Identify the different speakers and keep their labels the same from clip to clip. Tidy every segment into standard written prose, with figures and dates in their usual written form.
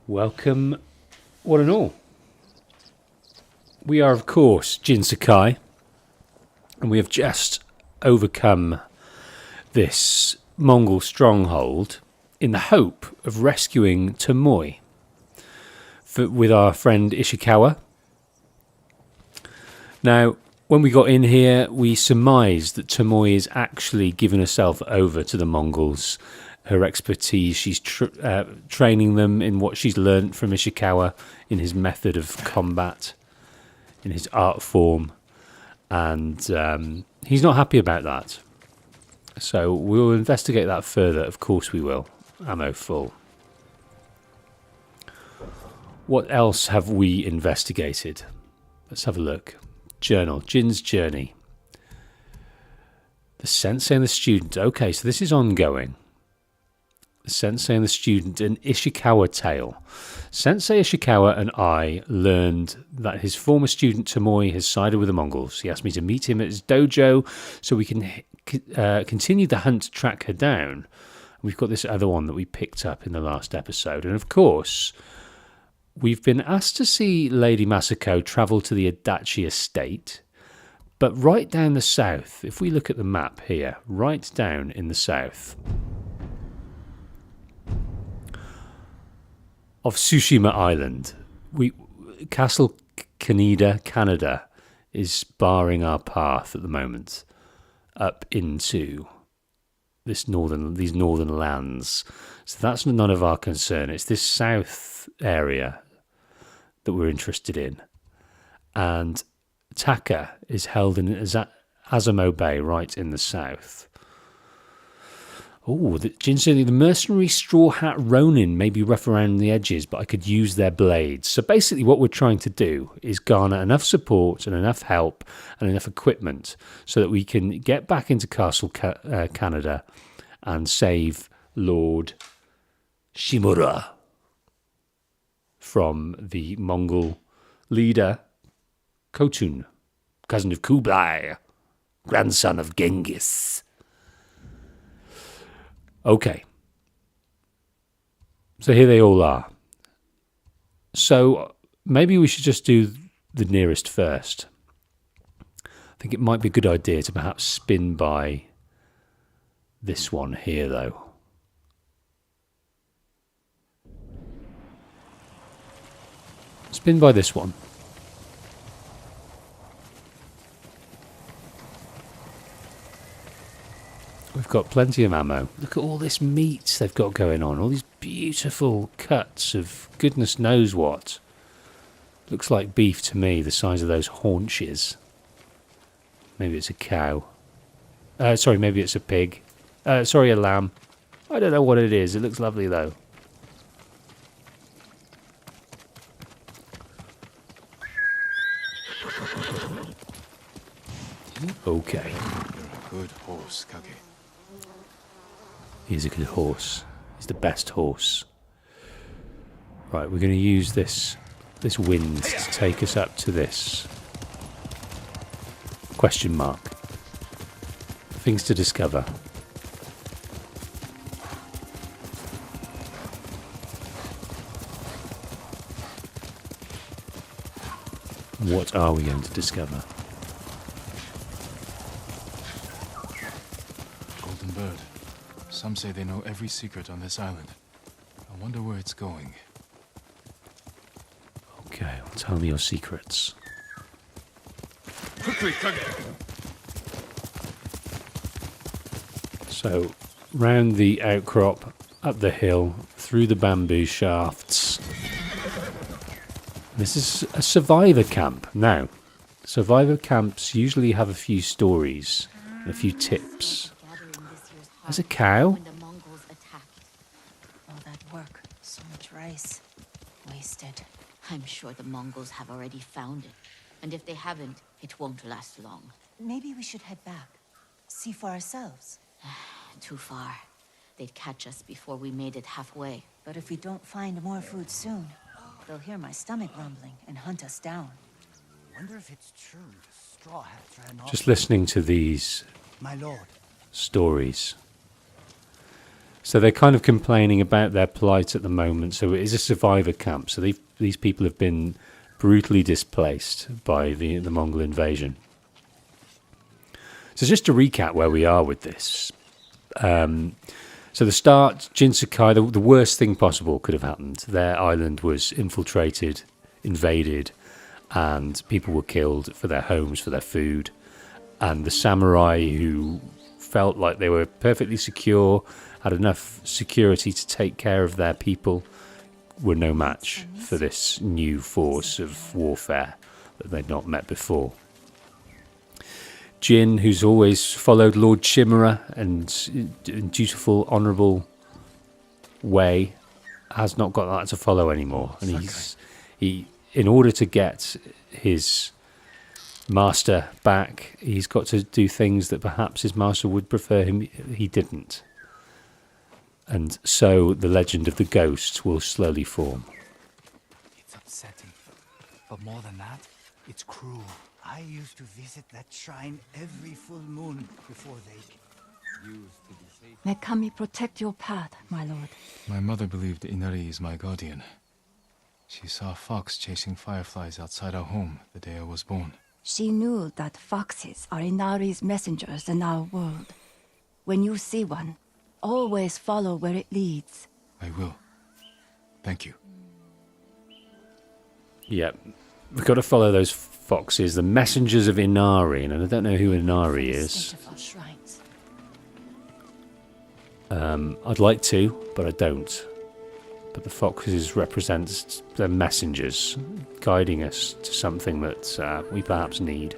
Speaker 1: Welcome, one and all. We are, of course, Jin Sakai, and we have just overcome this Mongol stronghold in the hope of rescuing Tomoe with our friend Ishikawa. Now, when we got in here, we surmised that Tomoe is actually given herself over to the Mongols. Her expertise, she's training them in what she's learnt from Ishikawa in his method of combat, in his art form, and he's not happy about that. So we'll investigate that further, of course we will. Ammo full. What else have we investigated? Let's have a look. Journal, Jin's journey. The sensei and the student. Okay, so this is ongoing. The sensei and the student, an Ishikawa tale. Sensei Ishikawa and I learned that his former student Tomoe has sided with the Mongols. He asked me to meet him at his dojo so we can continue the hunt to track her down. We've got this other one that we picked up in the last episode. And of course, we've been asked to see Lady Masako travel to the Adachi estate. But right down the south, if we look at the map here, right down in the south of Tsushima Island, Castle Kaneda, Canada, is barring our path at the moment up into these northern lands. So that's none of our concern. It's this south area that we're interested in. And Taka is held in Azamo Bay, right in the south. Oh, the mercenary straw hat Ronin may be rough around the edges, but I could use their blades. So basically what we're trying to do is garner enough support and enough help and enough equipment so that we can get back into Castle Canada and save Lord Shimura from the Mongol leader Khotun, cousin of Kublai, grandson of Genghis. Okay, so here they all are. So maybe we should just do the nearest first. I think it might be a good idea to perhaps spin by this one here, though. Spin by this one. We've got plenty of ammo. Look at all this meat they've got going on. All these beautiful cuts of goodness knows what. Looks like beef to me, the size of those haunches. Maybe it's a cow. Sorry, maybe it's a pig. Sorry, a lamb. I don't know what it is. It looks lovely, though. Okay.
Speaker 2: You're a good horse, Kage.
Speaker 1: He's a good horse. He's the best horse. Right, we're going to use this wind to take us up to this question mark. Things to discover. What are we going to discover?
Speaker 2: Golden bird. Some say they know every secret on this island. I wonder where it's going.
Speaker 1: Okay, well, tell me your secrets.
Speaker 2: Quickly, Kage!
Speaker 1: So, round the outcrop, up the hill, through the bamboo shafts. This is a survivor camp. Now, survivor camps usually have a few stories, and a few tips. There's a cow.
Speaker 3: When the Mongols attacked. All that work, so much rice, wasted. I'm sure the Mongols have already found it. And if they haven't, it won't last long.
Speaker 4: Maybe we should head back. See for ourselves.
Speaker 3: Too far. They'd catch us before we made it halfway.
Speaker 4: But if we don't find more food soon, they'll hear my stomach rumbling and hunt us down.
Speaker 5: Wonder if it's true the straw hats ran off.
Speaker 1: Just listening to these
Speaker 5: My lord.
Speaker 1: stories. So they're kind of complaining about their plight at the moment. So it is a survivor camp. So these people have been brutally displaced by the Mongol invasion. So just to recap where we are with this. So the start, Jin Sakai, the worst thing possible could have happened. Their island was infiltrated, invaded, and people were killed for their homes, for their food. And the samurai who felt like they were perfectly secure, had enough security to take care of their people, were no match for this new force of warfare that they'd not met before. Jin, who's always followed Lord Chimera and in dutiful, honourable way, has not got that to follow anymore. And in order to get his master back, he's got to do things that perhaps his master would prefer he didn't. And so the legend of the ghost will slowly form.
Speaker 5: It's upsetting. But more than that, it's cruel. I used to visit that shrine every full moon before they used to be safe.
Speaker 6: May Kami protect your path, my lord.
Speaker 2: My mother believed Inari is my guardian. She saw a fox chasing fireflies outside our home the day I was born.
Speaker 6: She knew that foxes are Inari's messengers in our world. When you see one, always follow where it leads.
Speaker 2: I will. Thank you.
Speaker 1: Yeah, we've got to follow those foxes, the messengers of Inari, and I don't know who Inari is. I'd like to, but I don't. But the foxes represent the messengers guiding us to something that we perhaps need.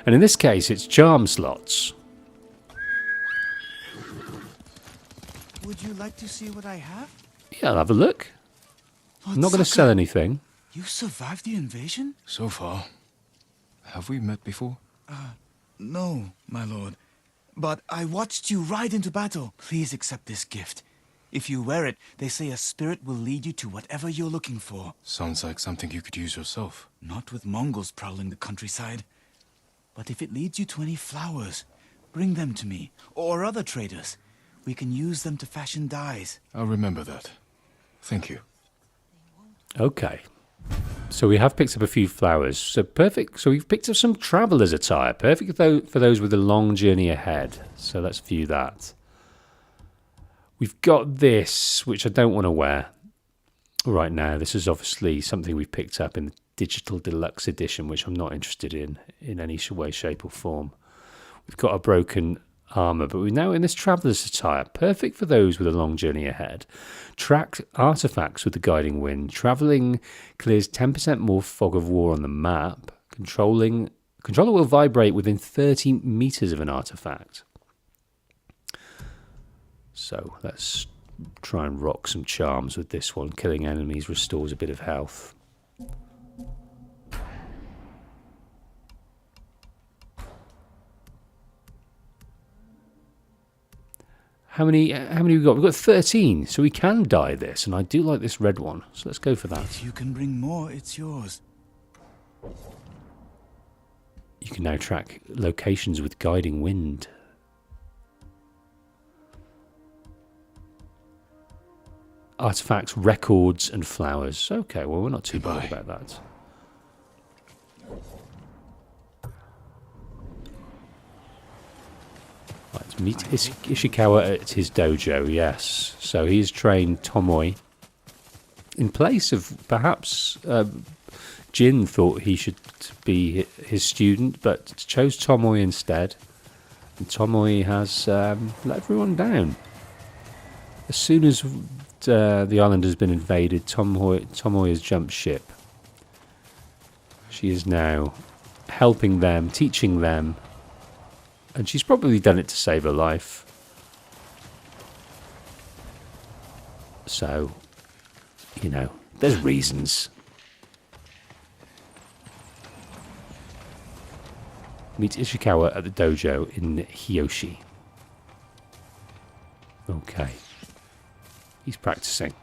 Speaker 1: And in this case, it's charm slots.
Speaker 5: Would you like to see what I have?
Speaker 1: Yeah, I'll have a look. I'm not going to sell anything.
Speaker 5: You survived the invasion?
Speaker 2: So far. Have we met before?
Speaker 5: No, my lord. But I watched you ride into battle. Please accept this gift. If you wear it, they say a spirit will lead you to whatever you're looking for.
Speaker 2: Sounds like something you could use yourself.
Speaker 5: Not with Mongols prowling the countryside. But if it leads you to any flowers, bring them to me, or other traders. We can use them to fashion dyes.
Speaker 2: I'll remember that. Thank you.
Speaker 1: Okay. So we have picked up a few flowers. So perfect. So we've picked up some traveller's attire. Perfect for those with a long journey ahead. So let's view that. We've got this, which I don't want to wear right now. This is obviously something we've picked up in the digital deluxe edition, which I'm not interested in any way, shape or form. We've got a broken armour, but we're now in this traveller's attire. Perfect for those with a long journey ahead. Track artefacts with the guiding wind. Travelling clears 10% more fog of war on the map. Controller will vibrate within 30 metres of an artefact. So let's try and rock some charms with this one. Killing enemies restores a bit of health. How many we got? We've got 13, so we can dye this, and I do like this red one, so let's go for that.
Speaker 5: If you can bring more, it's yours.
Speaker 1: You can now track locations with guiding wind. Artifacts, records, and flowers. Okay, well, we're not too bothered about that. Right, meet Ishikawa at his dojo, yes. So he's trained Tomoe. In place of perhaps Jin thought he should be his student, but chose Tomoe instead. And Tomoe has let everyone down. As soon as the island has been invaded, Tomoe has jumped ship. She is now helping them, teaching them, and she's probably done it to save her life. So, you know, there's reasons. Meet Ishikawa at the dojo in Hiyoshi. Okay. He's practicing.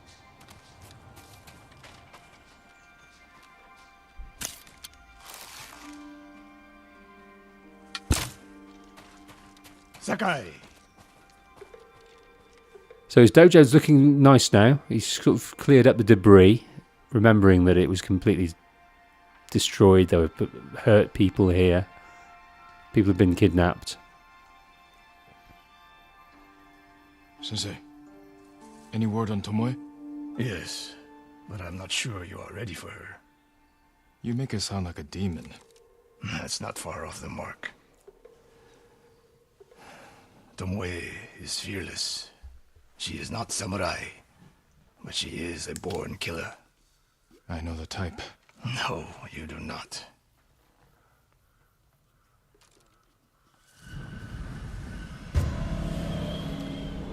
Speaker 5: Sakai!
Speaker 1: So his dojo's looking nice now. He's sort of cleared up the debris, remembering that it was completely destroyed. There were hurt people here. People have been kidnapped.
Speaker 2: Sensei, any word on Tomoe?
Speaker 7: Yes, but I'm not sure you are ready for her.
Speaker 2: You make her sound like a demon.
Speaker 7: That's not far off the mark. Tomoe is fearless. She is not samurai, but she is a born killer.
Speaker 2: I know the type.
Speaker 7: No, you do not.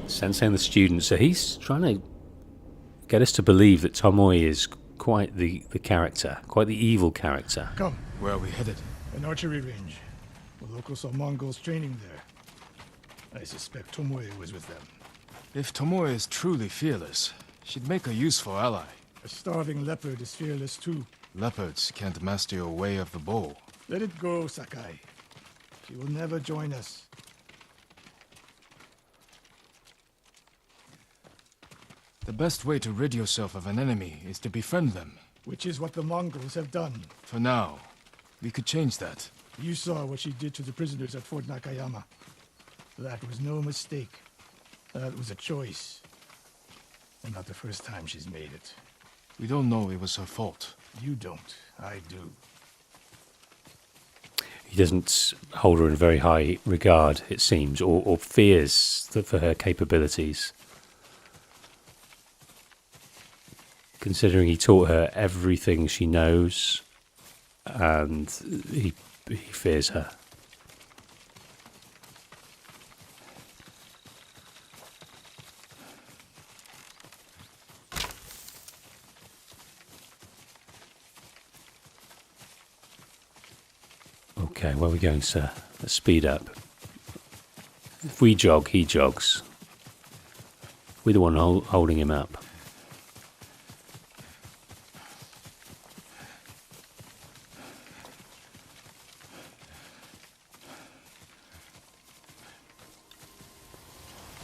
Speaker 1: Sensei and the student. So he's trying to get us to believe that Tomoe is quite the character, quite the evil character.
Speaker 7: Come,
Speaker 2: Where are we headed?
Speaker 7: an archery range. The locals saw Mongols training there. I suspect Tomoe was with them.
Speaker 2: If Tomoe is truly fearless, she'd make a useful ally.
Speaker 7: A starving leopard is fearless too.
Speaker 2: Leopards can't master your way of the bow.
Speaker 7: Let it go, Sakai. She will never join us.
Speaker 2: The best way to rid yourself of an enemy is to befriend them.
Speaker 7: Which is what the Mongols have done.
Speaker 2: For now, we could change that.
Speaker 7: You saw what she did to the prisoners at Fort Nakayama. That was no mistake. That was a choice. And not the first time she's made it.
Speaker 2: We don't know it was her fault.
Speaker 7: You don't. I do.
Speaker 1: He doesn't hold her in very high regard, it seems, or fears for her capabilities. Considering he taught her everything she knows, and he fears her. Okay, where are we going, sir? Let's speed up. If we jog, he jogs. We're the one holding him up.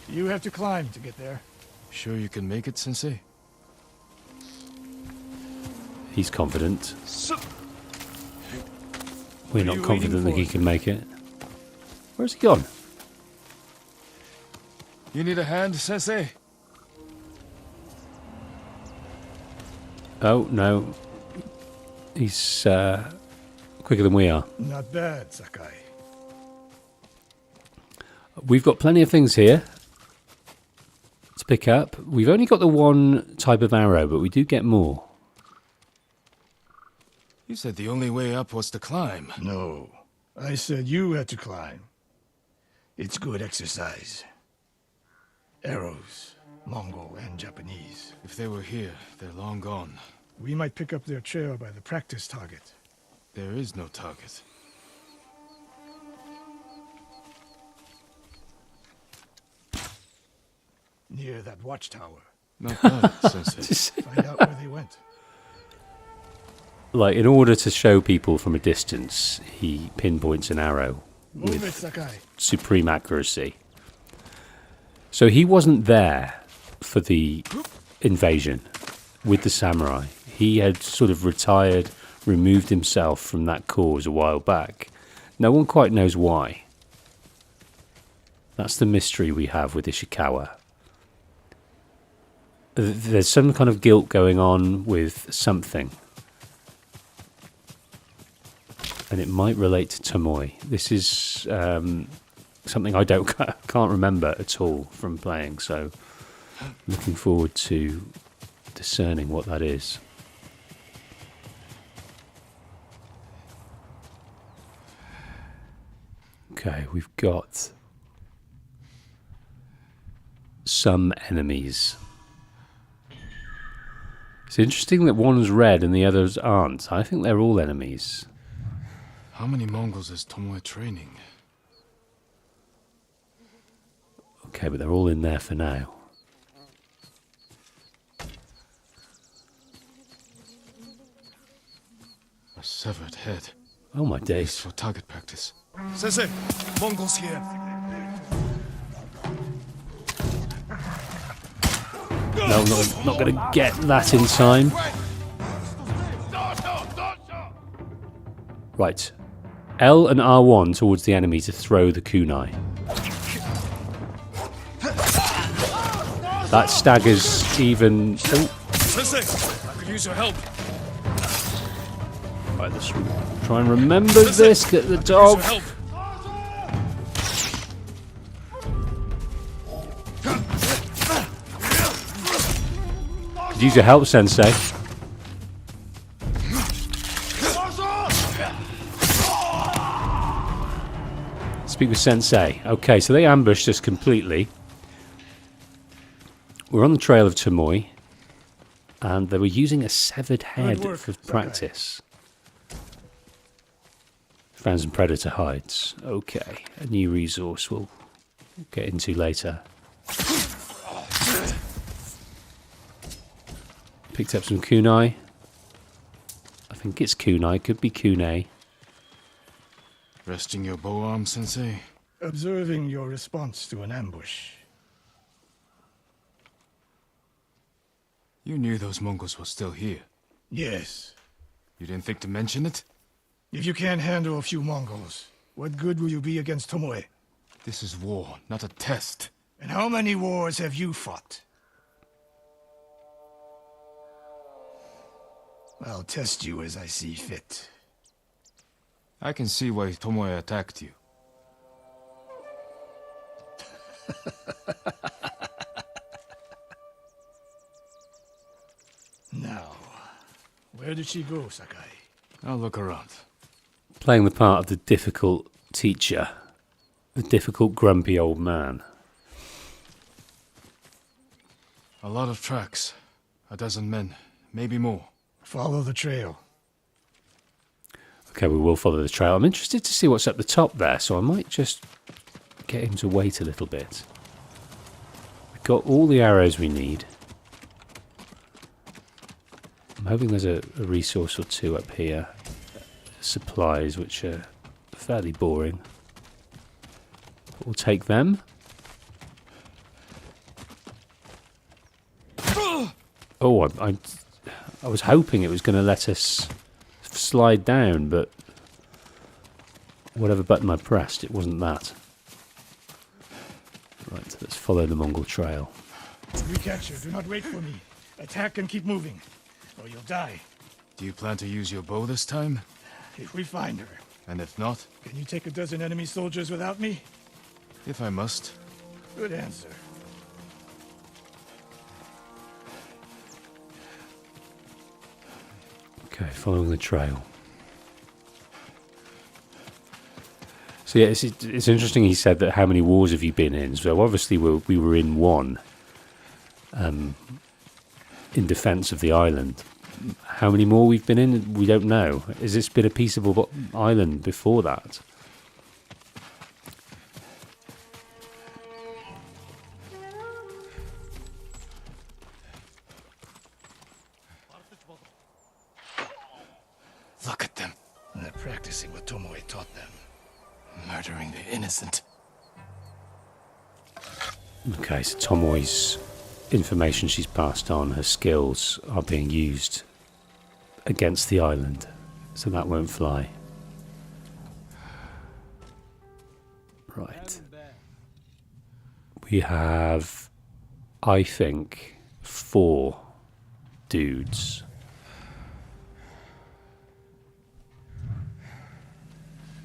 Speaker 7: You have to climb to get there.
Speaker 2: Sure you can make it, Sensei?
Speaker 1: He's confident. We're
Speaker 7: What are
Speaker 1: not
Speaker 7: you
Speaker 1: confident that
Speaker 7: waiting
Speaker 1: he
Speaker 7: for?
Speaker 1: can make it. Where's he gone?
Speaker 2: You need a hand, Sensei?
Speaker 1: Oh, no. He's quicker than we are.
Speaker 7: Not bad, Sakai.
Speaker 1: We've got plenty of things here to pick up. We've only got the one type of arrow, but we do get more.
Speaker 2: You said the only way up was to climb.
Speaker 7: No. I said you had to climb. It's good exercise. Arrows. Mongol and Japanese.
Speaker 2: If they were here, they're long gone.
Speaker 7: We might pick up their trail by the practice target.
Speaker 2: There is no target.
Speaker 7: Near that watchtower.
Speaker 2: Not bad, Sensei.
Speaker 7: Find out where they went.
Speaker 1: Like, in order to show people from a distance, he pinpoints an arrow
Speaker 7: Move it,
Speaker 1: with
Speaker 7: Sakai.
Speaker 1: supreme accuracy. So he wasn't there for the invasion with the samurai. He had sort of retired, removed himself from that cause a while back. No one quite knows why. That's the mystery we have with Ishikawa. There's some kind of guilt going on with something. And it might relate to Tomoe. This is something I can't remember at all from playing, so looking forward to discerning what that is. Okay, we've got some enemies. It's interesting that one's red and the others aren't. I think they're all enemies.
Speaker 2: How many Mongols is Tomoe training?
Speaker 1: Okay, but they're all in there for now.
Speaker 2: A severed head.
Speaker 1: Oh my
Speaker 2: Used
Speaker 1: days.
Speaker 2: for target practice.
Speaker 7: Sensei, Mongols here.
Speaker 1: No, not going to get that in time. Right. L and R1 towards the enemy to throw the kunai. That staggers even... Oh.
Speaker 8: Sensei, I could use your help.
Speaker 1: Right, let's try and remember this. Get the dog.
Speaker 8: Help.
Speaker 1: Use your help, Sensei. Speak with Sensei. Okay, so they ambushed us completely. We're on the trail of Tomoe, and they were using a severed head for practice. Found some predator hides. Okay, a new resource we'll get into later. Picked up some kunai. I think it's kunai, could be kunai.
Speaker 2: Resting your bow arm, Sensei?
Speaker 7: Observing your response to an ambush.
Speaker 2: You knew those Mongols were still here.
Speaker 7: Yes.
Speaker 2: You didn't think to mention it?
Speaker 7: If you can't handle a few Mongols, what good will you be against Tomoe?
Speaker 2: This is war, not a test.
Speaker 7: And how many wars have you fought? I'll test you as I see fit.
Speaker 2: I can see why Tomoe attacked you.
Speaker 7: Now, where did she go, Sakai?
Speaker 2: I'll look around.
Speaker 1: Playing the part of the difficult teacher. The difficult, grumpy old man.
Speaker 2: A lot of tracks. A dozen men, maybe more.
Speaker 7: Follow the trail.
Speaker 1: Okay, we will follow the trail. I'm interested to see what's up the top there, so I might just get him to wait a little bit. We've got all the arrows we need. I'm hoping there's a resource or two up here. Supplies, which are fairly boring. But we'll take them. Oh, I was hoping it was going to let us slide down, but whatever button I pressed, it wasn't that. Right, let's follow the Mongol trail.
Speaker 7: Recapture, do not wait for me. Attack and keep moving, or you'll die.
Speaker 2: Do you plan to use your bow this time?
Speaker 7: If we find her.
Speaker 2: And if not?
Speaker 7: Can you take a dozen enemy soldiers without me?
Speaker 2: If I must.
Speaker 7: Good answer.
Speaker 1: Okay, following the trail. So yeah, it's interesting he said that how many wars have you been in? So obviously we were in one, in defence of the island. How many more we've been in, we don't know. Has this been a peaceable island before that?
Speaker 2: Look at them.
Speaker 7: They're practicing what Tomoe taught them.
Speaker 2: Murdering the innocent.
Speaker 1: Okay, so Tomoe's information she's passed on, her skills are being used against the island, so that won't fly. Right. We have, I think, 4 dudes.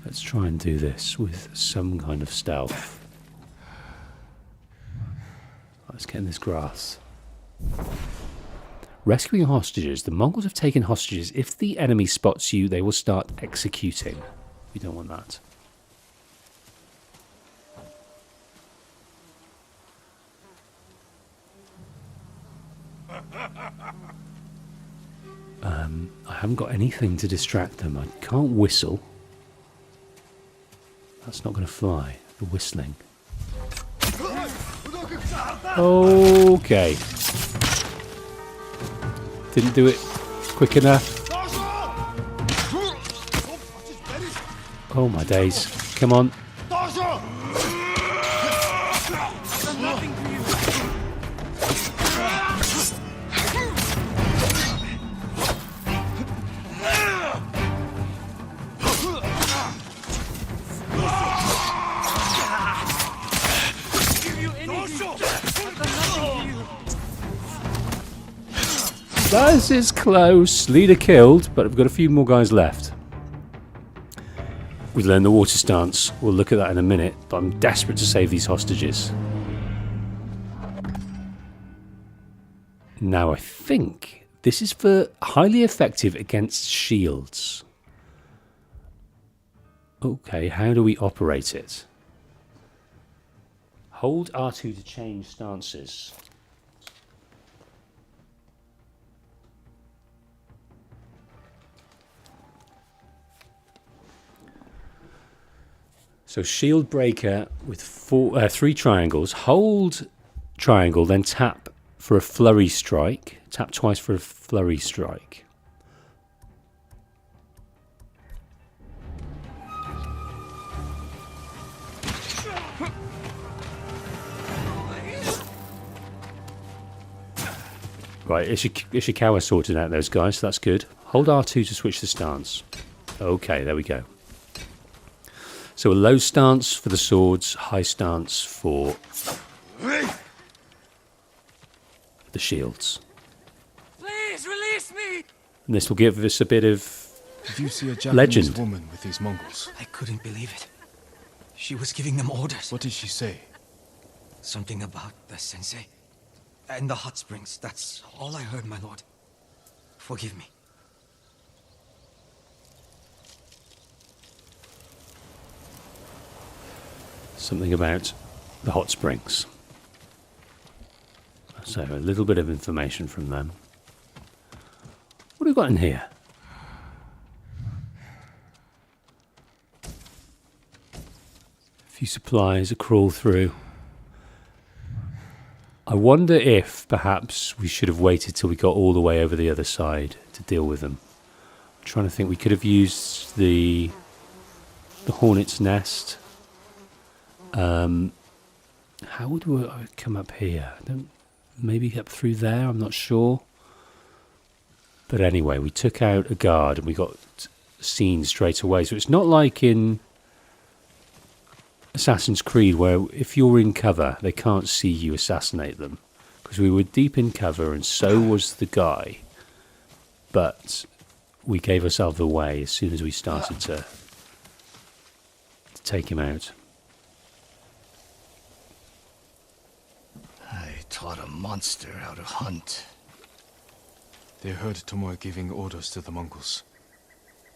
Speaker 1: Let's try and do this with some kind of stealth. Let's get in this grass. Rescuing hostages. The Mongols have taken hostages. If the enemy spots you, they will start executing. We don't want that. I haven't got anything to distract them. I can't whistle. That's not going to fly. The whistling. Okay. Didn't do it quick enough. Oh my days. Come on. This is close. Leader killed, but we've got a few more guys left. We've learned the water stance. We'll look at that in a minute, but I'm desperate to save these hostages. Now, I think this is for highly effective against shields. Okay, how do we operate it? Hold R2 to change stances. So shield breaker with 3 triangles. Hold triangle, then tap for a flurry strike. Tap twice for a flurry strike. Right, Ishikawa sorted out those guys, so that's good. Hold R2 to switch the stance. Okay, there we go. So a low stance for the swords, high stance for the shields.
Speaker 8: Please release me!
Speaker 1: And this will give us a bit of
Speaker 2: Did you see a Japanese
Speaker 1: legend.
Speaker 2: woman with these Mongols?
Speaker 5: I couldn't believe it. She was giving them orders.
Speaker 2: What did she say?
Speaker 5: Something about the sensei and the hot springs. That's all I heard, my lord. Forgive me.
Speaker 1: Something about the hot springs. So a little bit of information from them. What have we got in here? A few supplies, a crawl through. I wonder if perhaps we should have waited till we got all the way over the other side to deal with them. I'm trying to think. We could have used the hornet's nest. How would we come up here? Maybe up through there, I'm not sure. But anyway, we took out a guard and we got seen straight away. So it's not like in Assassin's Creed where if you're in cover, they can't see you assassinate them. Because we were deep in cover and so was the guy. But we gave ourselves away as soon as we started to take him out.
Speaker 7: I taught a monster how to hunt.
Speaker 2: They heard Tomoe giving orders to the Mongols.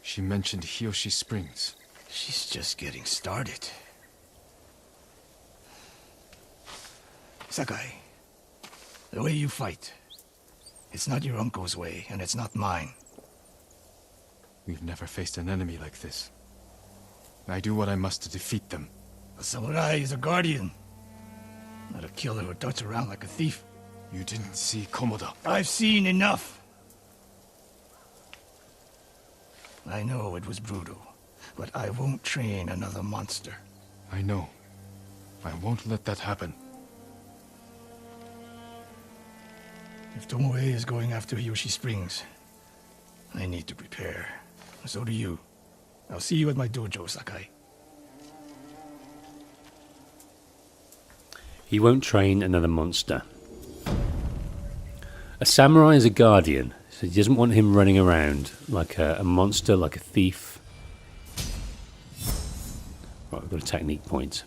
Speaker 2: She mentioned Hiyoshi Springs.
Speaker 7: She's just getting started. Sakai, the way you fight, it's not your uncle's way, and it's not mine.
Speaker 2: We've never faced an enemy like this. I do what I must to defeat them.
Speaker 7: A samurai is a guardian, not a killer who darts around like a thief.
Speaker 2: You didn't see Komoda.
Speaker 7: I've seen enough. I know it was brutal, but I won't train another monster.
Speaker 2: I know. I won't let that happen.
Speaker 7: If Tomoe is going after Hiyoshi Springs, I need to prepare. So do you. I'll see you at my dojo, Sakai.
Speaker 1: He won't train another monster. A samurai is a guardian, so he doesn't want him running around like a monster, like a thief. Right, we've got a technique point.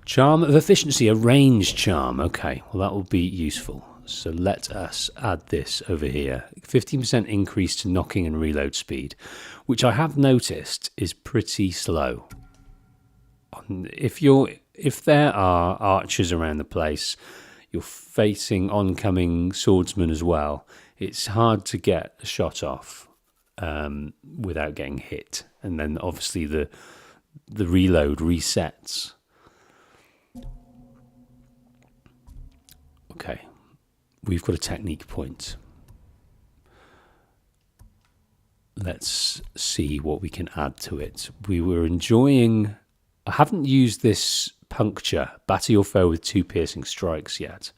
Speaker 1: Charm of efficiency, a range charm. Okay, well that will be useful. So let us add this over here. 15% increase to knocking and reload speed, which I have noticed is pretty slow. If there are archers around the place, you're facing oncoming swordsmen as well, it's hard to get a shot off without getting hit. And then obviously the reload resets. Okay, we've got a technique point. Let's see what we can add to it. We were enjoying... I haven't used this puncture, batter your foe with 2 piercing strikes yet.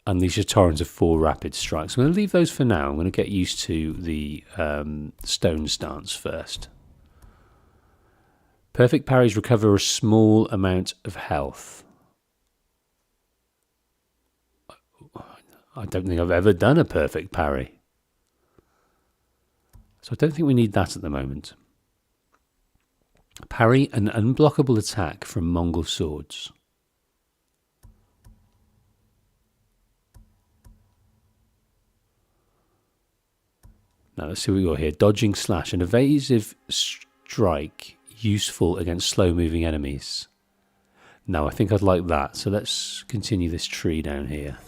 Speaker 1: Unleash a torrent of 4 rapid strikes. I'm going to leave those for now. I'm going to get used to the stone stance first. Perfect parries recover a small amount of health. I don't think I've ever done a perfect parry. So I don't think we need that at the moment. Parry an unblockable attack from Mongol swords. Now let's see what we got here. Dodging slash, an evasive strike useful against slow-moving enemies. No, I think I'd like that. So let's continue this tree down here.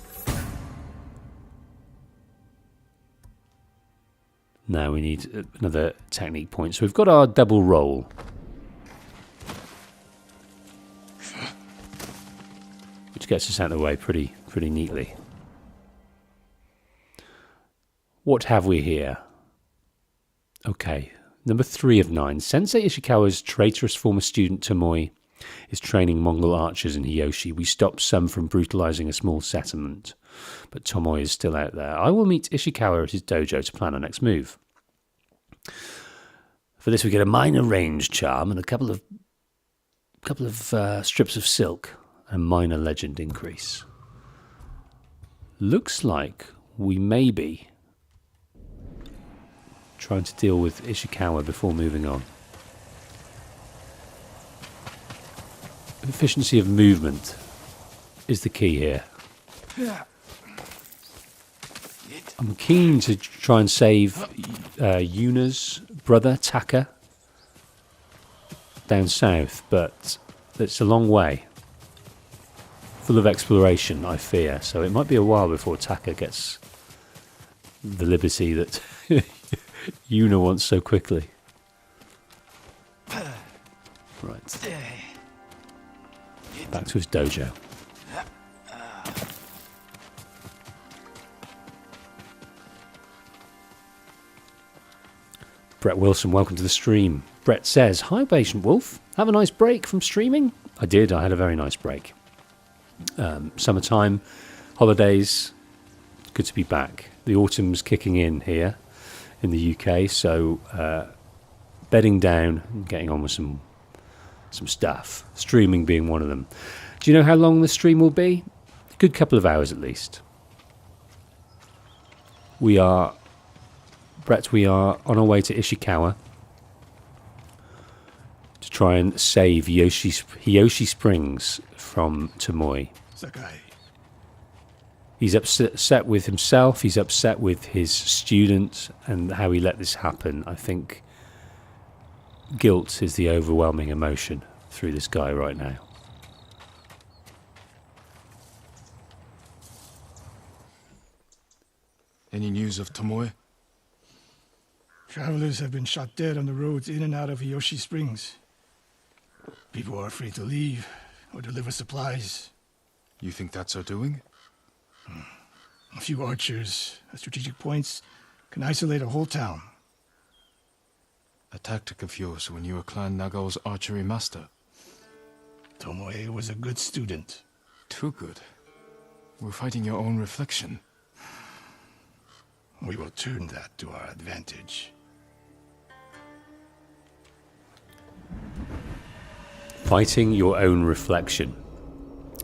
Speaker 1: Now we need another technique point. So we've got our double roll. Which gets us out of the way pretty neatly. What have we here? Okay, number 3 of 9. Sensei Ishikawa's traitorous former student Tomoe is training Mongol archers in Hiyoshi. We stopped some from brutalizing a small settlement, but Tomoe is still out there. I will meet Ishikawa at his dojo to plan our next move. For this we get a minor range charm and a couple of strips of silk and a minor legend increase. Looks like we may be trying to deal with Ishikawa before moving on. Efficiency of movement is the key here. I'm keen to try and save Yuna's brother, Taka, down south, but it's a long way. Full of exploration, I fear, so it might be a while before Taka gets the liberty that Yuna wants so quickly. Right. Back to his dojo. Brett Wilson, welcome to the stream. Brett says, hi, Patient Wolf. Have a nice break from streaming? I did. I had a very nice break. Summertime, holidays, good to be back. The autumn's kicking in here in the UK, so bedding down and getting on with some stuff. Streaming being one of them. Do you know how long the stream will be? A good couple of hours at least. Brett, we are on our way to Ishikawa to try and save Hiyoshi Springs from Tomoe.
Speaker 7: Sakai.
Speaker 1: He's upset with himself, he's upset with his student and how he let this happen. I think guilt is the overwhelming emotion through this guy right now.
Speaker 2: Any news of Tomoe?
Speaker 7: Travelers have been shot dead on the roads in and out of Hiyoshi Springs. People are afraid to leave or deliver supplies.
Speaker 2: You think that's her doing?
Speaker 7: A few archers at strategic points can isolate a whole town.
Speaker 2: A tactic of yours when you were Clan Nagao's archery master.
Speaker 7: Tomoe was a good student.
Speaker 2: Too good. We're fighting your own reflection.
Speaker 7: We will turn that to our advantage.
Speaker 1: Fighting your own reflection.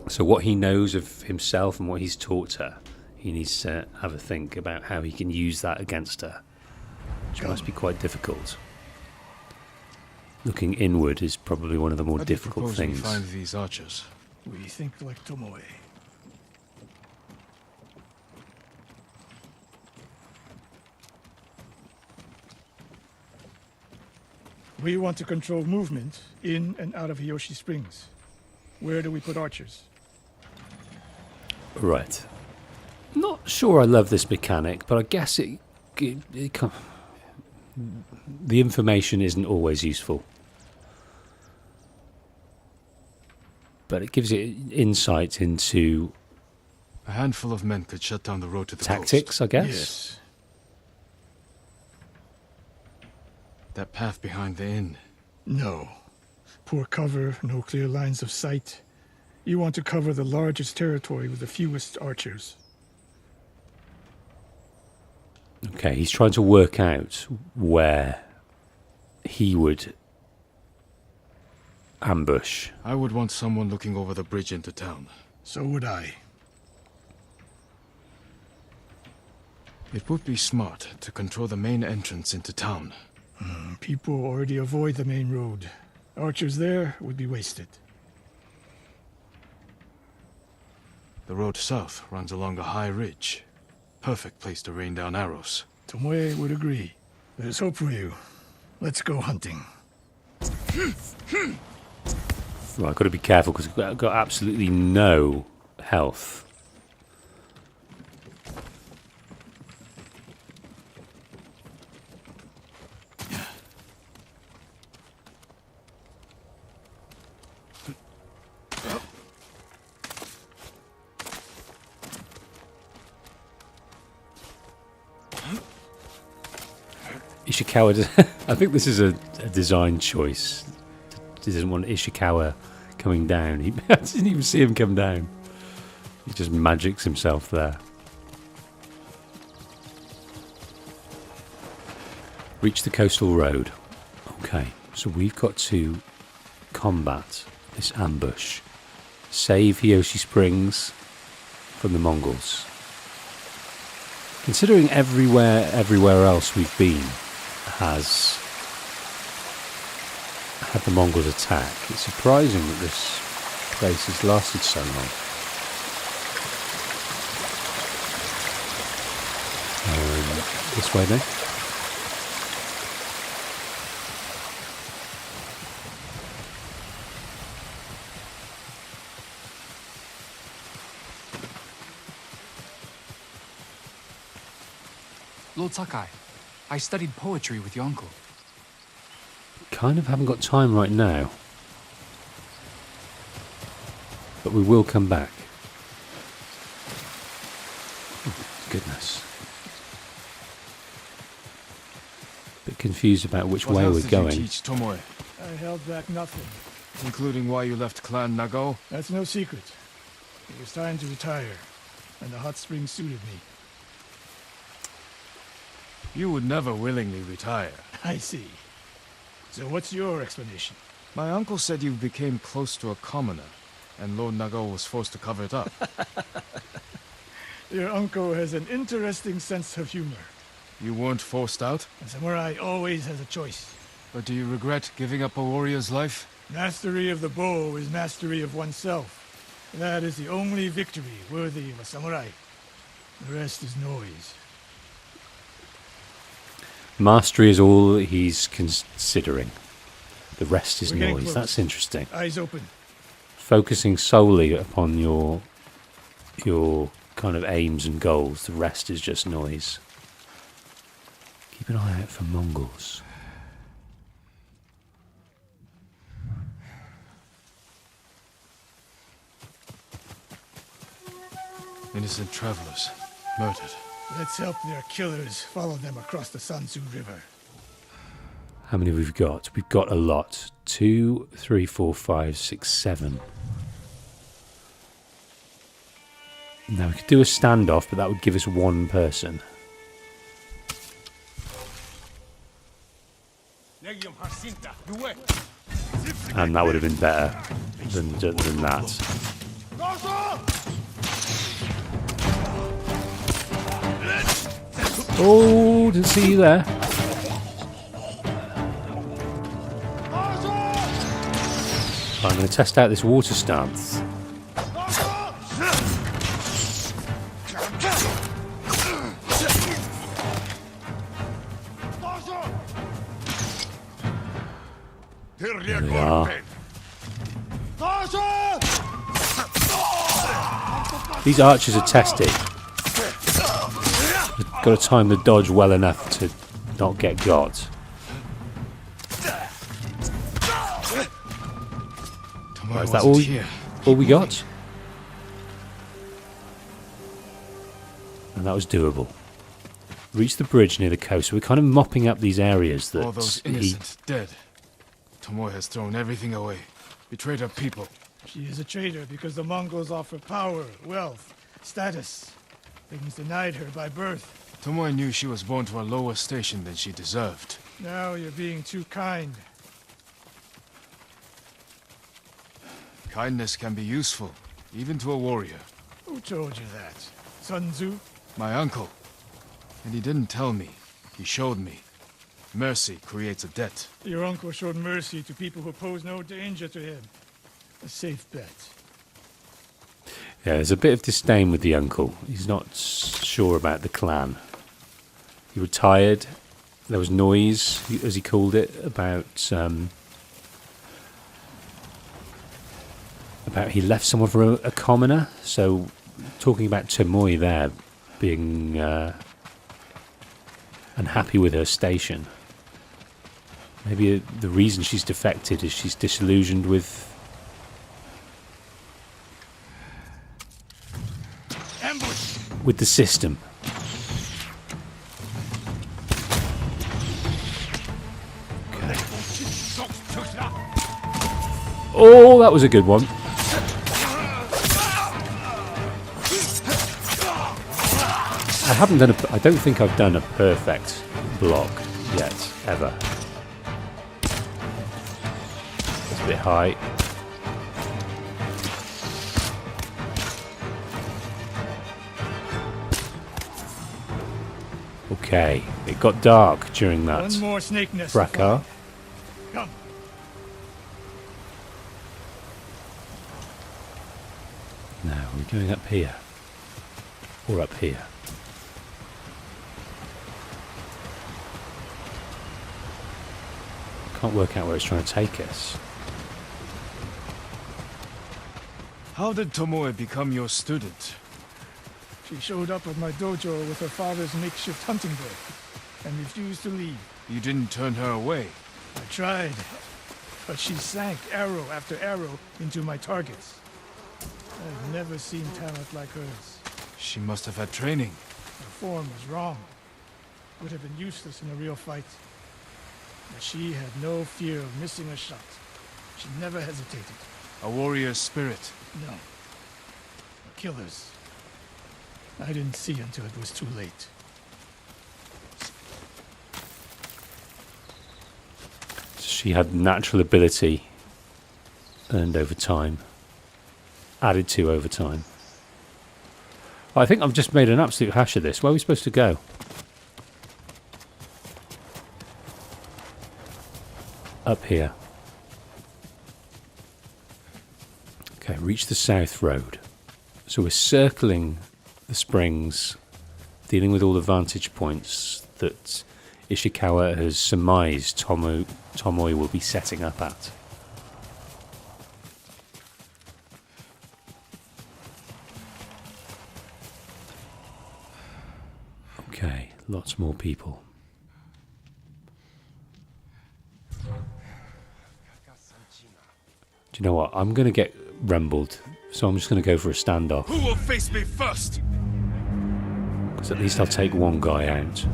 Speaker 1: So what he knows of himself and what he's taught her, he needs to have a think about how he can use that against her. Which must be quite difficult. Looking inward is probably one of the more difficult things.
Speaker 2: We find these archers.
Speaker 7: We think like Tomoe. We want to control movement in and out of Hiyoshi Springs. Where do we put archers?
Speaker 1: Right. Not sure I love this mechanic, but I guess the information isn't always useful. But it gives it insight into
Speaker 2: A handful of men could shut down the road to the
Speaker 1: tactics,
Speaker 2: coast.
Speaker 1: I guess.
Speaker 7: Yes.
Speaker 2: That path behind the inn.
Speaker 7: No. Poor cover, no clear lines of sight. You want to cover the largest territory with the fewest archers.
Speaker 1: Okay, he's trying to work out where he would ambush.
Speaker 2: I would want someone looking over the bridge into town.
Speaker 7: So would I.
Speaker 2: It would be smart to control the main entrance into town.
Speaker 7: People already avoid the main road. Archers there would be wasted.
Speaker 2: The road south runs along a high ridge. Perfect place to rain down arrows.
Speaker 7: Tomoe would agree. There's hope for you. Let's go hunting.
Speaker 1: Right, I've got to be careful because I've got absolutely no health. Ishikawa, I think this is a design choice. He doesn't want Ishikawa coming down. I didn't even see him come down. He just magics himself there. Reach the coastal road. Okay, so we've got to combat this ambush. Save Hiyoshi Springs from the Mongols. Considering everywhere else we've been has had the Mongols attack, it's surprising that this place has lasted so long. This way then.
Speaker 5: Lord Sakai, I studied poetry with your uncle.
Speaker 1: Kind of haven't got time right now. But we will come back. Oh, goodness. Bit confused about which way we're going.
Speaker 2: What else did you teach Tomoe?
Speaker 7: I held back nothing.
Speaker 2: Including why you left Clan Nagao?
Speaker 7: That's no secret. It was time to retire, and the hot spring suited me.
Speaker 2: You would never willingly retire.
Speaker 7: I see. So what's your explanation?
Speaker 2: My uncle said you became close to a commoner, and Lord Nagao was forced to cover it up.
Speaker 7: Your uncle has an interesting sense of humor.
Speaker 2: You weren't forced out?
Speaker 7: A samurai always has a choice.
Speaker 2: But do you regret giving up a warrior's life?
Speaker 7: Mastery of the bow is mastery of oneself. That is the only victory worthy of a samurai. The rest is noise.
Speaker 1: Mastery is all that he's considering. The rest is
Speaker 7: We're getting
Speaker 1: noise.
Speaker 7: close.
Speaker 1: That's interesting.
Speaker 7: Eyes open.
Speaker 1: Focusing solely upon your kind of aims and goals. The rest is just noise. Keep an eye out for Mongols.
Speaker 2: Innocent travelers, murdered.
Speaker 7: Let's help their killers follow them across the Sansu River.
Speaker 1: How many we've got? We've got a lot. 2, 3, 4, 5, 6, 7. Now we could do a standoff, but that would give us one person. And that would have been better than that. Oh, didn't see you there. I'm going to test out this water stance. There we are. These archers are tested. Got to time the dodge well enough to not get got.
Speaker 2: Tomoe
Speaker 1: Is that
Speaker 2: wasn't
Speaker 1: all we got? And that was doable. Reach the bridge near the coast. So we're kind of mopping up these areas that
Speaker 2: All those innocents dead. Tomoe has thrown everything away. Betrayed her people.
Speaker 7: She is a traitor because the Mongols offer power, wealth, status. Things denied her by birth.
Speaker 2: Tomoe knew she was born to a lower station than she deserved.
Speaker 7: Now you're being too kind.
Speaker 2: Kindness can be useful, even to a warrior.
Speaker 7: Who told you that? Sun Tzu?
Speaker 2: My uncle. And he didn't tell me. He showed me. Mercy creates a debt.
Speaker 7: Your uncle showed mercy to people who pose no danger to him. A safe bet.
Speaker 1: Yeah, there's a bit of disdain with the uncle. He's not sure about the clan. He retired. There was noise, as he called it, about he left someone for a commoner. So, talking about Tomoe there being unhappy with her station. Maybe the reason she's defected is she's disillusioned with...
Speaker 7: Ambush!
Speaker 1: With the system. Okay. Oh, that was a good one. I don't think I've done a perfect block yet, ever. It's a bit high. Okay, it got dark during that
Speaker 7: One more snake nest.
Speaker 1: fracas.
Speaker 7: Come.
Speaker 1: Now, we're going up here. Or up here. Can't work out where it's trying to take us.
Speaker 2: How did Tomoe become your student?
Speaker 7: She showed up at my dojo with her father's makeshift hunting bow and refused to leave.
Speaker 2: You didn't turn her away.
Speaker 7: I tried, but she sank arrow after arrow into my targets. I've never seen talent like hers.
Speaker 2: She must have had training.
Speaker 7: Her form was wrong. Would have been useless in a real fight. But she had no fear of missing a shot. She never hesitated.
Speaker 2: A warrior's spirit.
Speaker 7: No. A killer's. I didn't see until it was too late.
Speaker 1: She had natural ability earned over time. Added to over time. I think I've just made an absolute hash of this. Where are we supposed to go? Up here. Okay, reach the south road. So we're circling the springs, dealing with all the vantage points that Ishikawa has surmised Tomoe will be setting up at. Okay, lots more people. Do you know what? I'm going to get rumbled, so I'm just going to go for a standoff.
Speaker 2: Who will face me first?
Speaker 1: Because at least I'll take one guy out.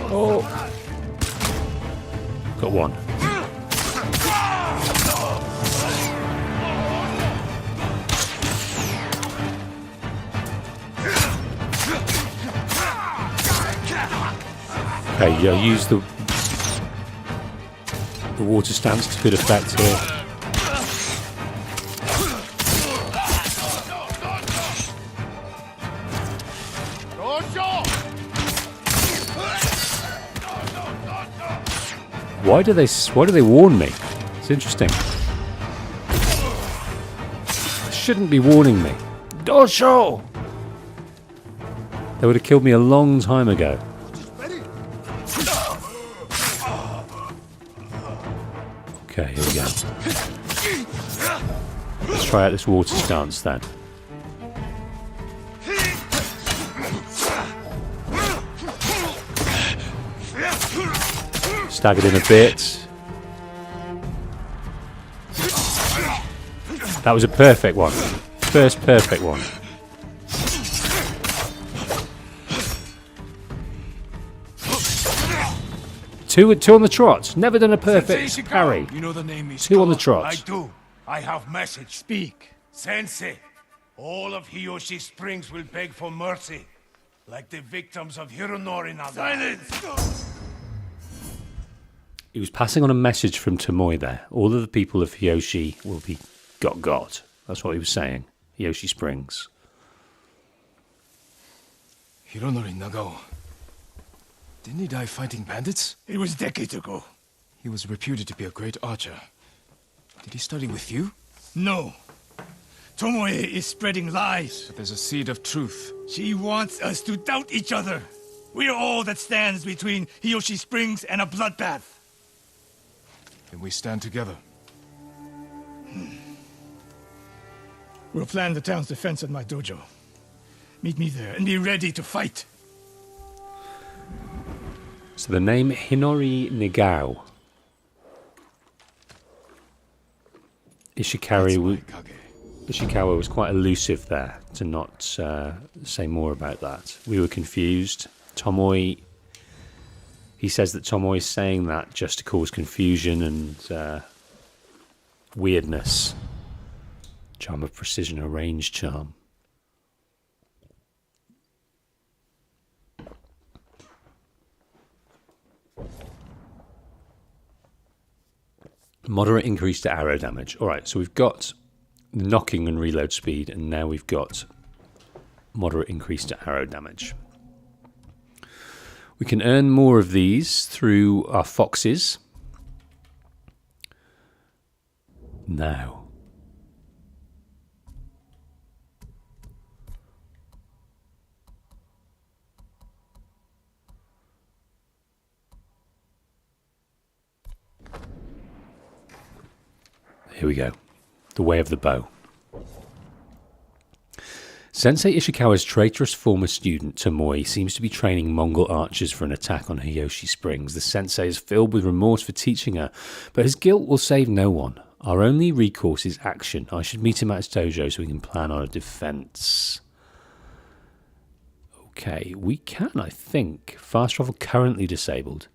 Speaker 1: Oh! Got one. Okay, yeah, use the water stance to good effect here. Why do they warn me? It's interesting. They shouldn't be warning me. Dosho! They would have killed me a long time ago. Okay, here we go. Let's try out this water stance then. Staggered in a bit. That was a perfect one. First perfect one. Two on the trot. Never done a perfect parry.
Speaker 5: You know the name is
Speaker 1: Two on the
Speaker 5: called?
Speaker 1: trot.
Speaker 5: I do. I have message.
Speaker 7: Speak.
Speaker 5: Sensei,
Speaker 9: All of Hiyoshi Springs will beg for mercy, like the victims of Hironori Naga. Silence!
Speaker 1: He was passing on a message from Tomoe there. All of the people of Hiyoshi will be got. That's what he was saying. Hiyoshi Springs.
Speaker 2: Hironori Nagao. Didn't he die fighting bandits?
Speaker 7: It was decades ago.
Speaker 2: He was reputed to be a great archer. Did he study with you?
Speaker 7: No. Tomoe is spreading lies.
Speaker 2: But there's a seed of truth.
Speaker 7: She wants us to doubt each other. We're all that stands between Hiyoshi Springs and a bloodbath.
Speaker 2: Then we stand together.
Speaker 7: We'll plan the town's defense at my dojo. Meet me there and be ready to fight.
Speaker 1: So the name Hinori Nagao. Ishikawa was quite elusive there to not say more about that. We were confused. Tomoe, he says that Tomoe is saying that just to cause confusion and weirdness. Charm of precision, a range charm. Moderate increase to arrow damage. All right, so we've got the knocking and reload speed, and now we've got moderate increase to arrow damage. We can earn more of these through our foxes. Now. Here we go. The way of the bow. Sensei Ishikawa's traitorous former student, Tomoe, seems to be training Mongol archers for an attack on Hiyoshi Springs. The sensei is filled with remorse for teaching her, but his guilt will save no one. Our only recourse is action. I should meet him at his dojo so we can plan our defense. Okay, we can, I think. Fast travel currently disabled.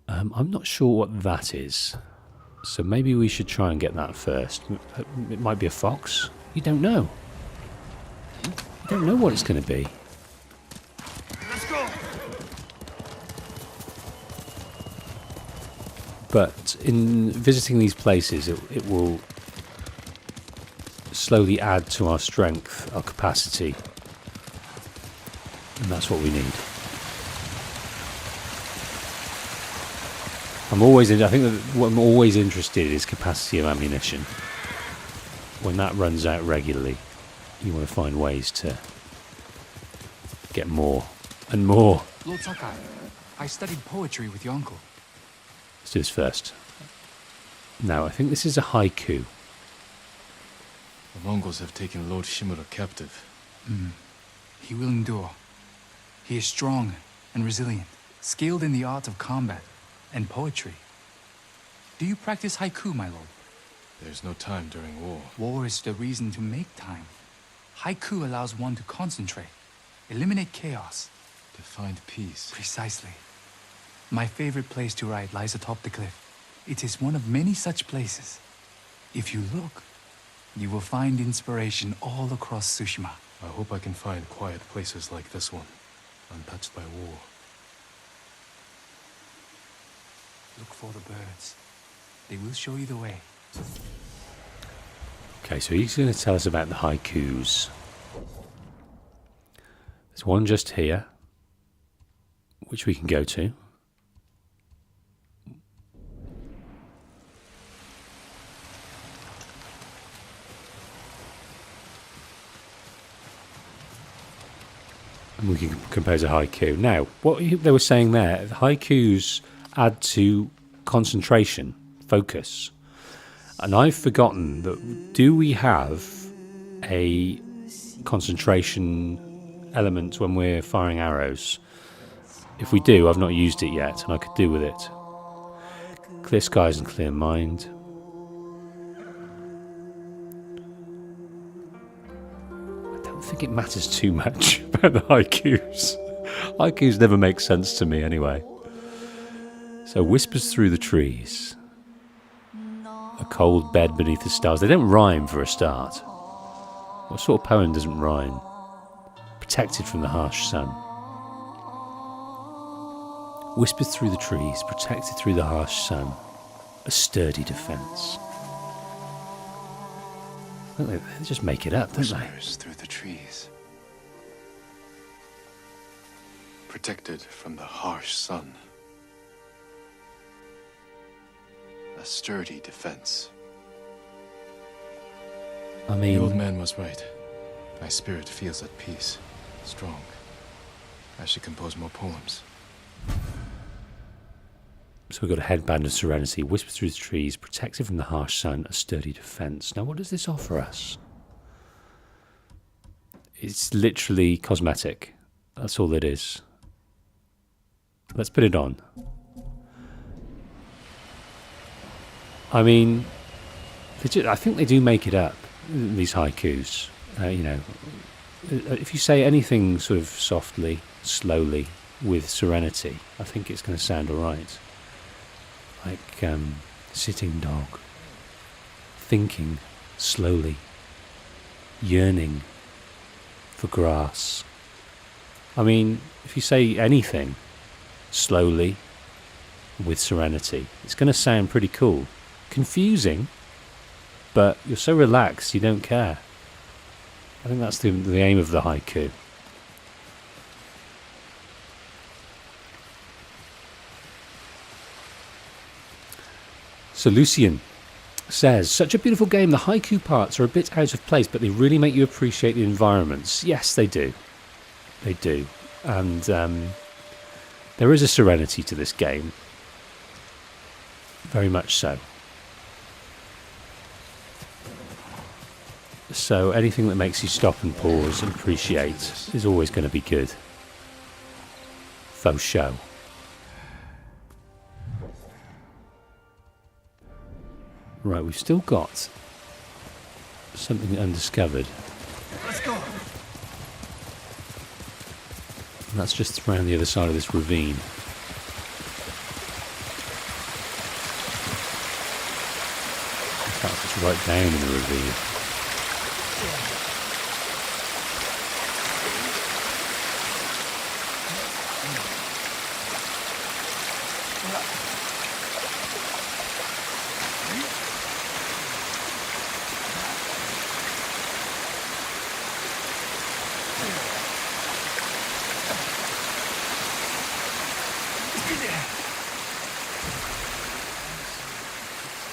Speaker 1: I'm not sure what that is. So maybe we should try and get that first. It might be a fox. You don't know. You don't know what it's going to be.
Speaker 9: Let's go!
Speaker 1: But in visiting these places, it will slowly add to our strength, our capacity. And that's what we need. I think that what I'm always interested in is capacity of ammunition. When that runs out regularly, you want to find ways to get more and more.
Speaker 5: Lord Sakai, I studied poetry with your uncle.
Speaker 1: Let's do this first. Now, I think this is a haiku.
Speaker 2: The Mongols have taken Lord Shimura captive.
Speaker 5: He will endure. He is strong and resilient, skilled in the art of combat and poetry. Do you practice haiku, my lord?
Speaker 2: There's no time during war.
Speaker 5: War is the reason to make time. Haiku allows one to concentrate, eliminate chaos.
Speaker 2: To find peace.
Speaker 5: Precisely. My favorite place to write lies atop the cliff. It is one of many such places. If you look, you will find inspiration all across Tsushima.
Speaker 2: I hope I can find quiet places like this one, untouched by war.
Speaker 5: Look for the birds. They will show you the way.
Speaker 1: Okay, so he's going to tell us about the haikus. There's one just here, which we can go to. And we can compose a haiku. Now, what they were saying there, the haikus add to concentration, focus. And I've forgotten that, do we have a concentration element when we're firing arrows? If we do, I've not used it yet, and I could do with it. Clear skies and clear mind. I don't think it matters too much about the haikus. Haikus never make sense to me anyway. So whispers through the trees. A cold bed beneath the stars. They don't rhyme for a start. What sort of poem doesn't rhyme? Protected from the harsh sun. Whispered through the trees, protected through the harsh sun. A sturdy defence. They just make it up, don't they?
Speaker 2: Whispers through the trees. Protected from the harsh sun. A sturdy defense.
Speaker 1: I
Speaker 2: The
Speaker 1: mean,
Speaker 2: old man was right. My spirit feels at peace, strong. I should compose more poems.
Speaker 1: so we've got a headband of serenity, whisper through the trees, protected from the harsh sun, a sturdy defence. Now, what does this offer us? It's literally cosmetic. That's all it is. Let's put it on. I mean, I think they do make it up, these haikus. You know, if you say anything sort of softly, slowly, with serenity, I think it's going to sound all right. Like sitting dog, thinking slowly, yearning for grass. I mean, if you say anything slowly, with serenity, it's going to sound pretty cool. Confusing, but you're so relaxed you don't care. I think that's the aim of the haiku. So Lucien says, such a beautiful game. The haiku parts are a bit out of place, but they really make you appreciate the environments. Yes, they do. They do. And there is a serenity to this game. Very much so. So anything that makes you stop and pause and appreciate is always going to be good. Faux show. Right, we've still got something undiscovered.
Speaker 5: Let's go.
Speaker 1: And that's just around the other side of this ravine. In fact, it's right down in the ravine.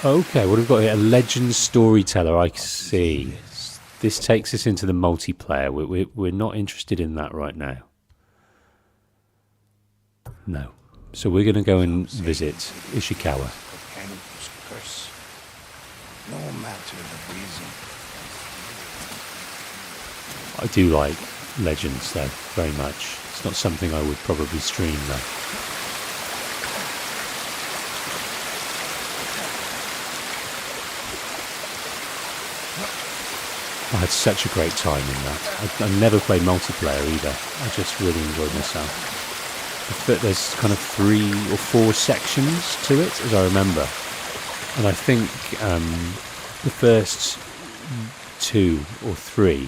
Speaker 1: Okay, what have we got here? A legend storyteller, I see. This takes us into the multiplayer. We're not interested in that right now. No. So we're going to go and visit Ishikawa.
Speaker 9: Curse. No matter the reason.
Speaker 1: I do like Legends, though, very much. It's not something I would probably stream, though. I had such a great time in that. I never played multiplayer either. I just really enjoyed myself. But there's kind of 3 or 4 sections to it, as I remember. And I think the first 2 or 3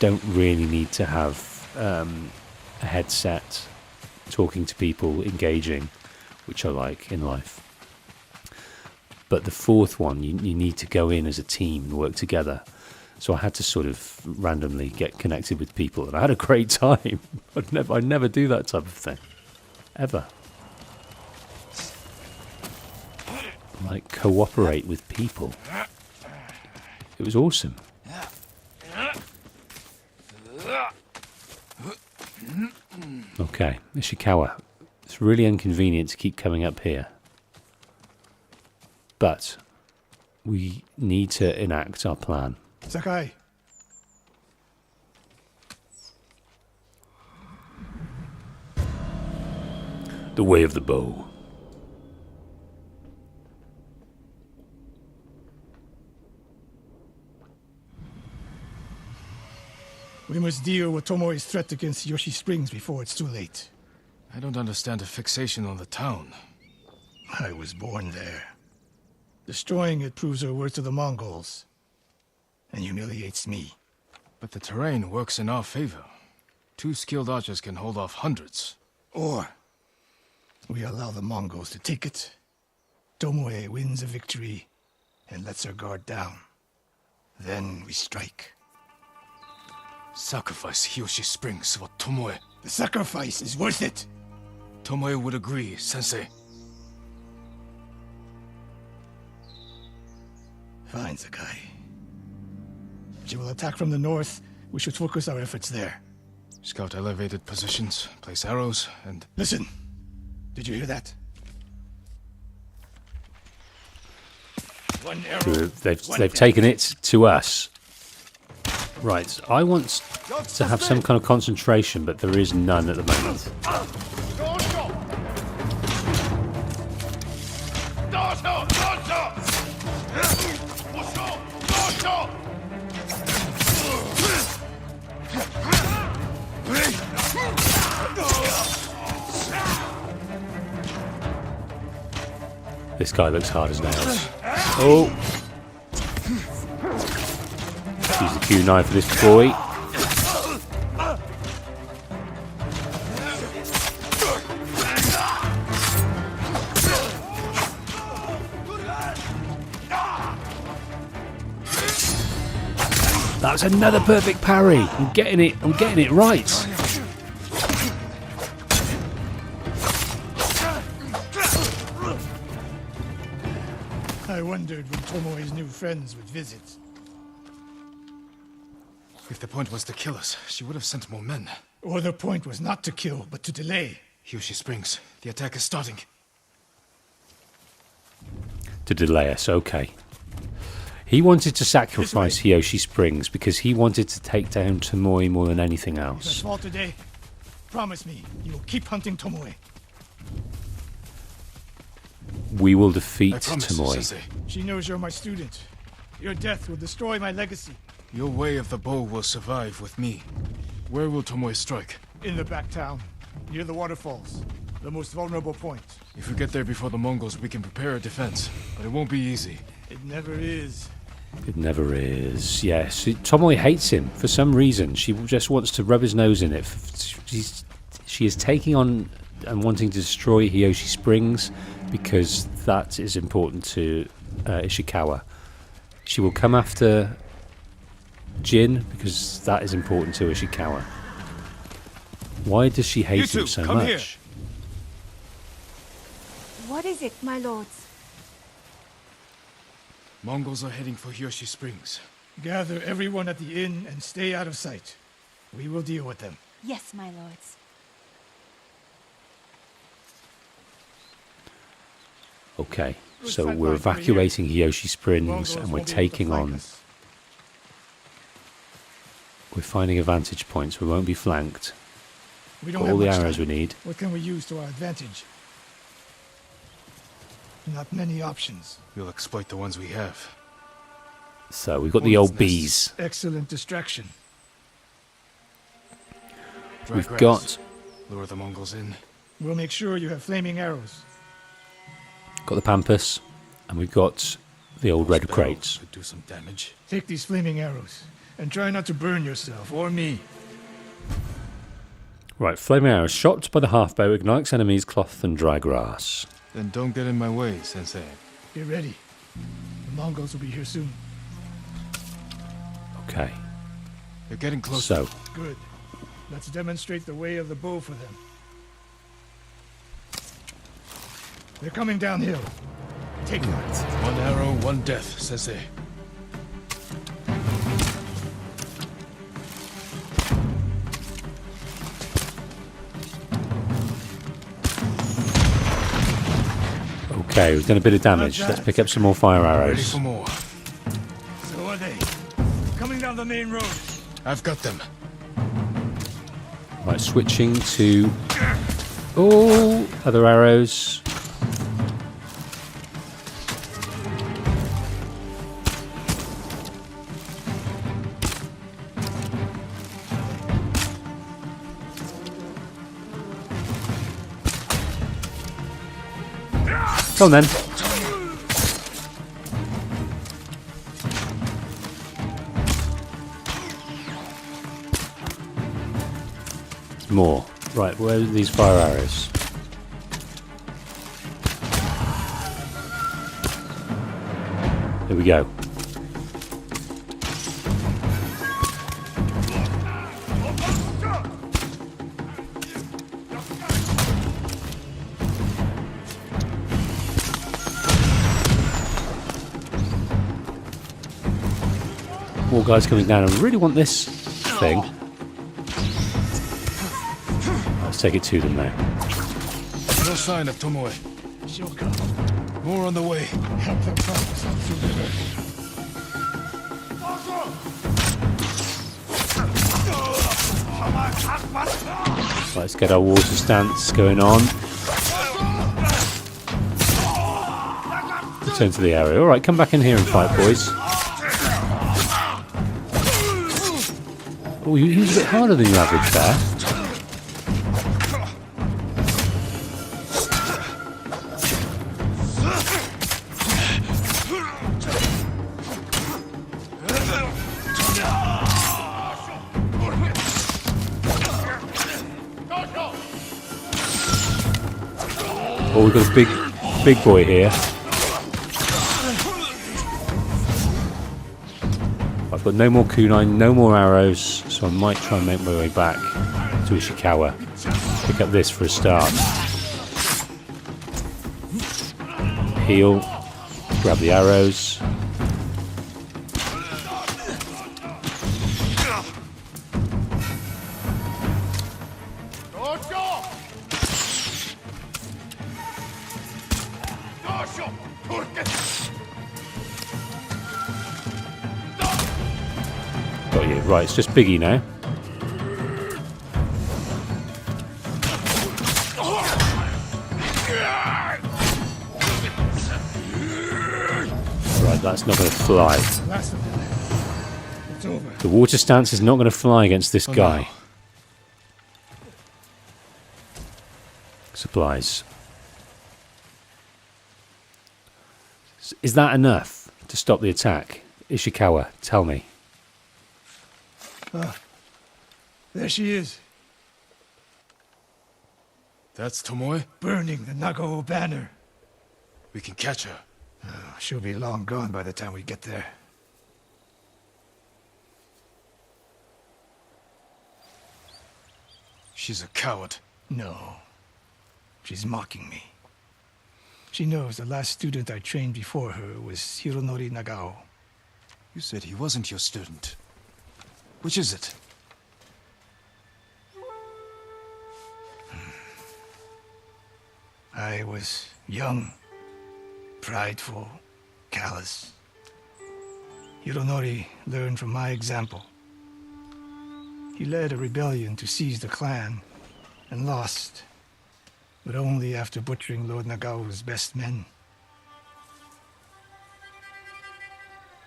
Speaker 1: don't really need to have a headset, talking to people, engaging, which I like in life. But the 4th one, you need to go in as a team and work together. So I had to sort of randomly get connected with people, and I had a great time. I'd never do that type of thing, ever. Like cooperate with people. It was awesome. Okay, Ishikawa. It's really inconvenient to keep coming up here, but we need to enact our plan.
Speaker 7: Sakai.
Speaker 1: The way of the bow.
Speaker 7: We must deal with Tomoe's threat against Yoshi Springs before it's too late.
Speaker 2: I don't understand the fixation on the town.
Speaker 7: I was born there. Destroying it proves our worth to the Mongols, and humiliates me.
Speaker 2: But the terrain works in our favor. 2 skilled archers can hold off hundreds.
Speaker 7: Or we allow the Mongols to take it. Tomoe wins a victory and lets her guard down. Then we strike.
Speaker 2: Sacrifice Hiyoshi Springs for Tomoe.
Speaker 7: The sacrifice is worth it.
Speaker 2: Tomoe would agree, Sensei.
Speaker 7: Fine, Sakai. She will attack from the north. We should focus our efforts there.
Speaker 2: Scout elevated positions, place arrows, and...
Speaker 7: Listen. Did you hear that? One arrow.
Speaker 1: They've taken it to us. Right, I want to have some kind of concentration, but there is none at the moment. This guy looks hard as nails. Oh! Use the kunai for this boy. That's another perfect parry. I'm getting it right.
Speaker 7: I wondered when Tomoe's new friends would visit.
Speaker 2: If the point was to kill us, she would have sent more men.
Speaker 7: Or the point was not to kill, but to delay.
Speaker 2: Hiyoshi Springs. The attack is starting.
Speaker 1: To delay us, okay. He wanted to sacrifice Hiyoshi Springs because he wanted to take down Tomoe more than anything
Speaker 7: If I
Speaker 1: else.
Speaker 7: fall today, promise me you will keep hunting Tomoe.
Speaker 1: We will defeat
Speaker 2: I promise,
Speaker 1: Tomoe.
Speaker 2: Sensei.
Speaker 7: She knows you're my student. Your death will destroy my legacy.
Speaker 2: Your way of the bow will survive with me. Where will Tomoe strike?
Speaker 7: In the back town, near the waterfalls. The most vulnerable point.
Speaker 2: If we get there before the Mongols, we can prepare a defense. But it won't be easy.
Speaker 7: It never is.
Speaker 1: It never is. Yes, Tomoe hates him for some reason. She just wants to rub his nose in it. She is taking on and wanting to destroy Hiyoshi Springs because that is important to Ishikawa. She will come after Jin because that is important to Ishikawa. Why does she hate him so much?
Speaker 9: Here.
Speaker 6: What is it, my lords?
Speaker 2: Mongols are heading for Hiyoshi Springs.
Speaker 7: Gather everyone at the inn and stay out of sight. We will deal with them.
Speaker 4: Yes, my lords.
Speaker 1: Okay, so we're evacuating Hiyoshi Springs and we're taking on... We're finding a vantage point, so we won't be flanked.
Speaker 7: We don't
Speaker 1: Got
Speaker 7: have
Speaker 1: all the
Speaker 7: much
Speaker 1: arrows
Speaker 7: time.
Speaker 1: we need.
Speaker 7: What can we use to our advantage? Not many options.
Speaker 2: We'll exploit the ones we have.
Speaker 1: So we've got the old bees.
Speaker 7: Excellent distraction.
Speaker 2: Dry
Speaker 1: We've
Speaker 2: grass.
Speaker 1: got
Speaker 2: Lure the Mongols in.
Speaker 7: We'll make sure you have flaming arrows.
Speaker 1: the pampas, and we've got the old red
Speaker 2: Barrel
Speaker 1: crates.
Speaker 2: could do some damage.
Speaker 7: Take these flaming arrows, and try not to burn yourself or me.
Speaker 1: Right, flaming arrows shot by the half-bow ignites enemies' cloth and dry grass.
Speaker 2: Then don't get in my way, Sensei.
Speaker 7: Get ready. The Mongols will be here soon.
Speaker 1: Okay,
Speaker 2: They're getting closer.
Speaker 1: so
Speaker 7: Good. Let's demonstrate the way of the bow for them. They're coming downhill. Take them.
Speaker 2: One arrow, one death, Sensei.
Speaker 1: okay, we've done a bit of damage. Let's pick up some more fire
Speaker 2: Ready
Speaker 1: arrows.
Speaker 2: for more.
Speaker 7: So are they. Coming down the main road.
Speaker 2: I've got them.
Speaker 1: Right, switching to other arrows. Come on then. More. Right, where are these fire arrows? Here we go. More guys coming down. I really want this thing. Let's take it to them now.
Speaker 2: No sign of Tomoe. More on the way.
Speaker 7: Help them progress up through the river.
Speaker 1: Right, let's get our water stance going on. Return to the area. Alright, come back in here and fight, boys. Oh, he was a bit harder than you average there. Oh, we've got a big boy here. I've got no more kunai, no more arrows, so I might try and make my way back to Ishikawa. Pick up this for a start. Heal. Grab the arrows. Got you. Right, it's just Biggie now. Right, that's not going to fly.
Speaker 7: It's over.
Speaker 1: The water stance is not going to fly against this guy. Supplies. Is that enough to stop the attack? Ishikawa, tell me.
Speaker 7: There she is,
Speaker 2: That's Tomoe?
Speaker 7: burning the Nagao banner.
Speaker 2: We can catch her.
Speaker 7: She'll be long gone by the time we get there.
Speaker 2: She's a coward.
Speaker 7: No. She's mocking me. She knows the last student I trained before her was Hironori Nagao.
Speaker 2: You said he wasn't your student. Which is it?
Speaker 7: I was young, prideful, callous. Hironori learned from my example. He led a rebellion to seize the clan, and lost, but only after butchering Lord Nagao's best men.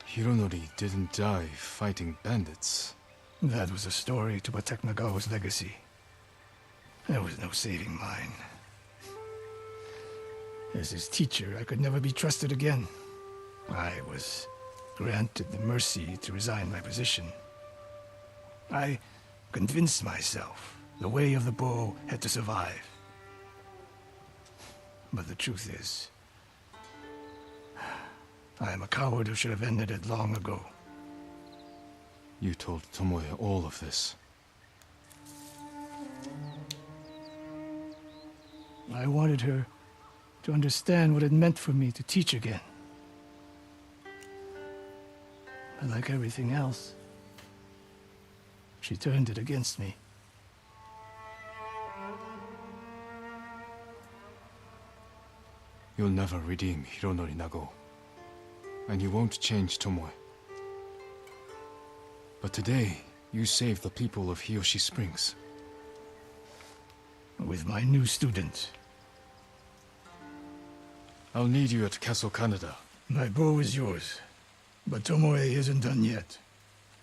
Speaker 2: Hironori didn't die fighting bandits.
Speaker 7: That was a story to protect Nagao's legacy. There was no saving mine. As his teacher, I could never be trusted again. I was granted the mercy to resign my position. I convinced myself the way of the bow had to survive. But the truth is, I am a coward who should have ended it long ago.
Speaker 2: You told Tomoe all of this.
Speaker 7: I wanted her to understand what it meant for me to teach again. But like everything else, she turned it against me.
Speaker 2: You'll never redeem Hironori Nagao. And you won't change Tomoe. But today, you saved the people of Hiyoshi Springs.
Speaker 7: With my new student.
Speaker 2: I'll need you at Castle Canada.
Speaker 7: My bow is yours, but Tomoe isn't done yet.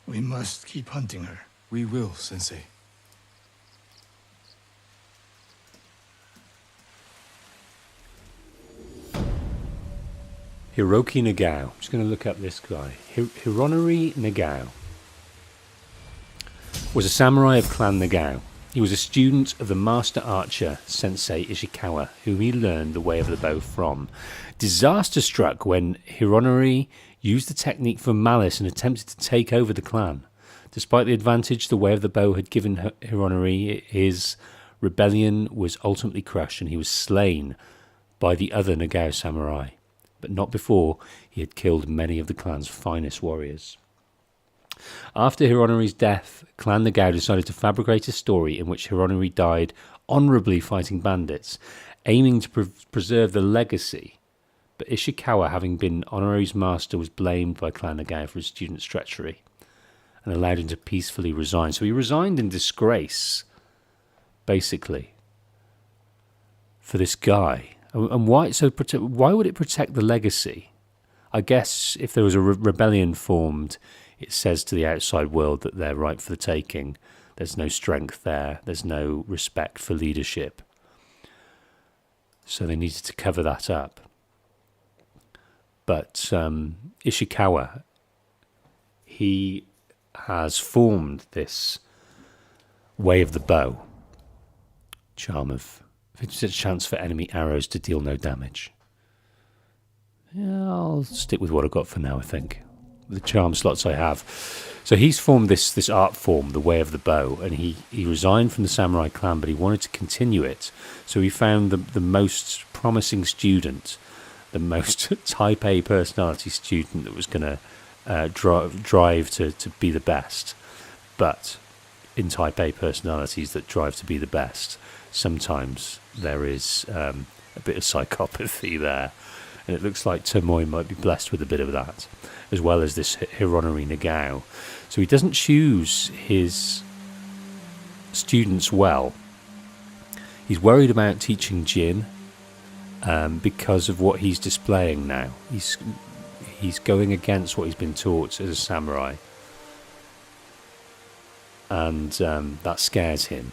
Speaker 7: We must keep hunting her.
Speaker 2: We will, Sensei.
Speaker 1: Hiroki Nagao. I'm just going to look up this guy. Hironori Nagao was a samurai of Clan Nagao. He was a student of the master archer Sensei Ishikawa, whom he learned the way of the bow from. Disaster struck when Hironori used the technique for malice and attempted to take over the clan. Despite the advantage the way of the bow had given Hironori, his rebellion was ultimately crushed and he was slain by the other Nagao samurai, but not before he had killed many of the clan's finest warriors. After Hironori's death, Clan Nagao decided to fabricate a story in which Hironori died honorably fighting bandits, aiming to preserve the legacy. But Ishikawa, having been Honori's master, was blamed by Clan Nagao for his student's treachery and allowed him to peacefully resign. So he resigned in disgrace, basically, for this guy. And why? So why would it protect the legacy? I guess if there was a rebellion formed, it says to the outside world that they're ripe for the taking. There's no strength there. There's no respect for leadership. So they needed to cover that up. But Ishikawa, he has formed this way of the bow. Charm of 50% chance for enemy arrows to deal no damage. Yeah, I'll stick with what I've got for now, I think. The charm slots I have. So he's formed this art form, the way of the bow, and he resigned from the samurai clan, but he wanted to continue it. So he found the most promising student, the most type A personality student that was going to drive to be the best. But in type A personalities that drive to be the best, sometimes there is a bit of psychopathy there. And it looks like Tomoe might be blessed with a bit of that, as well as this Hironori Nagao. So he doesn't choose his students well. He's worried about teaching Jin because of what he's displaying now. He's going against what he's been taught as a samurai. And that scares him,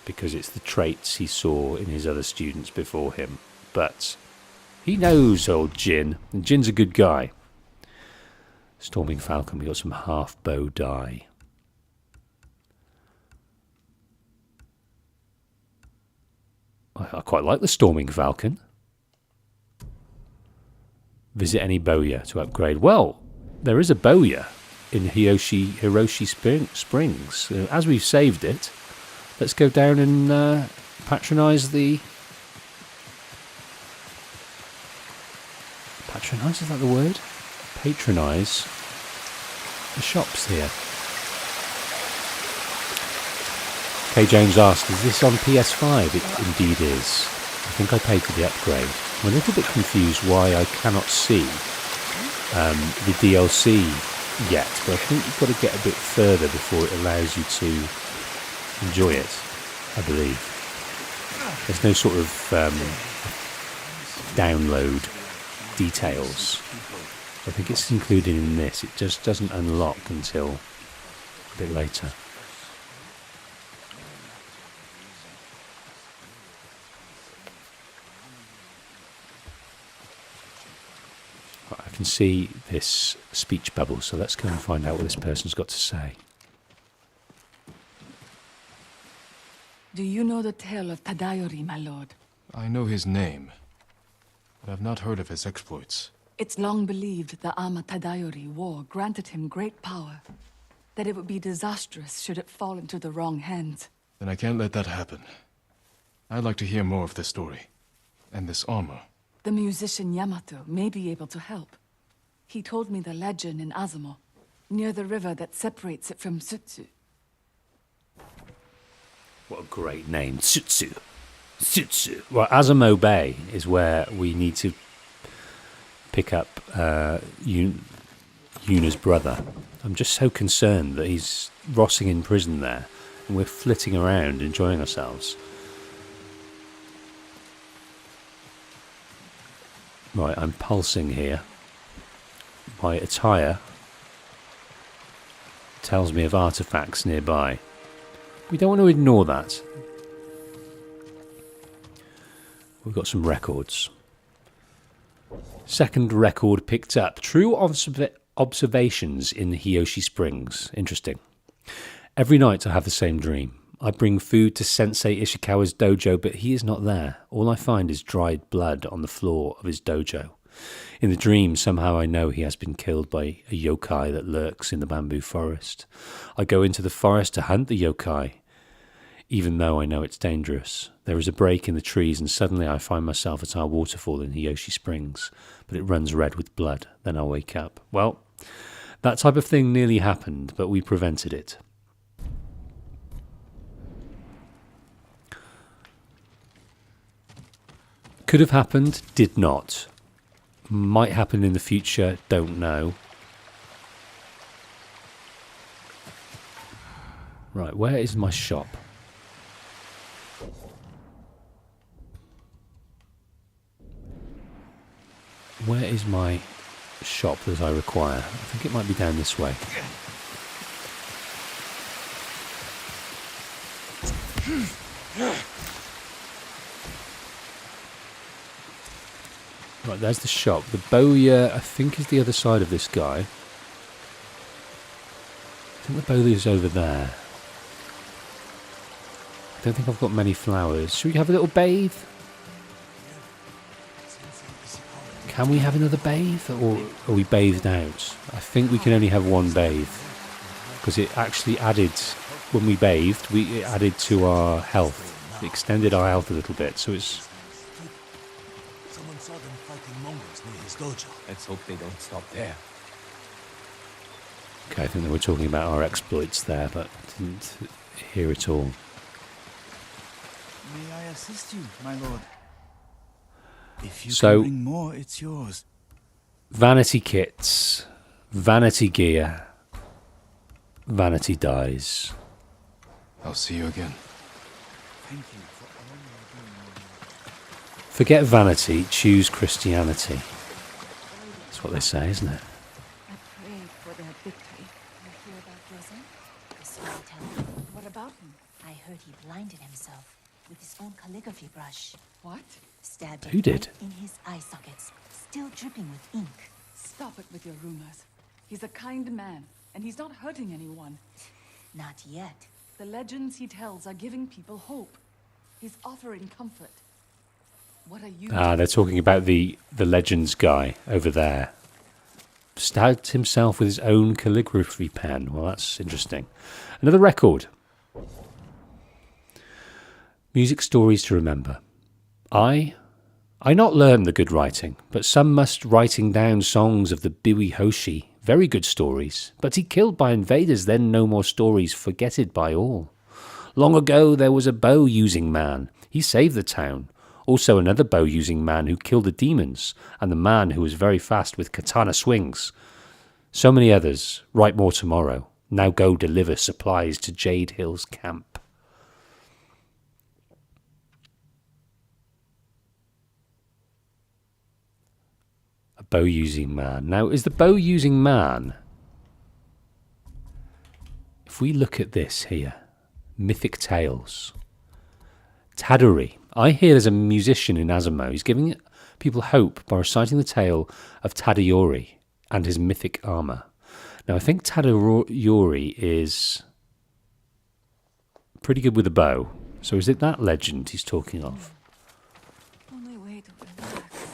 Speaker 1: because it's the traits he saw in his other students before him. But he knows old Jin, and Jin's a good guy. Storming Falcon, we got some half bow die. I quite like the Storming Falcon. Visit any Bowyer to upgrade. Well, there is a Bowyer in Hiroshi Springs. As we've saved it, let's go down and patronise the... Patronise, is that the word? Patronise the shops here. K. James asked, is this on PS5? It indeed is. I think I paid for the upgrade. I'm a little bit confused why I cannot see the DLC yet, but I think you've got to get a bit further before it allows you to enjoy it, I believe. There's no sort of download details. I think it's included in this. It just doesn't unlock until a bit later. I can see this speech bubble, so let's go and find out what this person's got to say.
Speaker 6: Do you know the tale of Tadayori, my lord?
Speaker 2: I know his name, but I've not heard of his exploits.
Speaker 6: It's long believed the Ama Tadayori war granted him great power, that it would be disastrous should it fall into the wrong hands.
Speaker 2: Then I can't let that happen. I'd like to hear more of this story, and this armor.
Speaker 6: The musician Yamato may be able to help. He told me the legend in Azamo, near the river that separates it from Sutsu.
Speaker 1: What a great name, Sutsu. Sutsu. Well, Azamo Bay is where we need to pick up Yuna's brother. I'm just so concerned that he's rotting in prison there, and we're flitting around enjoying ourselves. Right, I'm pulsing here. My attire tells me of artifacts nearby. We don't want to ignore that. We've got some records. Second record picked up. True observations in Hiyoshi Springs. Interesting. Every night I have the same dream. I bring food to Sensei Ishikawa's dojo, but he is not there. All I find is dried blood on the floor of his dojo. In the dream, somehow I know he has been killed by a yokai that lurks in the bamboo forest. I go into the forest to hunt the yokai, even though I know it's dangerous. There is a break in the trees, and suddenly I find myself at our waterfall in Hiyoshi Springs, but it runs red with blood. Then I wake up. Well, that type of thing nearly happened, but we prevented it. Could have happened, did not. Might happen in the future, don't know. Right, where is my shop? Where is my shop that I require? I think it might be down this way. Right, there's the shop. The bowyer, I think, is the other side of this guy. I think the bowyer's over there. I don't think I've got many flowers. Should we have a little bathe? Can we have another bathe, or are we bathed out? I think we can only have one bathe, because it actually added, when we bathed, it added to our health. It extended our health a little bit, so it's...
Speaker 5: Someone saw them fighting Mongols near his dojo.
Speaker 8: Let's hope they don't stop there.
Speaker 1: Okay, I think they were talking about our exploits there, but didn't hear it all.
Speaker 5: May I assist you, my lord? If you
Speaker 1: So,
Speaker 5: can bring more, it's yours.
Speaker 1: vanity kits, vanity gear, vanity dies.
Speaker 2: I'll see you again.
Speaker 5: Thank you for all you're doing.
Speaker 1: Forget vanity, choose Christianity. That's what they say, isn't it?
Speaker 6: I prayed for their victory.
Speaker 4: You hear about Gyozen? I saw him tell me.
Speaker 6: What about him?
Speaker 4: I heard he blinded himself with his own calligraphy brush.
Speaker 6: What?
Speaker 4: Stabbed
Speaker 1: Who
Speaker 4: it
Speaker 1: did?
Speaker 4: right in his eye sockets, still dripping with ink.
Speaker 6: Stop it with your rumors. He's a kind man, and he's not hurting anyone.
Speaker 4: Not yet.
Speaker 6: The legends he tells are giving people hope. He's offering comfort. What are you
Speaker 1: Ah, they're talking about the Legends guy over there. Stabbed himself with his own calligraphy pen. Well, that's interesting. Another record. Music stories to remember. I not learn the good writing, but some must writing down songs of the Biwi Hoshi. Very good stories, but he killed by invaders, then no more stories, forgetted by all. Long ago there was a bow-using man. He saved the town. Also another bow-using man who killed the demons, and the man who was very fast with katana swings. So many others. Write more tomorrow. Now go deliver supplies to Jade Hill's camp. A bow-using man. Now, is the bow-using man... If we look at this here, Mythic Tales. Tadori. I hear there's a musician in Azamo. He's giving people hope by reciting the tale of Tadayori and his mythic armour. Now, I think Tadayori is pretty good with a bow. So is it that legend he's talking of?
Speaker 6: Only way to relax.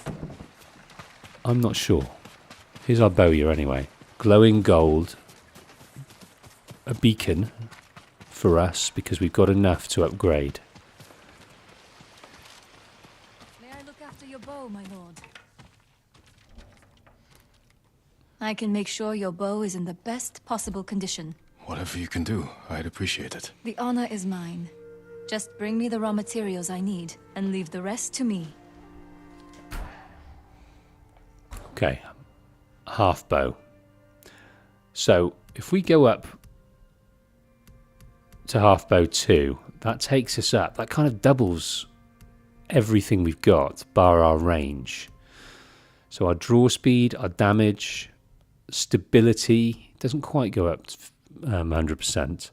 Speaker 1: I'm not sure. Here's our bowyer anyway. Glowing gold. A beacon for us because we've got enough to upgrade.
Speaker 6: May I look after your bow, my lord?
Speaker 4: I can make sure your bow is in the best possible condition.
Speaker 2: Whatever you can do, I'd appreciate it.
Speaker 4: The honor is mine. Just bring me the raw materials I need, and leave the rest to me.
Speaker 1: Okay. Half bow. So, if we go up to half bow 2, that takes us up. That kind of doubles everything we've got, bar our range. So our draw speed, our damage, stability doesn't quite go up 100%,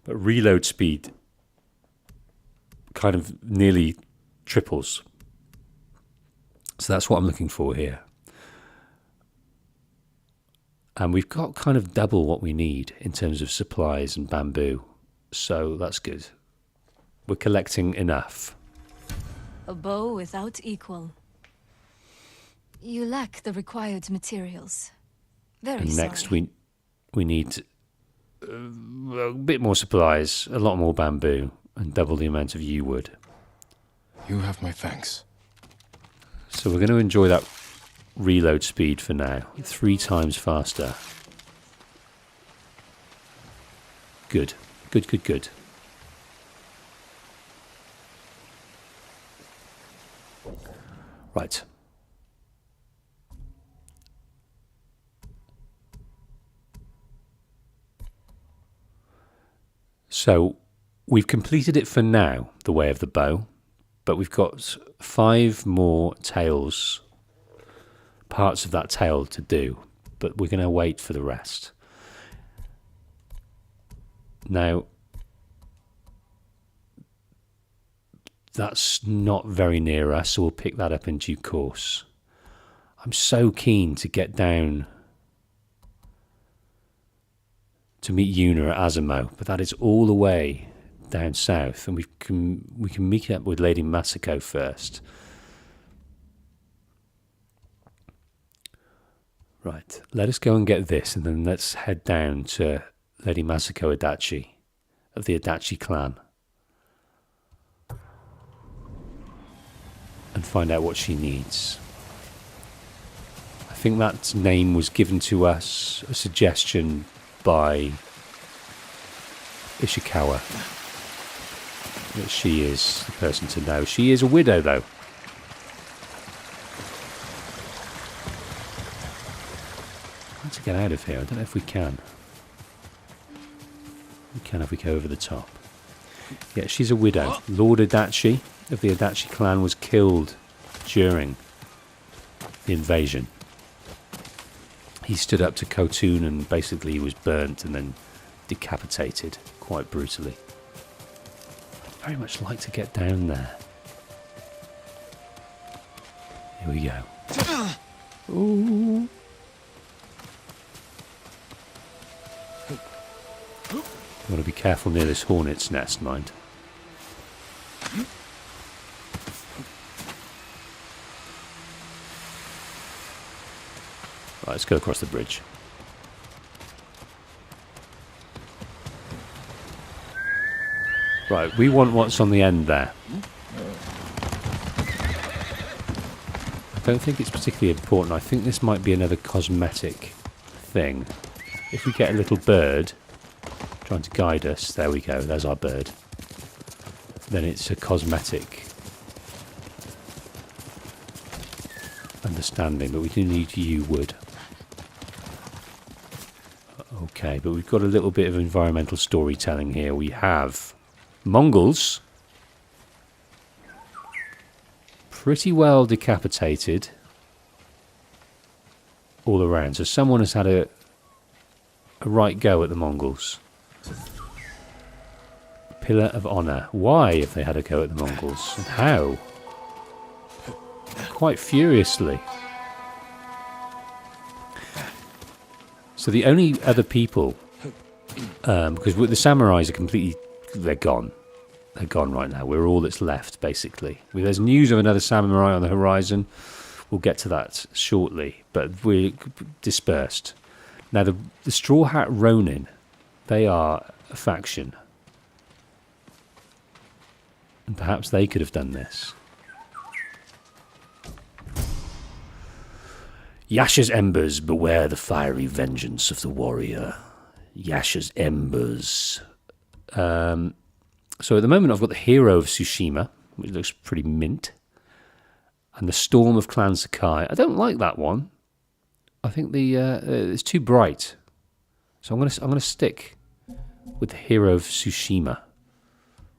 Speaker 1: but reload speed kind of nearly triples. So that's what I'm looking for here. And we've got kind of double what we need in terms of supplies and bamboo. So that's good. We're collecting enough.
Speaker 4: A bow without equal. You lack the required materials. Very
Speaker 1: And
Speaker 4: sorry.
Speaker 1: next we need a bit more supplies, a lot more bamboo, and double the amount of yew wood.
Speaker 2: You have my thanks.
Speaker 1: So we're going to enjoy that reload speed for now. 3 times faster. Good. Good, good, good. Right. So we've completed it for now, the way of the bow, but we've got 5 more tails, parts of that tail to do, but we're going to wait for the rest. Now, that's not very near us, so we'll pick that up in due course. I'm so keen to get down to meet Yuna at Azamo, but that is all the way down south, and we can meet up with Lady Masako first. Right, let us go and get this, and then let's head down to Lady Masako Adachi of the Adachi clan and find out what she needs. I think that name was given to us, a suggestion by Ishikawa, that she is the person to know. She is a widow, though. Let's get out of here. I don't know if we can. We can if we go over the top. Yeah, she's a widow. Lord Adachi of the Adachi clan was killed during the invasion. He stood up to Khotun and basically he was burnt and then decapitated quite brutally. I'd very much like to get down there. Here we go. Ooh. You want to be careful near this hornet's nest, mind. Right, let's go across the bridge. Right, we want what's on the end there. I don't think it's particularly important. I think this might be another cosmetic thing. If we get a little bird trying to guide us, there we go, there's our bird. Then it's a cosmetic understanding, but we do need yew wood. Okay, but we've got a little bit of environmental storytelling here. We have Mongols, pretty well decapitated all around. So someone has had a right go at the Mongols. Pillar of Honour. Why have they had a go at the Mongols? And how? Quite furiously. So the only other people, because the samurais are completely, they're gone. They're gone right now. We're all that's left, basically. There's news of another samurai on the horizon. We'll get to that shortly, but we're dispersed. Now, the Straw Hat Ronin, they are a faction. And perhaps they could have done this. Yasha's embers, beware the fiery vengeance of the warrior. Yasha's embers. So at the moment I've got the Hero of Tsushima, which looks pretty mint. And the Storm of Clan Sakai. I don't like that one. I think it's too bright. So I'm gonna stick with the Hero of Tsushima.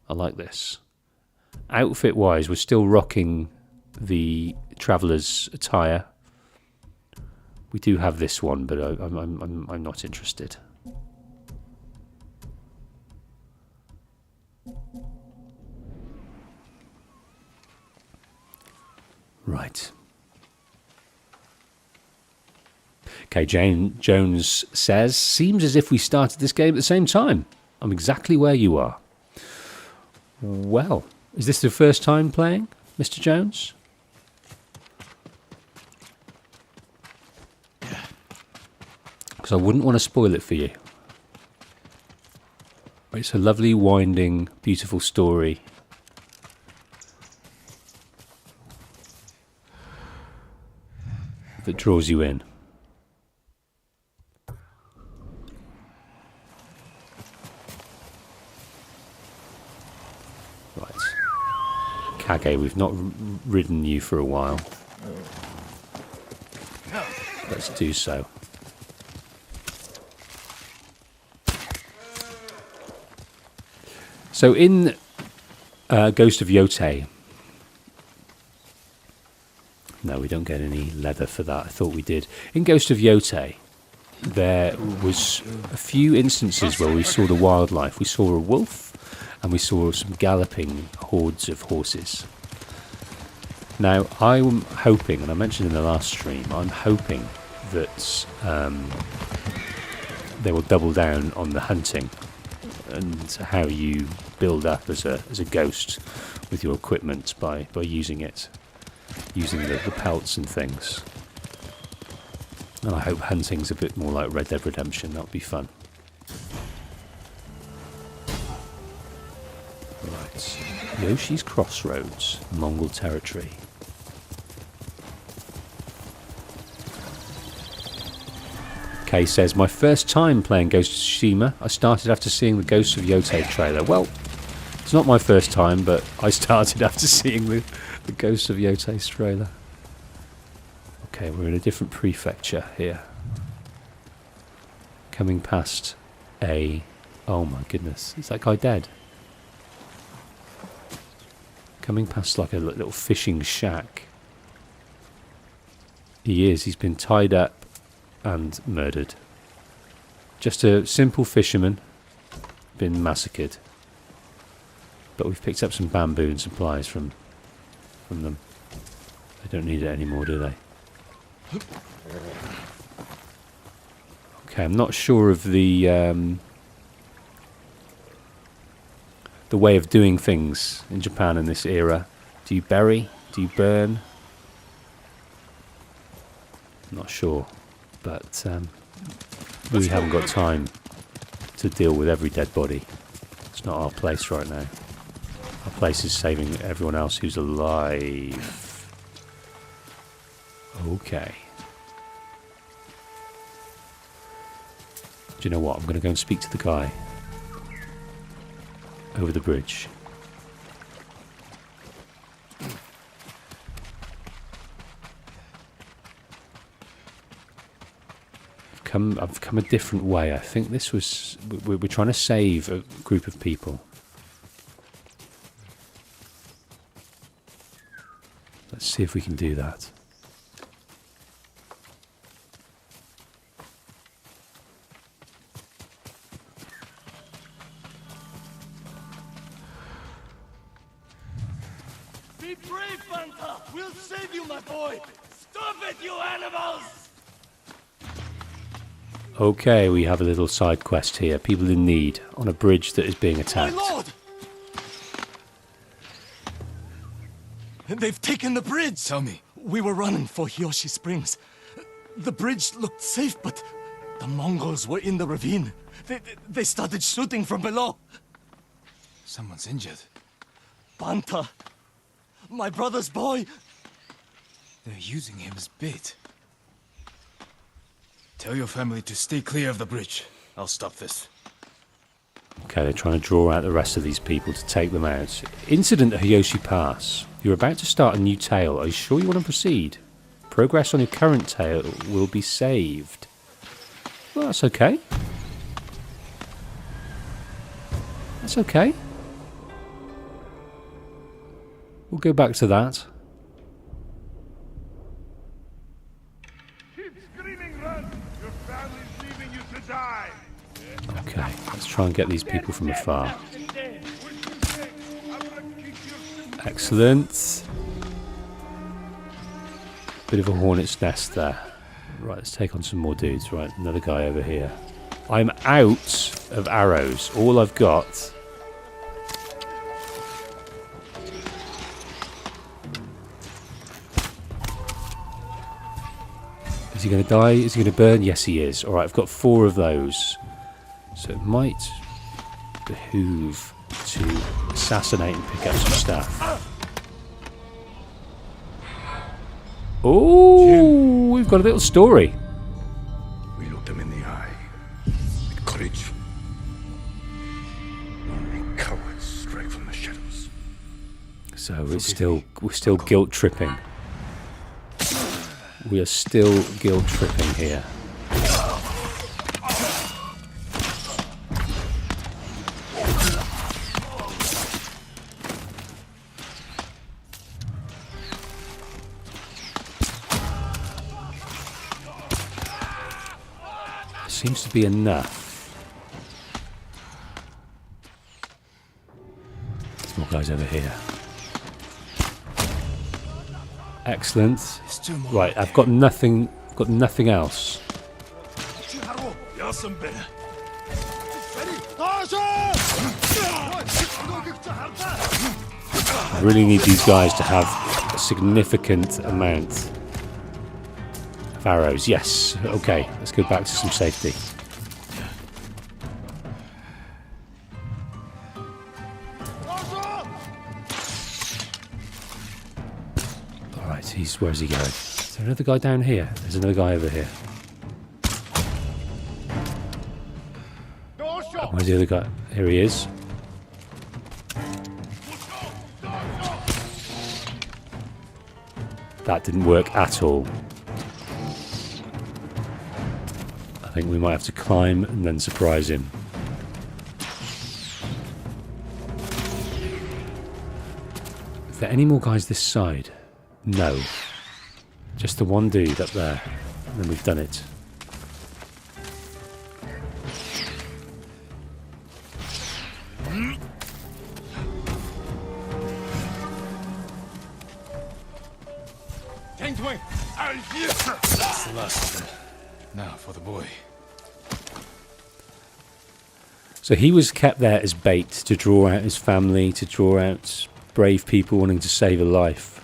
Speaker 1: I like this. Outfit wise, we're still rocking the traveller's attire. We do have this one, but I'm not interested. Right. Okay, Jane Jones says, seems as if we started this game at the same time. I'm exactly where you are. Well, is this the first time playing, Mr. Jones? Because I wouldn't want to spoil it for you. It's a lovely, winding, beautiful story. That draws you in. Right. Kage, we've not ridden you for a while. Let's do so. So in Ghost of Yotei, no, we don't get any leather for that. I thought we did. In Ghost of Yotei, there was a few instances where we saw the wildlife. We saw a wolf, and we saw some galloping hordes of horses. Now, I'm hoping, and I mentioned in the last stream, I'm hoping that they will double down on the hunting and how you build up as a ghost with your equipment by using it, using the pelts and things. And I hope hunting's a bit more like Red Dead Redemption. That would be fun. Right, Yoshi's Crossroads, Mongol territory. Kay says, my first time playing Ghost of Tsushima. I started after seeing the Ghost of Yotei trailer. Well, it's not my first time, but I started after seeing the Ghost of Yotei trailer. Okay, we're in a different prefecture here. Coming past a... Oh my goodness, is that guy dead? Coming past like a little fishing shack. He is, he's been tied up and murdered. Just a simple fisherman, been massacred. But we've picked up some bamboo and supplies from them. They don't need it anymore, do they? Okay, I'm not sure of the way of doing things in Japan in this era. Do you bury? Do you burn? I'm not sure. But we haven't got time to deal with every dead body. It's not our place right now. Our place is saving everyone else who's alive. Okay. Do you know what? I'm going to go and speak to the guy over the bridge. I've come a different way. I think this was... We're trying to save a group of people. Let's see if we can do that.
Speaker 9: Be brave, Banta! We'll save you, my boy! Stop it, you animals!
Speaker 1: Okay, we have a little side quest here. People in need on a bridge that is being attacked.
Speaker 5: My lord! They've taken the bridge!
Speaker 2: Tell me.
Speaker 5: We were running for Hiyoshi Springs. The bridge looked safe, but the Mongols were in the ravine. They started shooting from below.
Speaker 2: Someone's injured.
Speaker 5: Banta, my brother's boy.
Speaker 2: They're using him as bait. Tell your family to stay clear of the bridge. I'll stop this.
Speaker 1: Okay, they're trying to draw out the rest of these people to take them out. Incident at Hiyoshi Pass. You're about to start a new tale. Are you sure you want to proceed? Progress on your current tale will be saved. Well, that's okay. That's okay. We'll go back to that.
Speaker 9: Keep screaming, run! Your family's leaving you to die!
Speaker 1: Okay, let's try and get these people from afar. Excellent. Bit of a hornet's nest there. Right, let's take on some more dudes. Right, another guy over here. I'm out of arrows. All I've got... Is he going to die? Is he going to burn? Yes, he is. Alright, I've got 4 of those. So it might behoove to assassinate and pick up some stuff. Oh, we've got a little story.
Speaker 9: We looked them in the eye with courage. Only cowards strike from the shadows.
Speaker 1: So we're still guilt tripping. We are still guilt tripping here. Seems to be enough. There's more guys over here. Excellent. Right, I've got nothing. Got nothing else. I really need these guys to have a significant amount of arrows. Yes. Okay, let's go back to some safety. Where's he going? Is there another guy down here? There's another guy over here. Where's the other guy? Here he is. That didn't work at all. I think we might have to climb and then surprise him. Is there any more guys this side? No. Just the one dude up there. And then we've done it.
Speaker 2: That's the last of them. Now for the boy.
Speaker 1: So he was kept there as bait to draw out his family, to draw out brave people wanting to save a life.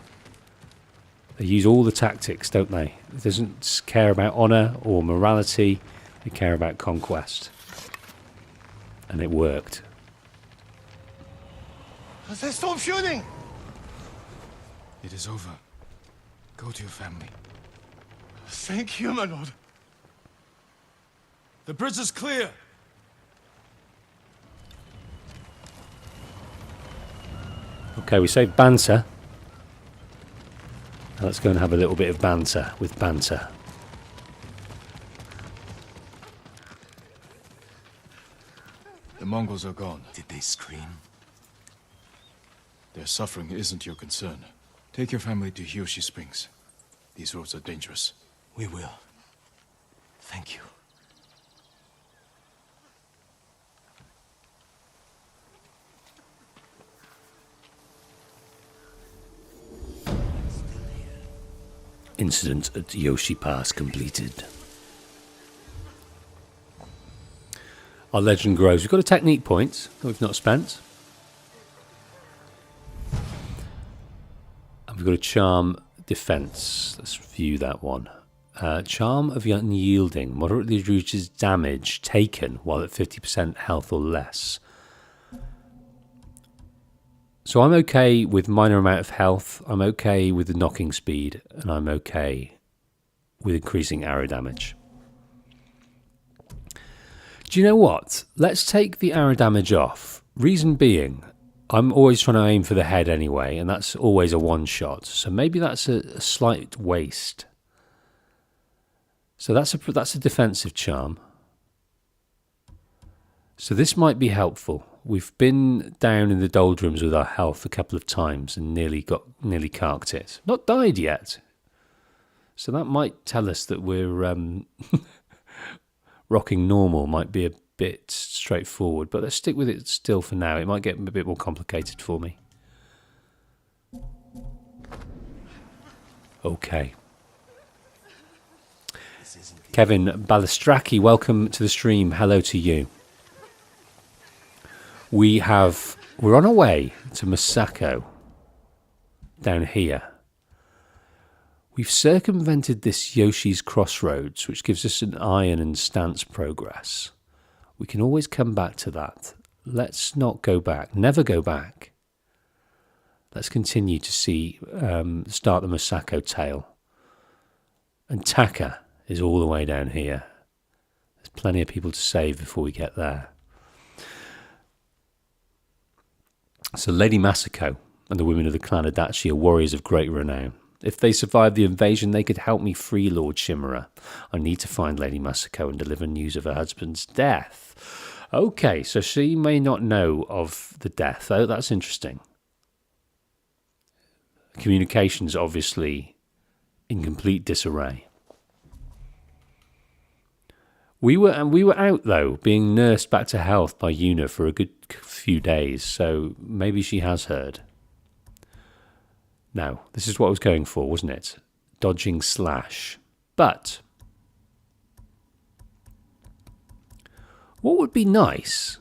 Speaker 1: They use all the tactics, don't they? It doesn't care about honour or morality. They care about conquest. And it worked.
Speaker 9: They stop shooting!
Speaker 2: It is over. Go to your family.
Speaker 9: Thank you, my lord.
Speaker 2: The bridge is clear.
Speaker 1: Okay, we saved banter. Now let's go and have a little bit of banter with banter.
Speaker 2: The Mongols are gone.
Speaker 5: Did they scream?
Speaker 2: Their suffering isn't your concern. Take your family to Hiyoshi Springs. These roads are dangerous.
Speaker 5: We will. Thank you.
Speaker 1: Incident at Yoshi Pass completed. Our legend grows. We've got a technique point that we've not spent. And we've got a charm defense. Let's review that one. Charm of unyielding moderately reduces damage taken while at 50% health or less. So I'm okay with minor amount of health, I'm okay with the knocking speed, and I'm okay with increasing arrow damage. Do you know what? Let's take the arrow damage off. Reason being, I'm always trying to aim for the head anyway, and that's always a one shot. So maybe that's a slight waste. So that's a defensive charm. So this might be helpful. We've been down in the doldrums with our health a couple of times and nearly carked it. Not died yet. So that might tell us that we're rocking normal. Might be a bit straightforward, but let's stick with it still for now. It might get a bit more complicated for me. Okay. Kevin Balistraki, welcome to the stream. Hello to you. We're on our way to Masako down here. We've circumvented this Yoshi's Crossroads, which gives us an iron and stance progress. We can always come back to that. Let's not go back. Never go back. Let's continue to start the Masako tale. And Taka is all the way down here. There's plenty of people to save before we get there. So Lady Masako and the women of the clan Adachi are warriors of great renown. If they survive the invasion, they could help me free Lord Shimura. I need to find Lady Masako and deliver news of her husband's death. Okay, so she may not know of the death. Oh, that's interesting. Communications obviously in complete disarray. We were out though, being nursed back to health by Yuna for a good few days, so maybe she has heard. Now, this is what I was going for, wasn't it? Dodging slash. But what would be nice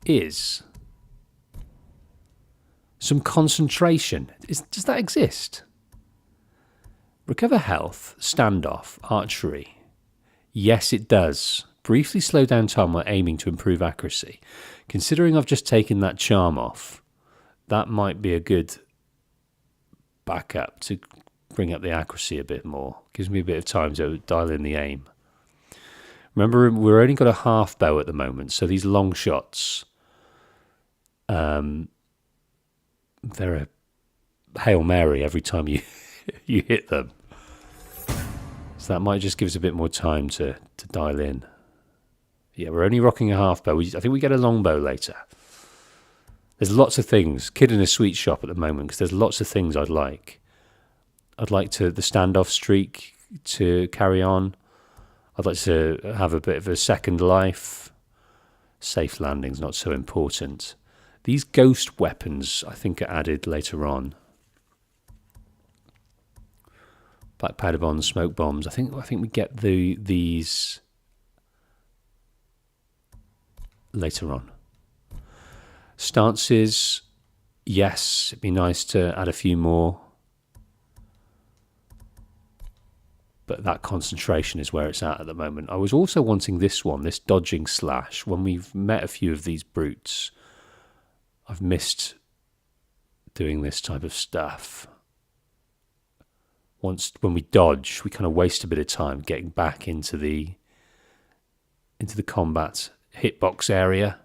Speaker 1: is some concentration. Does that exist? Recover health, standoff, archery. Yes, it does. Briefly slow down time while aiming to improve accuracy. Considering I've just taken that charm off, that might be a good backup to bring up the accuracy a bit more. Gives me a bit of time to dial in the aim. Remember, we've only got a half bow at the moment, so these long shots, they're a Hail Mary every time you hit them. So that might just give us a bit more time to dial in. Yeah, we're only rocking a half bow. I think we get a long bow later. There's lots of things. Kid in a sweet shop at the moment because there's lots of things I'd like. I'd like the standoff streak to carry on. I'd like to have a bit of a second life. Safe landing's not so important. These ghost weapons, I think, are added later on. Black powder bombs, smoke bombs. I think we get these later on. Stances, yes, it'd be nice to add a few more. But that concentration is where it's at the moment. I was also wanting this one, this dodging slash. When we've met a few of these brutes, I've missed doing this type of stuff. When we dodge, we kind of waste a bit of time getting back into the combat hitbox area.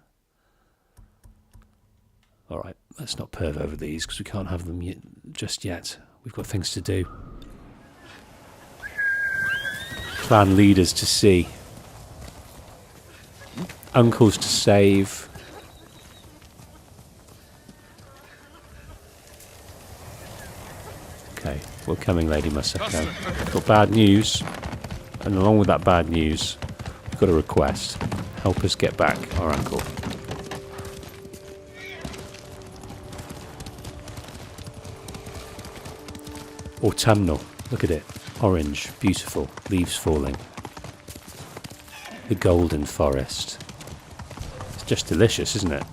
Speaker 1: All right, let's not perv over these because we can't have them just yet. We've got things to do. Clan leaders to see. Uncles to save. Okay, we're coming, Lady Masako. Got bad news. And along with that bad news, we've got a request. Help us get back our uncle. Autumnal. Look at it. Orange. Beautiful. Leaves falling. The golden forest. It's just delicious, isn't it?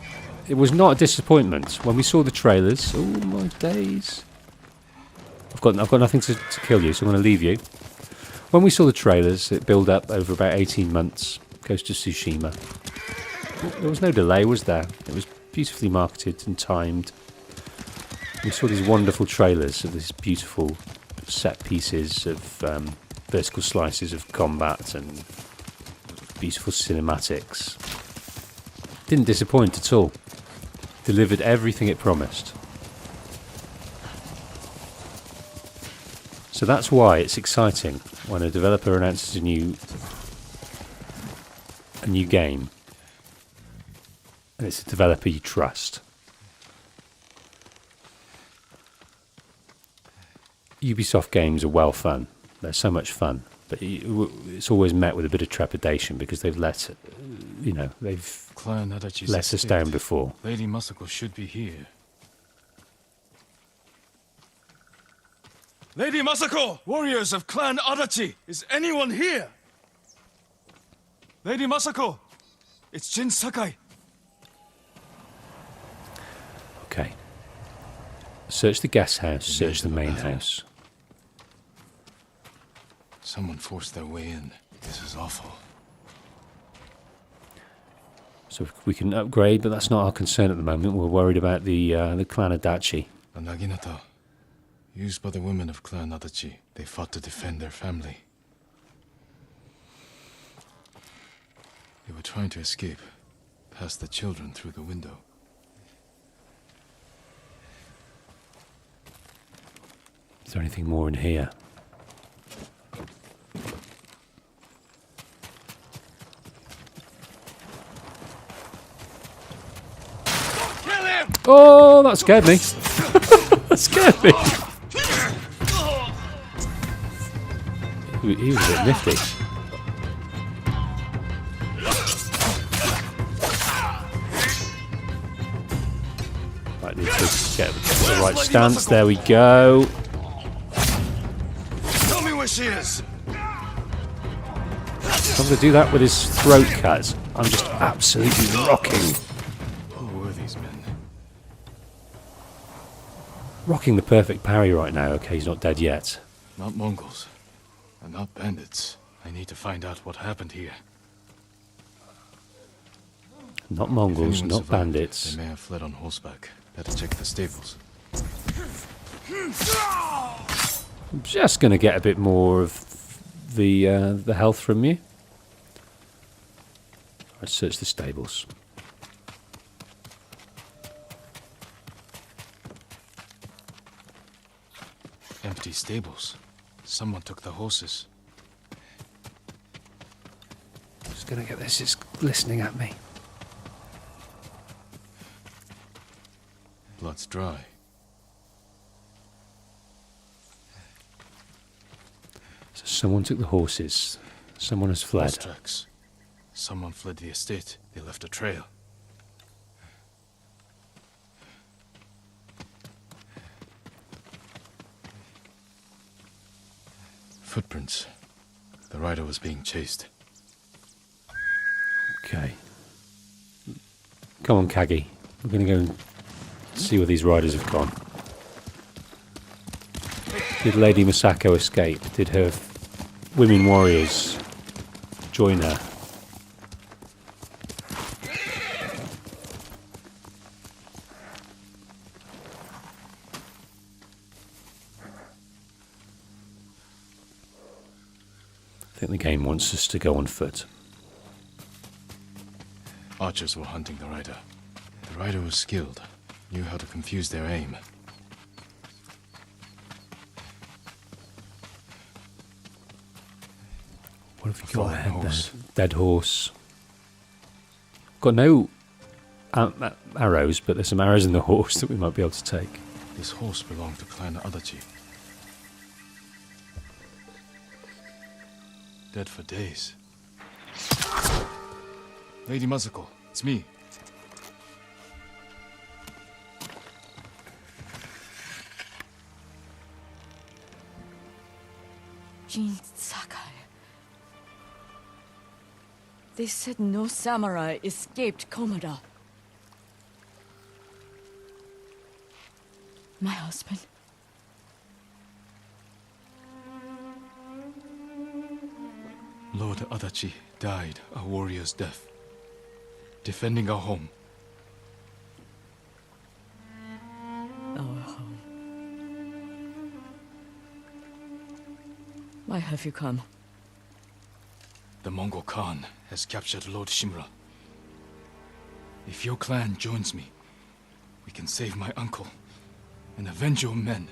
Speaker 1: It was not a disappointment. When we saw the trailers... Oh, my days. I've got nothing to kill you, so I'm going to leave you. When we saw the trailers, it built up over about 18 months. Ghost of Tsushima. There was no delay, was there? It was beautifully marketed and timed. We saw these wonderful trailers of these beautiful set pieces of vertical slices of combat and beautiful cinematics. Didn't disappoint at all. Delivered everything it promised. So that's why it's exciting when a developer announces a new game and it's a developer you trust. Ubisoft games are well fun. They're so much fun, but it's always met with a bit of trepidation because they've let us down before.
Speaker 2: Lady Masako should be here. Lady Masako! Warriors of Clan Adachi! Is anyone here? Lady Masako! It's Jin Sakai!
Speaker 1: Okay. Search the guest house, search the main house.
Speaker 2: Someone forced their way in. This is awful.
Speaker 1: So we can upgrade, but that's not our concern at the moment. We're worried about the clan Adachi.
Speaker 2: A naginata, used by the women of Clan Adachi. They fought to defend their family. They were trying to escape, past the children through the window.
Speaker 1: Is there anything more in here? Oh, that scared me. That scared me. He was a bit nifty. Right, need to get the right stance. There we go.
Speaker 2: Tell me where she is!
Speaker 1: I'm going to do that with his throat cut. I'm just absolutely rocking.
Speaker 2: Who were these men?
Speaker 1: Rocking the perfect parry right now. Okay, he's not dead yet.
Speaker 2: Not Mongols. And not bandits. I need to find out what happened here.
Speaker 1: Not
Speaker 2: If
Speaker 1: Mongols,
Speaker 2: anyone
Speaker 1: not
Speaker 2: survived,
Speaker 1: bandits.
Speaker 2: They may have fled on horseback. Better check the stables.
Speaker 1: I'm just going to get a bit more of the health from you. Let's search the stables.
Speaker 2: Empty stables. Someone took the horses.
Speaker 1: Just going to get this. It's glistening at me.
Speaker 2: Blood's dry.
Speaker 1: So someone took the horses. Someone has fled.
Speaker 2: Horse tracks. Someone fled the estate. They left a trail. Footprints. The rider was being chased.
Speaker 1: Okay. Come on, Kagi. We're going to go and see where these riders have gone. Did Lady Masako escape? Did her women warriors join her? I think the game wants us to go on foot.
Speaker 2: Archers were hunting the rider. The rider was skilled, knew how to confuse their aim.
Speaker 1: What have you got
Speaker 2: Fallen
Speaker 1: ahead
Speaker 2: horse.
Speaker 1: there? Dead horse. Got no arrows, but there's some arrows in the horse that we might be able to take.
Speaker 2: This horse belonged to Clan Adachi. Dead for days. Lady Masako, it's me.
Speaker 6: Jin Sakai. They said no samurai escaped Komoda. My husband.
Speaker 2: Lord Adachi died a warrior's death, defending our home.
Speaker 6: Our home. Why have you come?
Speaker 2: The Mongol Khan has captured Lord Shimura. If your clan joins me, we can save my uncle and avenge your men.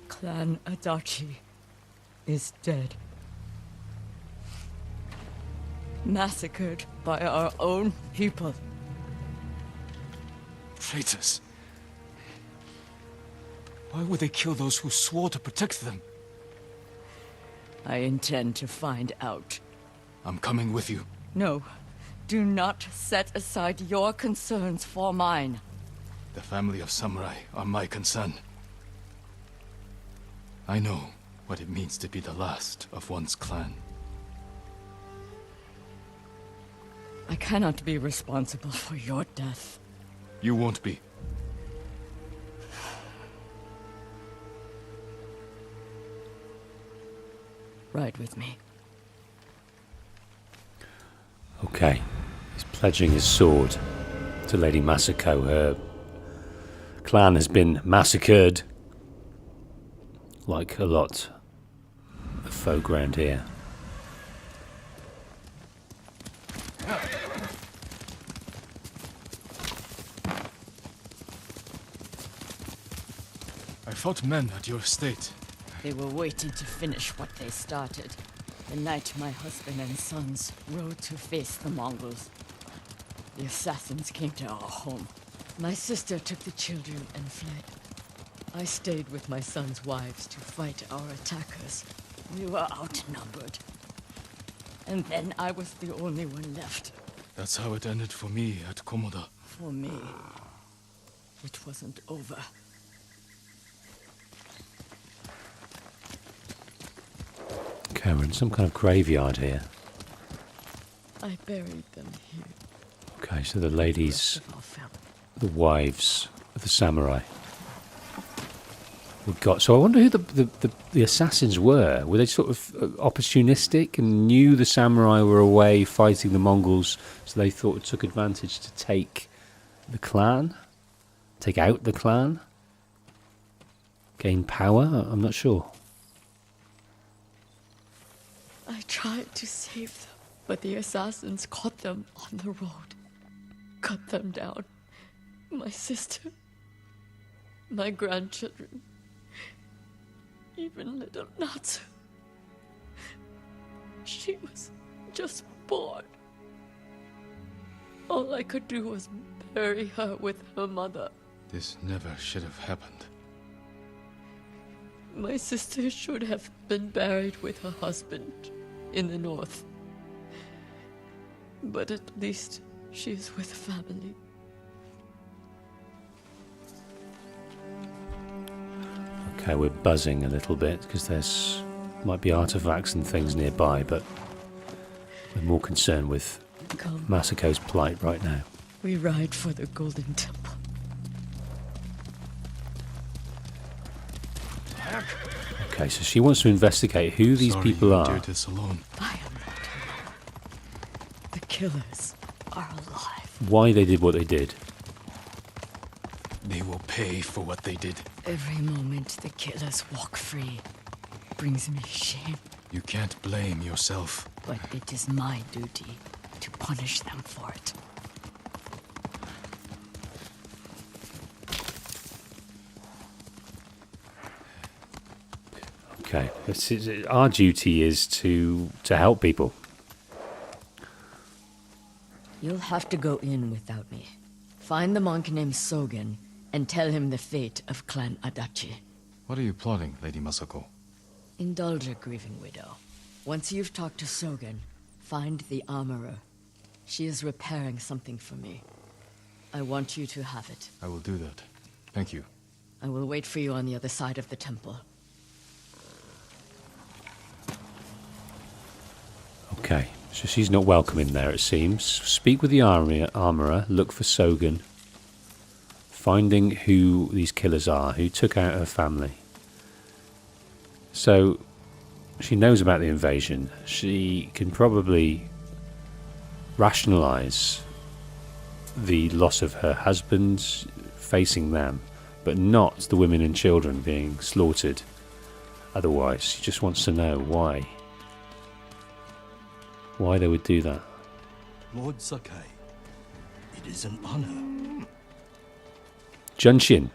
Speaker 6: Clan Adachi is dead. Massacred by our own people.
Speaker 2: Traitors! Why would they kill those who swore to protect them?
Speaker 6: I intend to find out.
Speaker 2: I'm coming with you.
Speaker 6: No, do not set aside your concerns for mine.
Speaker 2: The family of samurai are my concern. I know what it means to be the last of one's clan.
Speaker 10: I cannot be responsible for your death.
Speaker 2: You won't be.
Speaker 10: Ride with me.
Speaker 1: Okay. He's pledging his sword to Lady Masako. Her clan has been massacred, like a lot of folk around here.
Speaker 2: I fought men at your estate.
Speaker 10: They were waiting to finish what they started. The night my husband and sons rode to face the Mongols. The assassins came to our home. My sister took the children and fled. I stayed with my sons' wives to fight our attackers. We were outnumbered. And then I was the only one left.
Speaker 2: That's how it ended for me at Komoda.
Speaker 10: For me, it wasn't over.
Speaker 1: Okay, we're in some kind of graveyard here.
Speaker 10: I buried them here.
Speaker 1: Okay, so the ladies,
Speaker 10: Our family.
Speaker 1: the wives of the samurai we got. So I wonder who the assassins were. Were they sort of opportunistic and knew the samurai were away fighting the Mongols, so they thought it took advantage to take the clan, take out the clan, gain power? I'm not sure.
Speaker 10: I tried to save them, but the assassins caught them on the road, cut them down. My sister, my grandchildren, even little Natsu. She was just born. All I could do was bury her with her mother.
Speaker 2: This never should have happened.
Speaker 10: My sister should have been buried with her husband in the north. But at least she is with family.
Speaker 1: Okay, we're buzzing a little bit because there's might be artifacts and things nearby, but we're more concerned with
Speaker 10: Come,
Speaker 1: Masako's plight right now.
Speaker 10: we ride for the Golden Temple.
Speaker 1: Okay, so she wants to investigate who these
Speaker 2: Sorry
Speaker 1: people
Speaker 2: you
Speaker 1: are.
Speaker 2: do this alone.
Speaker 10: I am not alone. The killers are alive.
Speaker 1: Why they did what they did.
Speaker 2: They will pay for what they did.
Speaker 10: Every moment the killers walk free brings me shame.
Speaker 2: You can't blame yourself.
Speaker 10: But it is my duty to punish them for it.
Speaker 1: Okay, our duty is to help people.
Speaker 10: You'll have to go in without me. Find the monk named Sogen and tell him the fate of Clan Adachi.
Speaker 2: What are you plotting, Lady Masako?
Speaker 10: Indulge a grieving widow. Once you've talked to Sogen, find the armorer. She is repairing something for me. I want you to have it.
Speaker 2: I will do that. Thank you.
Speaker 10: I will wait for you on the other side of the temple.
Speaker 1: Okay, so she's not welcome in there, it seems. Speak with the armourer, look for Sogen. Finding who these killers are, who took out her family. So, she knows about the invasion. She can probably rationalise the loss of her husband, facing them, but not the women and children being slaughtered. Otherwise, she just wants to know why. Why they would do that.
Speaker 11: Lord Sakai, it is an honor.
Speaker 1: Junshin.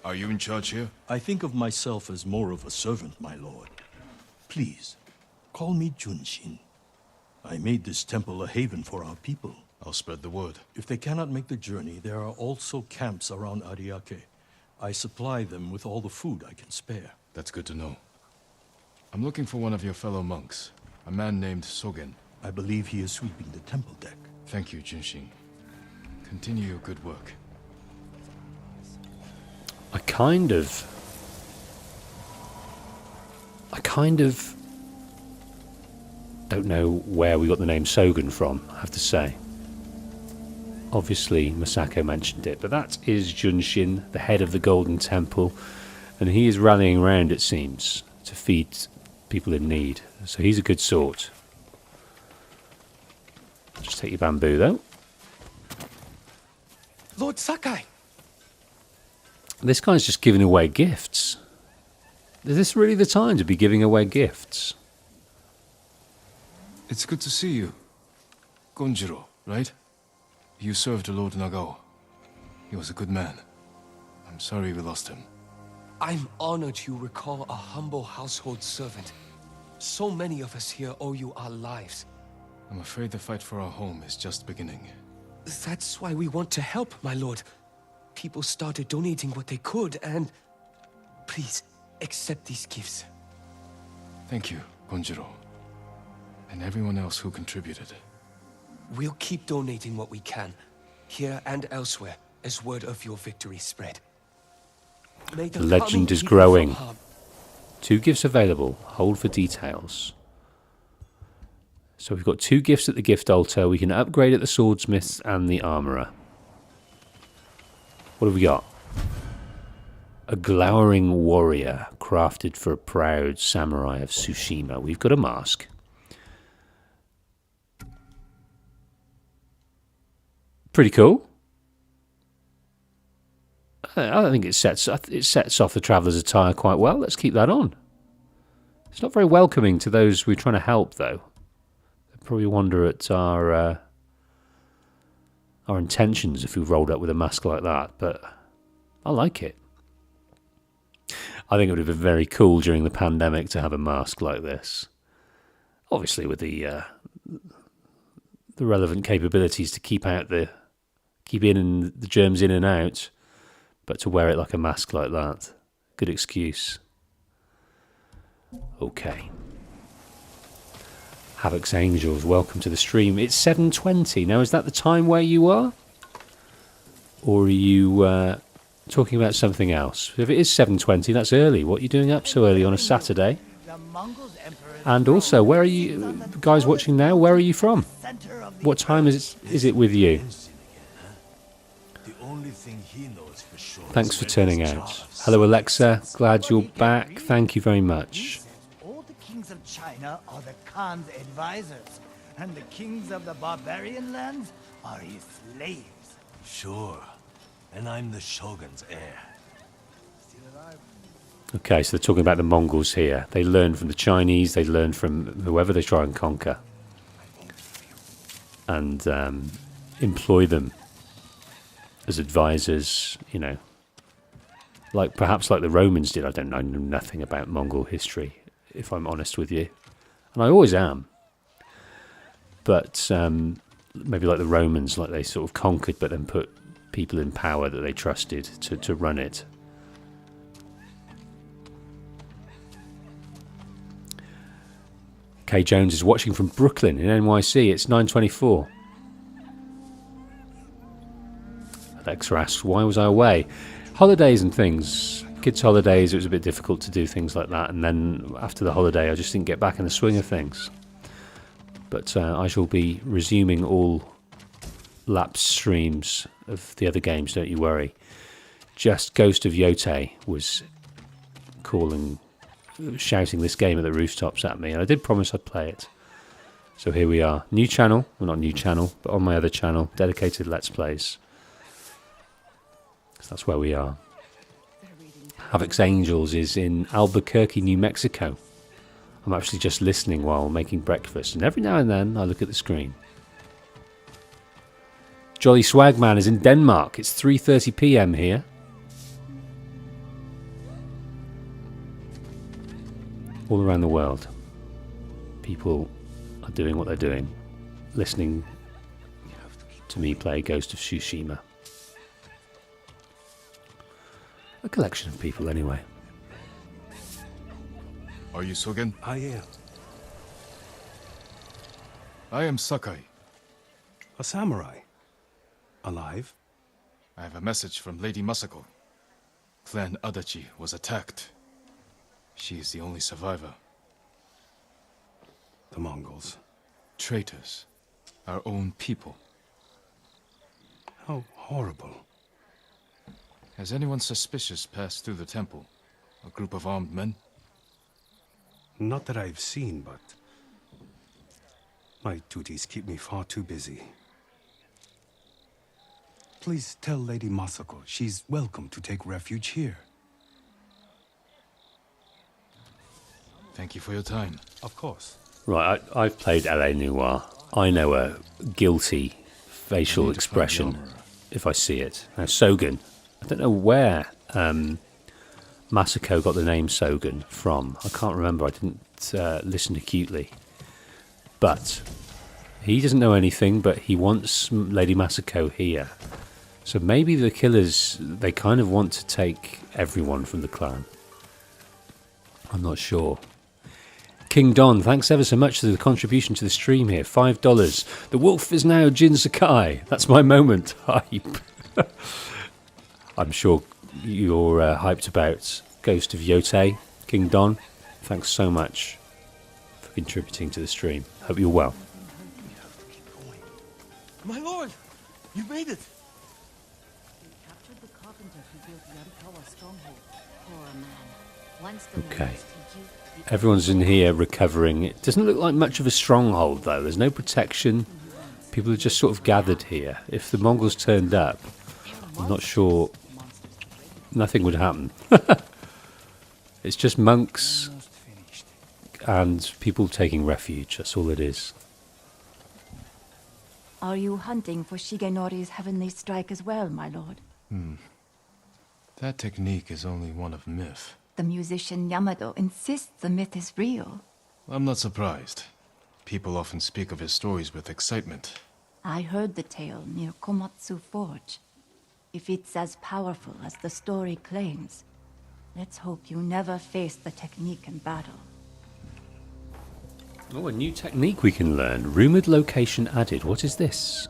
Speaker 2: Are you in charge here?
Speaker 11: I think of myself as more of a servant, my lord. Please, call me Junshin. I made this temple a haven for our people.
Speaker 2: I'll spread the word.
Speaker 11: If they cannot make the journey, there are also camps around Ariake. I supply them with all the food I can spare.
Speaker 2: That's good to know. I'm looking for one of your fellow monks, a man named Sogen.
Speaker 11: I believe he is sweeping the temple deck.
Speaker 2: Thank you, Junshin. Continue your good work.
Speaker 1: I kind of Don't know where we got the name Sogen from, I have to say. Obviously, Masako mentioned it, but that is Junshin, the head of the Golden Temple, and he is rallying around, it seems, to feed people in need. So he's a good sort. Just take your bamboo, though.
Speaker 8: Lord Sakai!
Speaker 1: This guy's just giving away gifts. Is this really the time to be giving away gifts?
Speaker 2: It's good to see you. Gonjiro, right? You served Lord Nagao. He was a good man. I'm sorry we lost him.
Speaker 8: I'm honored you recall a humble household servant. So many of us here owe you our lives.
Speaker 2: I'm afraid the fight for our home is just beginning.
Speaker 8: That's why we want to help, my lord. People started donating what they could, and... Please, accept these gifts.
Speaker 2: Thank you, Gonjiro. And everyone else who contributed.
Speaker 8: We'll keep donating what we can, here and elsewhere, as word of your victory spread.
Speaker 1: The legend is growing. 2 gifts available. Hold for details. So we've got 2 gifts at the gift altar. We can upgrade at the swordsmiths and the armourer. What have we got? A glowering warrior crafted for a proud samurai of Tsushima. We've got a mask. Pretty cool. I think it sets off the traveller's attire quite well. Let's keep that on. It's not very welcoming to those we're trying to help, though. They probably wonder at our intentions if we rolled up with a mask like that, but I like it. I think it would have been very cool during the pandemic to have a mask like this. Obviously with the relevant capabilities to keep the germs in and out, but to wear it like a mask like that, good excuse. Okay. Havoc's Angels, welcome to the stream. It's 7:20. Now, is that the time where you are? Or are you talking about something else? If it is 7:20, that's early. What are you doing up so early on a Saturday? And also, where are you guys watching now? Where are you from? What time is it with you? Thanks for turning out. Hello, Alexa. Glad you're back. Thank you very much.
Speaker 12: All the kings of China are the Khan's advisors, and the kings of the barbarian lands are his slaves.
Speaker 11: Sure. And I'm the Shogun's heir.
Speaker 1: Okay, so they're talking about the Mongols here. They learn from the Chinese, they learn from whoever they try and conquer. And employ them as advisors, you know. Perhaps like the Romans did. I know nothing about Mongol history, if I'm honest with you. And I always am. But maybe like the Romans, like they sort of conquered but then put people in power that they trusted to run it. Kay Jones is watching from Brooklyn in NYC. It's 9:24. Alexa asks, why was I away? Holidays and things. Kids' holidays, it was a bit difficult to do things like that. And then after the holiday, I just didn't get back in the swing of things. But I shall be resuming all lapsed streams of the other games, don't you worry. Just Ghost of Yote was shouting this game at the rooftops at me, and I did promise I'd play it. So here we are. New channel. Well, not new channel, but on my other channel, dedicated Let's Plays. So that's where we are. Havoc's Angels is in Albuquerque, New Mexico. I'm actually just listening while making breakfast, and every now and then I look at the screen. Jolly Swagman is in Denmark. It's 3:30 p.m. here. All around the world, people are doing what they're doing, listening to me play Ghost of Tsushima. A collection of people, anyway.
Speaker 2: Are you Sogen?
Speaker 11: I am.
Speaker 2: I am Sakai.
Speaker 11: A samurai. Alive?
Speaker 2: I have a message from Lady Masako. Clan Adachi was attacked. She is the only survivor.
Speaker 13: the Mongols.
Speaker 2: Traitors. Our own people.
Speaker 13: How horrible.
Speaker 2: Has anyone suspicious passed through the temple? A group of armed men?
Speaker 13: Not that I've seen, but my duties keep me far too busy. Please tell Lady Masako she's welcome to take refuge here.
Speaker 2: Thank you for your time.
Speaker 13: Of course.
Speaker 1: Right, I've played L.A. Noire. I know a guilty facial expression if I see it. Now, Sogen. I don't know where Masako got the name Sogen from. I can't remember. I didn't listen acutely. But he doesn't know anything, but he wants Lady Masako here. So maybe the killers, they kind of want to take everyone from the clan. I'm not sure. King Don, thanks ever so much for the contribution to the stream here. $5. The wolf is now Jin Sakai. That's my moment. Hype. I'm sure you're hyped about Ghost of Yote. King Don, thanks so much for contributing to the stream. Hope you're well.
Speaker 8: My lord, you made it.
Speaker 3: They captured the carpenter who built Yarikawa stronghold. Poor man. Once the
Speaker 1: Okay.
Speaker 3: Mongols take you,
Speaker 1: Everyone's in here recovering. It doesn't look like much of a stronghold, though. There's no protection. People are just sort of gathered here. If the Mongols turned up, I'm not sure nothing would happen. It's just monks and people taking refuge. That's all it is.
Speaker 6: Are you hunting for Shigenori's heavenly strike as well, my lord?
Speaker 2: That technique is only one of myth.
Speaker 6: The musician Yamado insists the myth is real.
Speaker 2: I'm not surprised. People often speak of his stories with excitement.
Speaker 6: I heard the tale near Komatsu Forge. If it's as powerful as the story claims, let's hope you never face the technique in battle.
Speaker 1: Oh, a new technique we can learn. Rumoured location added. What is this?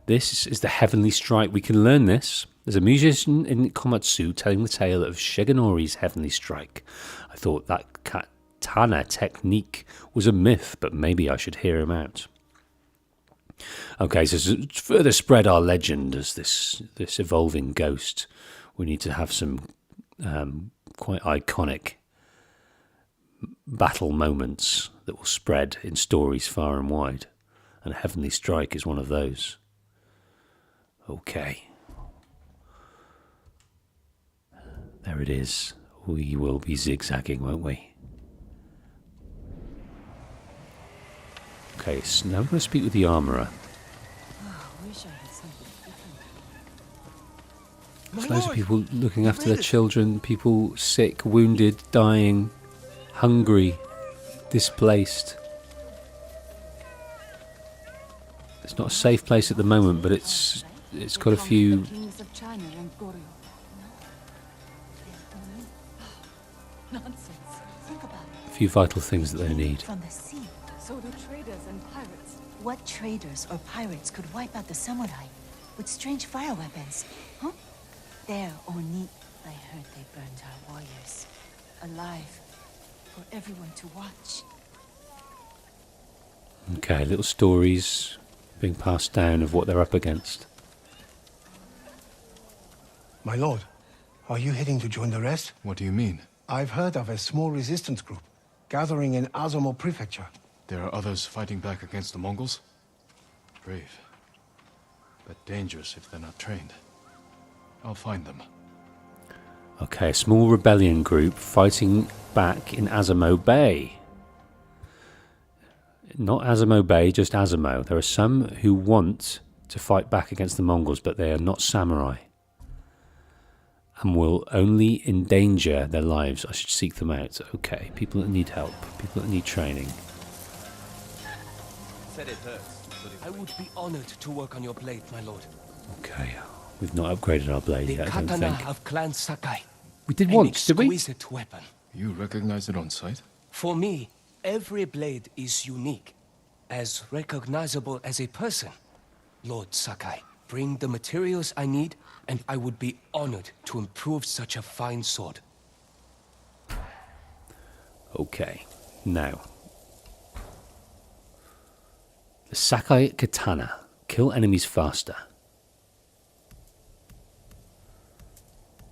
Speaker 1: This is the heavenly strike. We can learn this. There's a musician in Komatsu telling the tale of Shigenori's heavenly strike. I thought that katana technique was a myth, but maybe I should hear him out. Okay, so to further spread our legend as this evolving ghost, we need to have some quite iconic battle moments that will spread in stories far and wide. And Heavenly Strike is one of those. Okay. There it is. We will be zigzagging, won't we? Okay, so now I'm going to speak with the armourer. There's loads of people looking after their children, people sick, wounded, dying, hungry, displaced. It's not a safe place at the moment, but it's got a few vital things that they need.
Speaker 14: From the sea.
Speaker 4: So do traders and pirates.
Speaker 14: What traders or pirates could wipe out the samurai with strange fire weapons? Huh? There, Oni. I heard they burned our warriors. Alive. For everyone to watch.
Speaker 1: Okay, little stories being passed down of what they're up against.
Speaker 7: My lord, are you heading to join the rest?
Speaker 2: What do you mean?
Speaker 7: I've heard of a small resistance group gathering in Azamo Prefecture.
Speaker 2: There are others fighting back against the Mongols? Brave. But dangerous if they're not trained. I'll find them.
Speaker 1: Okay, a small rebellion group fighting back in Azamo Bay. Not Azamo Bay, just Azamo. There are some who want to fight back against the Mongols, but they are not samurai. And will only endanger their lives. I should seek them out. Okay, people that need help, people that need training.
Speaker 8: Said it hurts. I would be honored to work on your blade, my lord.
Speaker 1: Okay, we've not upgraded our blade
Speaker 8: The
Speaker 1: yet, I don't
Speaker 8: katana
Speaker 1: think.
Speaker 8: of Clan Sakai.
Speaker 1: We did
Speaker 8: An
Speaker 1: once, did we?
Speaker 8: exquisite weapon.
Speaker 2: You recognize it on sight?
Speaker 8: For me, every blade is unique, as recognizable as a person. Lord Sakai, bring the materials I need, and I would be honored to improve such a fine sword.
Speaker 1: Okay, now. The Sakai katana. Kill enemies faster.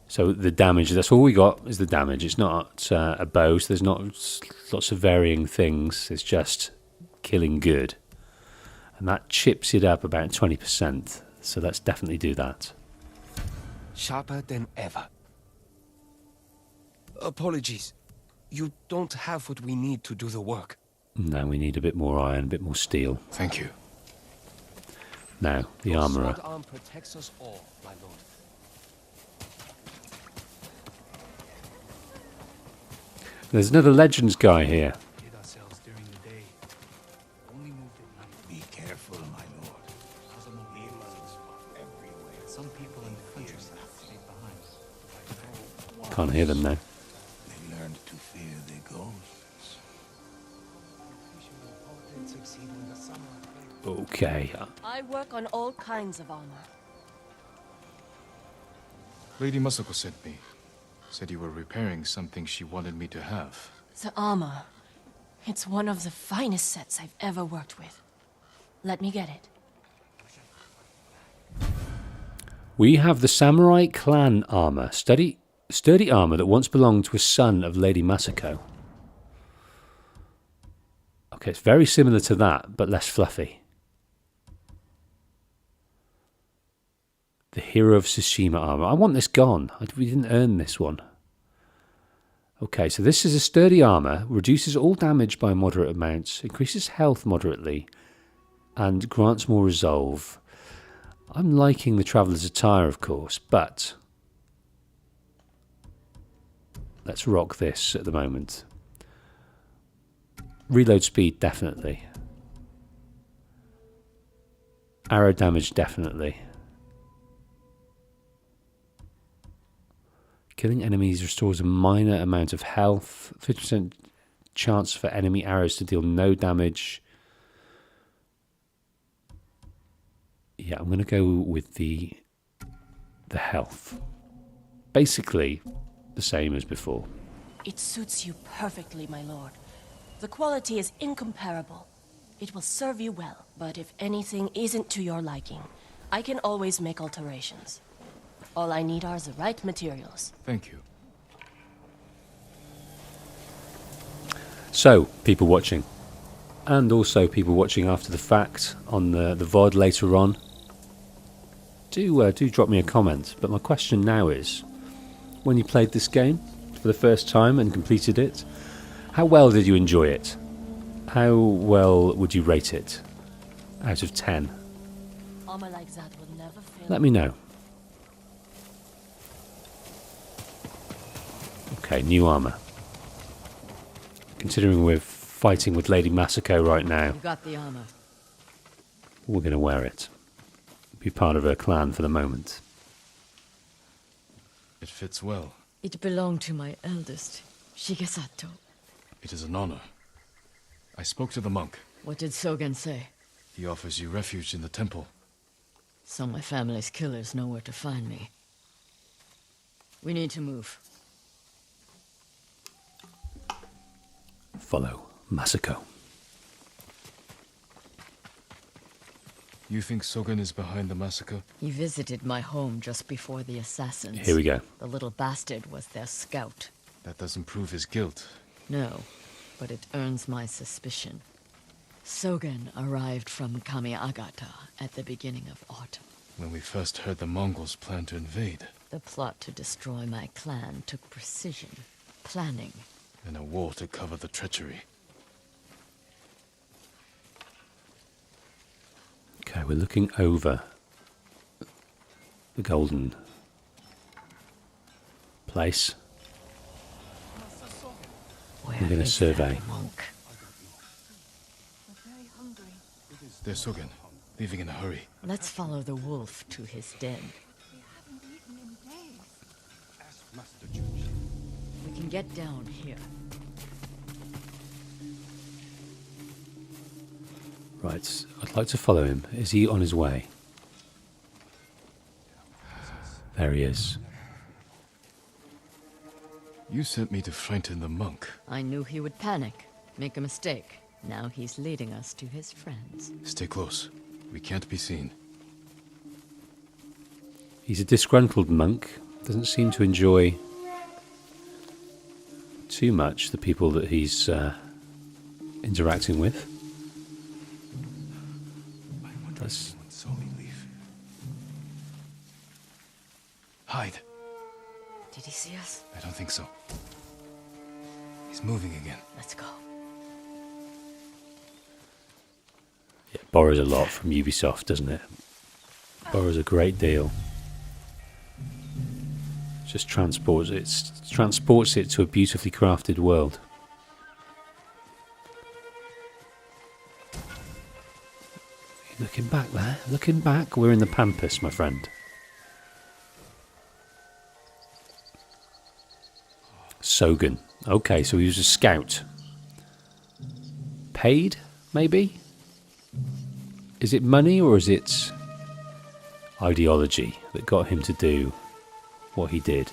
Speaker 1: So the damage, that's all we got is the damage. It's not a bow, so there's not lots of varying things. It's just killing good. And that chips it up about 20%. So let's definitely do that.
Speaker 8: Sharper than ever. Apologies. You don't have what we need to do the work.
Speaker 1: No, we need a bit more iron, a bit more steel.
Speaker 2: Thank you.
Speaker 1: Now, the
Speaker 8: Your
Speaker 1: armourer.
Speaker 8: sword arm protects us all, my lord.
Speaker 1: There's another Legends guy here.
Speaker 13: Hid ourselves during the day. Only moved at night. Be careful, my lord. Everywhere. Some people in the countryside stayed behind.
Speaker 1: Can't hear them now.
Speaker 11: They learned to fear the ghosts.
Speaker 1: Okay.
Speaker 15: I work on all kinds of armor.
Speaker 2: Lady Masako sent me. Said you were repairing something she wanted me to have.
Speaker 15: The armor. It's one of the finest sets I've ever worked with. Let me get it.
Speaker 1: We have the Samurai clan armour. Sturdy armour that once belonged to a son of Lady Masako. Okay, it's very similar to that, but less fluffy. The Hero of Tsushima armour. I want this gone. We didn't earn this one. Okay, so this is a sturdy armour. Reduces all damage by moderate amounts. Increases health moderately. And grants more resolve. I'm liking the Traveller's Attire, of course, but let's rock this at the moment. Reload speed, definitely. Arrow damage, definitely. Killing enemies restores a minor amount of health. 50% chance for enemy arrows to deal no damage. Yeah, I'm going to go with the health. Basically, the same as before.
Speaker 15: It suits you perfectly, my lord. The quality is incomparable. It will serve you well, but if anything isn't to your liking, I can always make alterations. All I need are the right materials.
Speaker 2: Thank you.
Speaker 1: So, people watching, and also people watching after the fact on the VOD later on, do drop me a comment. But my question now is, when you played this game for the first time and completed it, how well did you enjoy it? How well would you rate it out of 10?
Speaker 15: Armor like that will never fail.
Speaker 1: Let me know. Okay, new armour. Considering we're fighting with Lady Masako right now,
Speaker 10: You got the armor.
Speaker 1: we're going to wear it. Be part of her clan for the moment.
Speaker 2: It fits well.
Speaker 10: It belonged to my eldest, Shigesato.
Speaker 2: It is an honor. I spoke to the monk.
Speaker 10: What did Sogen say?
Speaker 2: He offers you refuge in the temple.
Speaker 10: So my family's killers know where to find me. We need to move.
Speaker 1: Follow Masako.
Speaker 2: You think Sogen is behind the massacre?
Speaker 10: He visited my home just before the assassins.
Speaker 1: Here we go.
Speaker 10: The little bastard was their scout.
Speaker 2: That doesn't prove his guilt.
Speaker 10: No, but it earns my suspicion. Sogen arrived from Kamiagata at the beginning of autumn.
Speaker 2: When we first heard the Mongols plan to invade.
Speaker 10: The plot to destroy my clan took precision, planning.
Speaker 2: And a war to cover the treachery.
Speaker 1: Okay, we're looking over the golden place. We're going to survey.
Speaker 10: Monk.
Speaker 2: There's Sogen, leaving in a hurry.
Speaker 10: Let's follow the wolf to his den. We can get down here.
Speaker 1: Right, I'd like to follow him. Is he on his way? There he is.
Speaker 2: You sent me to frighten the monk.
Speaker 10: I knew he would panic, make a mistake. Now he's leading us to his friends.
Speaker 2: Stay close. We can't be seen.
Speaker 1: He's a disgruntled monk. Doesn't seem to enjoy too much the people that he's interacting with. Let's
Speaker 2: saw me leave. Hide.
Speaker 10: Did he see us?
Speaker 2: I don't think so. He's moving again.
Speaker 10: Let's go.
Speaker 1: Yeah, borrows a lot from Ubisoft, doesn't it? Borrows a great deal. Just transports it to a beautifully crafted world. Looking back there, looking back, we're in the Pampas, my friend. Sogan. Okay, so he was a scout. Paid, maybe? Is it money or is it ideology that got him to do what he did?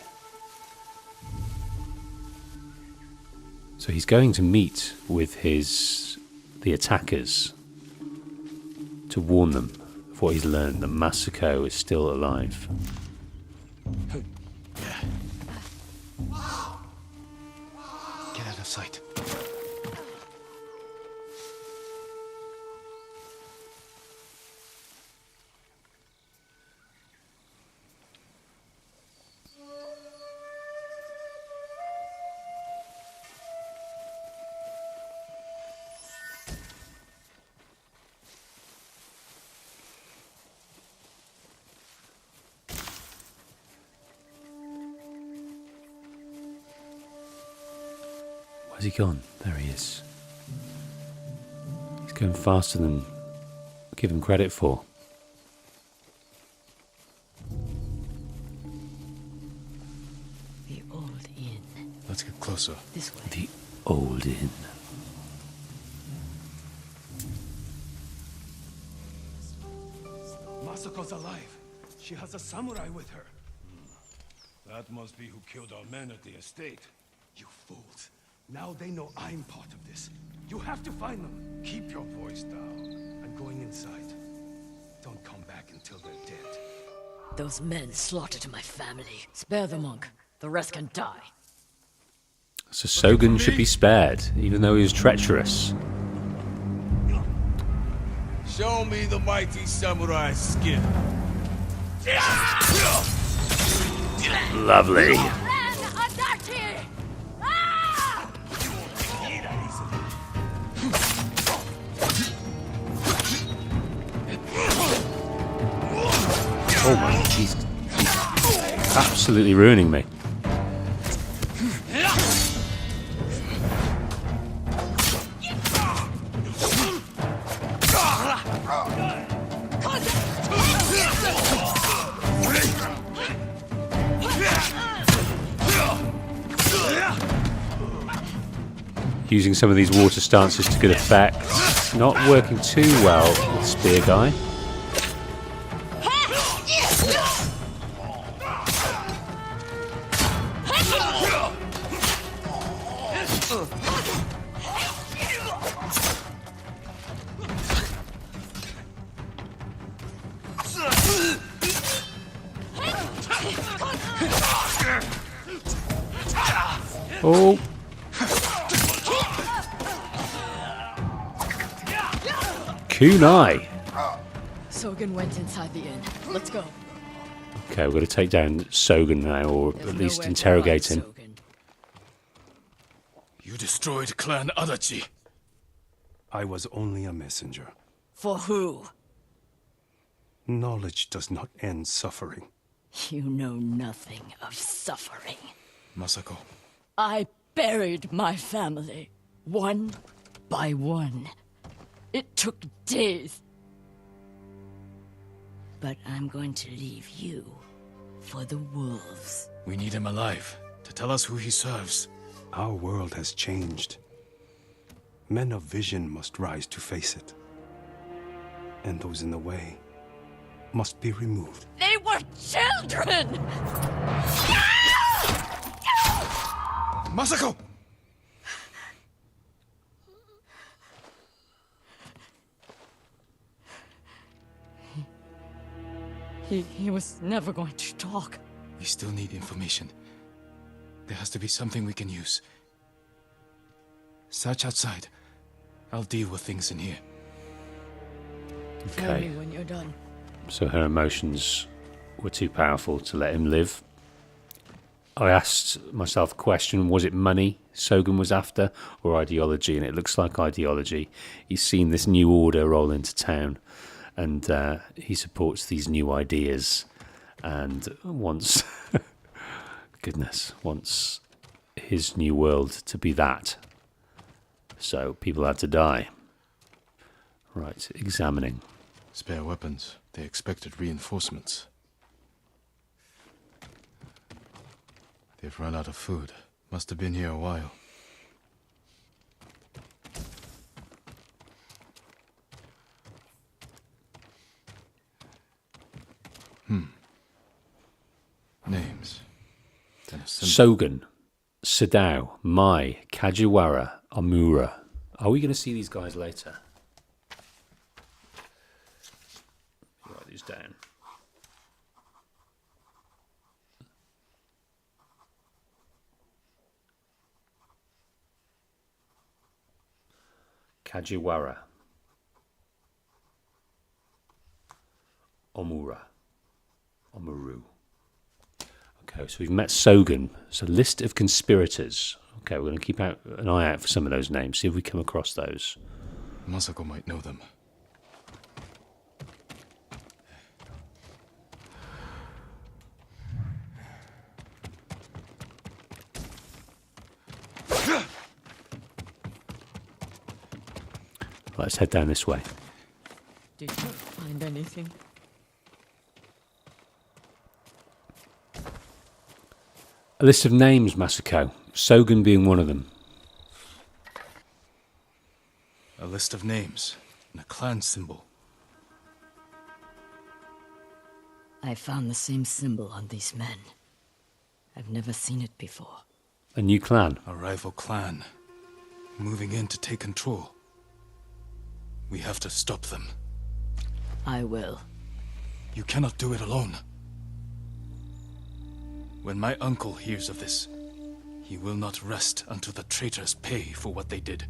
Speaker 1: So he's going to meet with the attackers to warn them of what he's learned, that Masako is still alive.
Speaker 2: Get out of sight.
Speaker 1: Where's he gone? There he is. He's going faster than I give him credit for.
Speaker 10: The old inn.
Speaker 2: Let's get closer.
Speaker 10: This way.
Speaker 1: The old inn.
Speaker 9: Masako's alive. She has a samurai with her. That must be who killed our men at the estate. You fools. Now they know I'm part of this. You have to find them. Keep your voice down. I'm going inside. Don't come back until they're dead.
Speaker 10: Those men slaughtered my family. Spare the monk. The rest can die.
Speaker 1: So Sogan should be spared, even though he was treacherous.
Speaker 9: Show me the mighty samurai skin.
Speaker 1: Lovely. Oh my, he's absolutely ruining me. Using some of these water stances to good effect. Not working too well with Spear Guy. Oh. Kunai.
Speaker 10: Sogan went inside the inn. Let's go.
Speaker 1: Okay, we're going to take down Sogan now, or at least interrogate him.
Speaker 2: You destroyed Clan Adachi.
Speaker 13: I was only a messenger.
Speaker 10: For who?
Speaker 13: Knowledge does not end suffering.
Speaker 10: You know nothing of suffering.
Speaker 2: Masako.
Speaker 10: I buried my family, one by one. It took days. But I'm going to leave you for the wolves.
Speaker 2: We need him alive to tell us who he serves.
Speaker 13: Our world has changed. Men of vision must rise to face it. And those in the way must be removed.
Speaker 10: They were children!
Speaker 2: Masako!
Speaker 10: He was never going to talk.
Speaker 2: We still need information. There has to be something we can use. Search outside. I'll deal with things in here.
Speaker 10: Tell me when you're done.
Speaker 1: So her emotions were too powerful to let him live. I asked myself a question, was it money Sogen was after, or ideology? And it looks like ideology. He's seen this new order roll into town, and he supports these new ideas, and wants, goodness, wants his new world to be that. So people had to die. Right, examining.
Speaker 2: Spare weapons. They expected reinforcements. They've run out of food. Must have been here a while. Names.
Speaker 1: Sogen, Sadao, Mai, Kajiwara, Amura. Are we going to see these guys later? Write these down. Kajiwara, Omura, Omuru. Okay, so we've met Sogen. It's a list of conspirators. Okay, we're going to keep an eye out for some of those names, see if we come across those.
Speaker 2: Masako might know them.
Speaker 1: Let's head down this way.
Speaker 10: Did you find anything?
Speaker 1: A list of names, Masako. Sogen being one of them.
Speaker 2: A list of names and a clan symbol.
Speaker 10: I found the same symbol on these men. I've never seen it before.
Speaker 1: A new clan.
Speaker 2: A rival clan. Moving in to take control. We have to stop them.
Speaker 10: I will.
Speaker 2: You cannot do it alone. When my uncle hears of this, he will not rest until the traitors pay for what they did.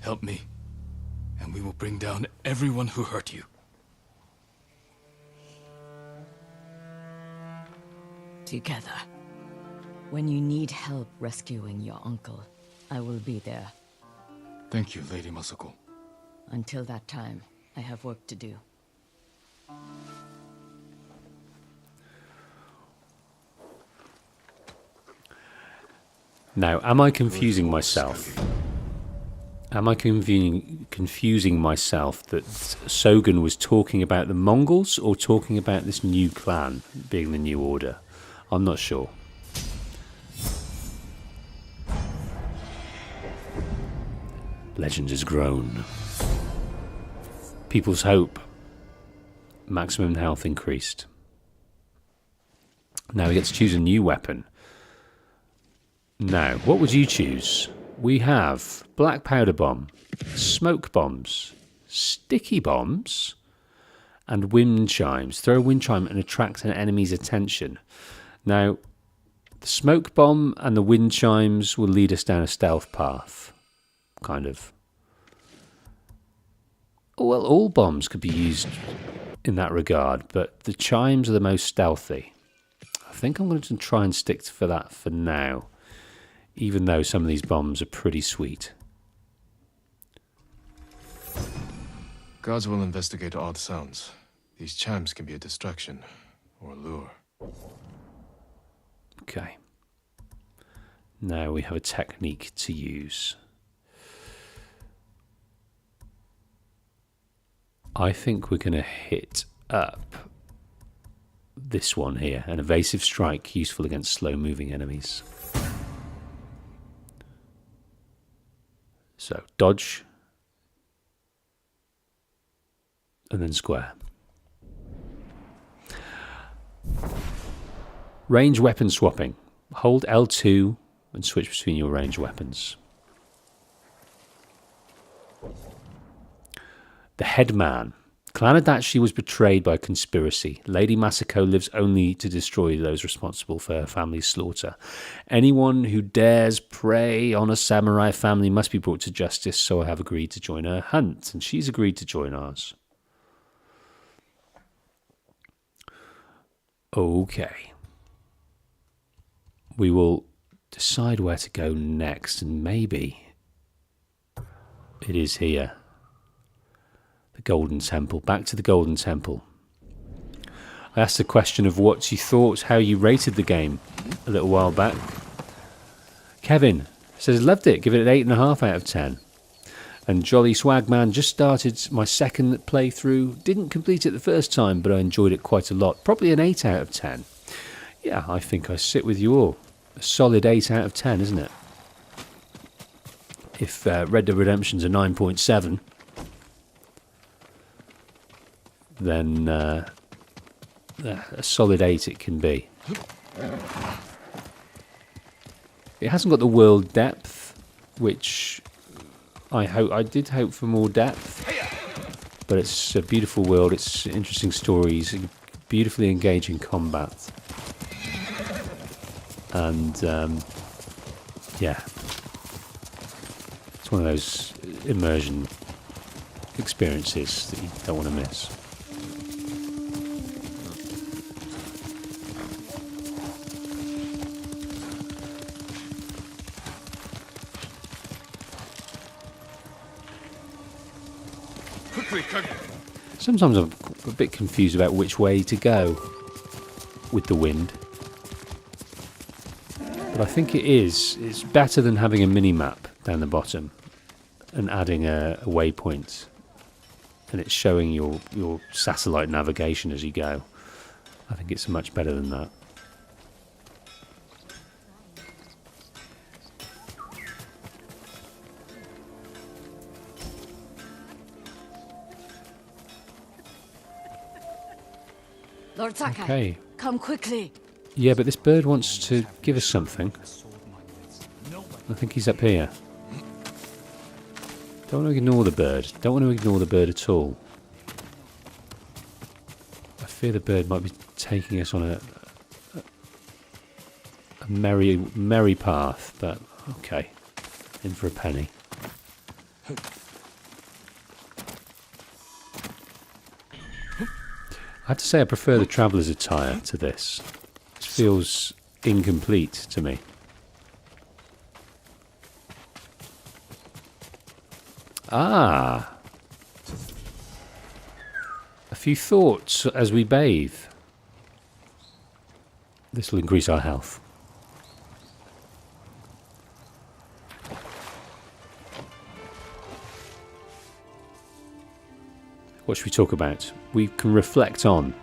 Speaker 2: Help me, and we will bring down everyone who hurt you.
Speaker 10: Together. When you need help rescuing your uncle, I will be there.
Speaker 2: Thank you, Lady Masako.
Speaker 10: Until that time, I have work to do.
Speaker 1: Now, am I confusing myself? Am I confusing myself that Sogen was talking about the Mongols or talking about this new clan being the new order? I'm not sure. Legend has grown. People's hope. Maximum health increased. Now we get to choose a new weapon. Now, what would you choose? We have black powder bomb, smoke bombs, sticky bombs, and wind chimes. Throw a wind chime and attract an enemy's attention. Now, the smoke bomb and the wind chimes will lead us down a stealth path. Kind of. Well, all bombs could be used in that regard, but the chimes are the most stealthy. I think I'm going to try and stick for that for now, even though some of these bombs are pretty sweet.
Speaker 2: Guards will investigate odd sounds. These chimes can be a distraction or a lure.
Speaker 1: Okay. Now we have a technique to use. I think we're going to hit up this one here. An evasive strike useful against slow-moving enemies. So, dodge. And then square. Range weapon swapping. Hold L2 and switch between your range weapons. The headman. Clan Adachi was betrayed by a conspiracy. Lady Masako lives only to destroy those responsible for her family's slaughter. Anyone who dares prey on a samurai family must be brought to justice, so I have agreed to join her hunt, and she's agreed to join ours. Okay. We will decide where to go next, and maybe it is here. The Golden Temple. Back to the Golden Temple. I asked the question of what you thought, how you rated the game a little while back. Kevin says, loved it, give it an 8.5 out of 10. And Jolly Swagman, just started my second playthrough. Didn't complete it the first time, but I enjoyed it quite a lot. Probably an 8 out of 10. Yeah, I think I sit with you all. A solid 8 out of 10, isn't it? If Red Dead Redemption's a 9.7... then a solid 8 it can be. It hasn't got the world depth, which I did hope for more depth, but it's a beautiful world, it's interesting stories, beautifully engaging combat, and yeah, it's one of those immersion experiences that you don't want to miss. Sometimes I'm a bit confused about which way to go with the wind. But I think it's better than having a mini-map down the bottom and adding a waypoint. And it's showing your satellite navigation as you go. I think it's much better than that.
Speaker 10: Lord Sakai,
Speaker 1: Okay.
Speaker 10: come quickly.
Speaker 1: Yeah, but this bird wants to give us something. I think he's up here. Don't want to ignore the bird. Don't want to ignore the bird at all. I fear the bird might be taking us on a merry path, but okay. In for a penny. I have to say I prefer the traveller's attire to this. It feels incomplete to me. Ah! A few thoughts as we bathe. This will increase our health. What should we talk about? We can reflect on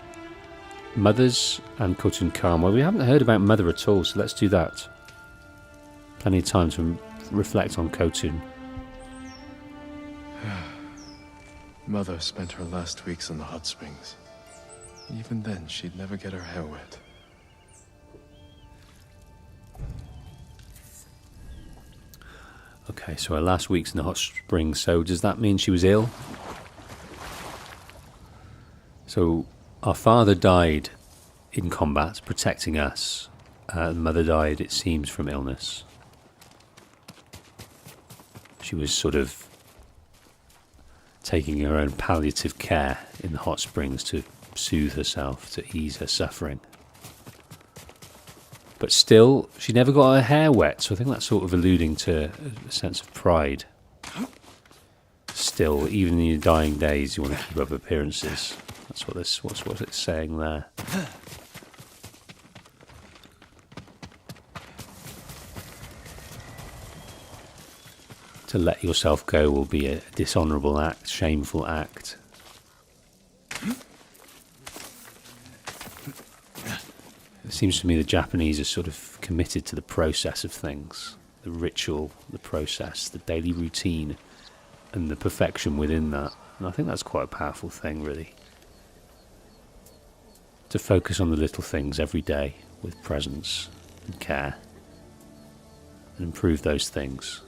Speaker 1: mothers and Khotun Khan. Well, we haven't heard about mother at all, so let's do that. Plenty of time to reflect on Khotun.
Speaker 16: Mother spent her last weeks in the hot springs. Even then, she'd never get her hair wet.
Speaker 1: Okay, so her last week's in the hot springs, so does that mean she was ill? So our father died in combat, protecting us. Mother died, it seems, from illness. She was sort of taking her own palliative care in the hot springs to soothe herself, to ease her suffering. But still, she never got her hair wet, so I think that's sort of alluding to a sense of pride. Still, even in your dying days, you want to keep up appearances. That's what it's saying there. To let yourself go will be a dishonorable act, shameful act. It seems to me the Japanese are sort of committed to the process of things, the ritual, the process, the daily routine, and the perfection within that. And I think that's quite a powerful thing, really. To focus on the little things every day with presence and care and improve those things.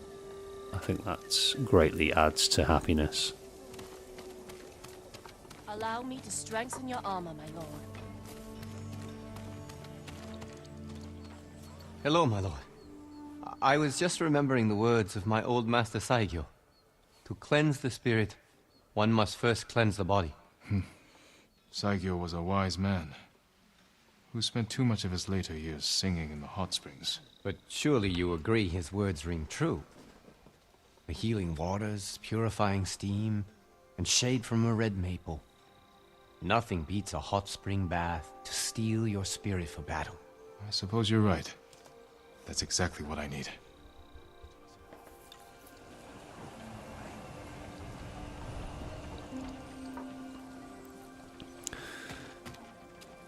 Speaker 1: I think that greatly adds to happiness.
Speaker 15: Allow me to strengthen your armor, my lord.
Speaker 17: Hello, my lord. I was just remembering the words of my old master Saigyo. To cleanse the spirit, one must first cleanse the body.
Speaker 16: Saigyo was a wise man who spent too much of his later years singing in the hot springs.
Speaker 17: But surely you agree his words ring true. The healing waters, purifying steam, and shade from a red maple. Nothing beats a hot spring bath to steel your spirit for battle.
Speaker 16: I suppose you're right. That's exactly what I need.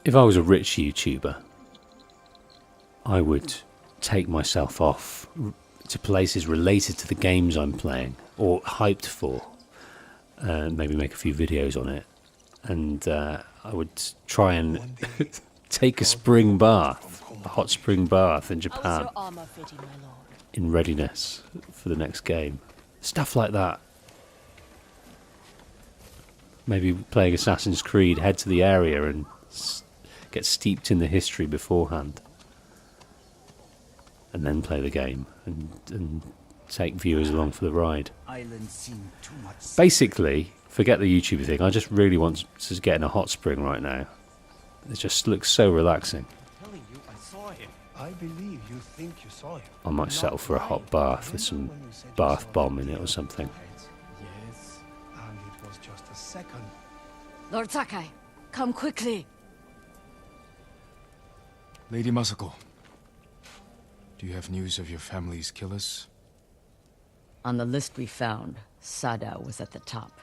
Speaker 1: If I was a rich YouTuber, I would take myself off to places related to the games I'm playing or hyped for, and maybe make a few videos on it. And I would try and take a spring bath, a hot spring bath in Japan, in readiness for the next game. Stuff like that. Maybe playing Assassin's Creed, head to the area and get steeped in the history beforehand, and then play the game and take viewers along for the ride. Basically, forget the YouTuber thing. I just really want to get in a hot spring right now. It just looks so relaxing.
Speaker 7: I believe you think you saw him.
Speaker 1: I might settle for a hot bath with some bath bomb in it or something.
Speaker 7: Yes, and it was just a second.
Speaker 10: Lord Sakai, come quickly.
Speaker 16: Lady Masako, do you have news of your family's killers?
Speaker 10: On the list we found, Sadao was at the top.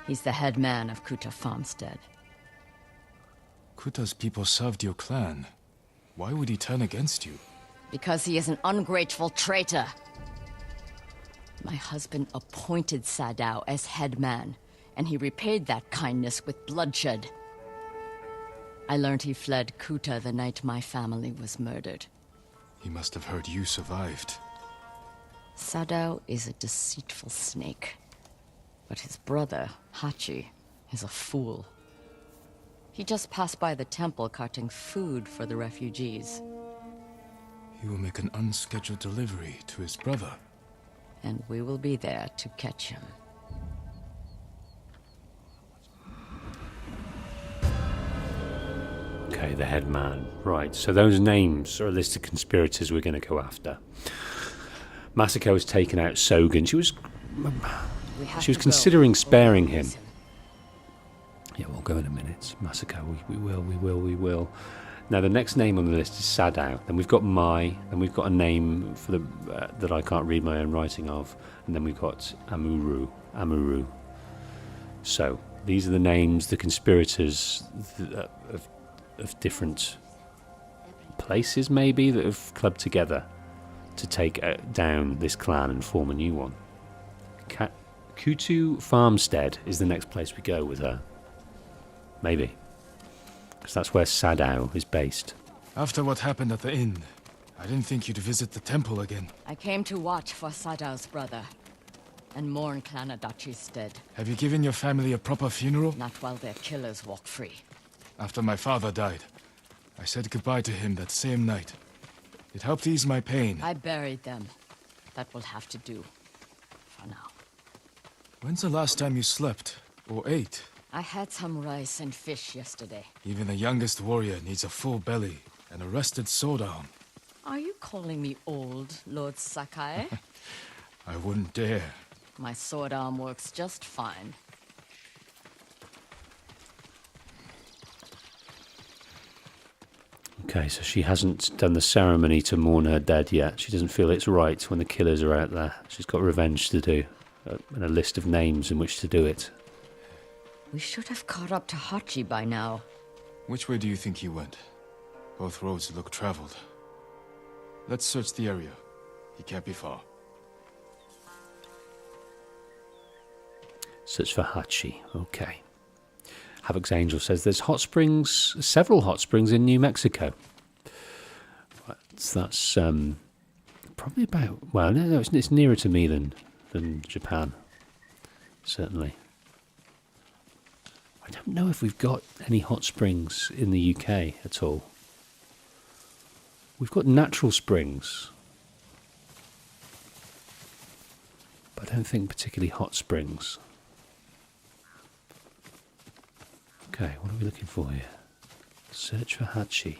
Speaker 10: He's the head man of Kuta Farmstead.
Speaker 16: Kuta's people served your clan. Why would he turn against you?
Speaker 10: Because he is an ungrateful traitor. My husband appointed Sadao as head man, and he repaid that kindness with bloodshed. I learned he fled Kuta the night my family was murdered.
Speaker 16: He must have heard you survived.
Speaker 10: Sadao is a deceitful snake. But his brother, Hachi, is a fool. He just passed by the temple carting food for the refugees.
Speaker 16: He will make an unscheduled delivery to his brother.
Speaker 10: And we will be there to catch him.
Speaker 1: Okay, the head man. Right, so those names are a list of conspirators we're going to go after. Masako has taken out Sogen. She was considering sparing him. Yeah, we'll go in a minute. Masako, we will. Now, the next name on the list is Sadao. Then we've got Mai. Then we've got a name for the that I can't read my own writing of. And then we've got Amuru. So, these are the names, the conspirators of different places, maybe, that have clubbed together to take down this clan and form a new one. Kutu Farmstead is the next place we go with her. Maybe. Because that's where Sadao is based.
Speaker 16: After what happened at the inn, I didn't think you'd visit the temple again.
Speaker 10: I came to watch for Sadao's brother, and mourn Clan Adachi's dead.
Speaker 16: Have you given your family a proper funeral?
Speaker 10: Not while their killers walk free.
Speaker 16: After my father died, I said goodbye to him that same night. It helped ease my pain.
Speaker 10: I buried them. That will have to do. For now.
Speaker 16: When's the last time you slept? Or ate?
Speaker 10: I had some rice and fish yesterday.
Speaker 16: Even the youngest warrior needs a full belly and a rested sword arm.
Speaker 10: Are you calling me old, Lord Sakai?
Speaker 16: I wouldn't dare.
Speaker 10: My sword arm works just fine.
Speaker 1: Okay, so she hasn't done the ceremony to mourn her dead yet. She doesn't feel it's right when the killers are out there. She's got revenge to do, and a list of names in which to do it.
Speaker 10: We should have caught up to Hachi by now.
Speaker 16: Which way do you think he went? Both roads look traveled. Let's search the area. He can't be far.
Speaker 1: Search for Hachi. Okay. Havoc's Angel says there's hot springs, several hot springs in New Mexico. That's probably about, well, no, it's nearer to me than Japan, certainly. I don't know if we've got any hot springs in the UK at all. We've got natural springs, but I don't think particularly hot springs. Okay, what are we looking for here? Search for Hachi.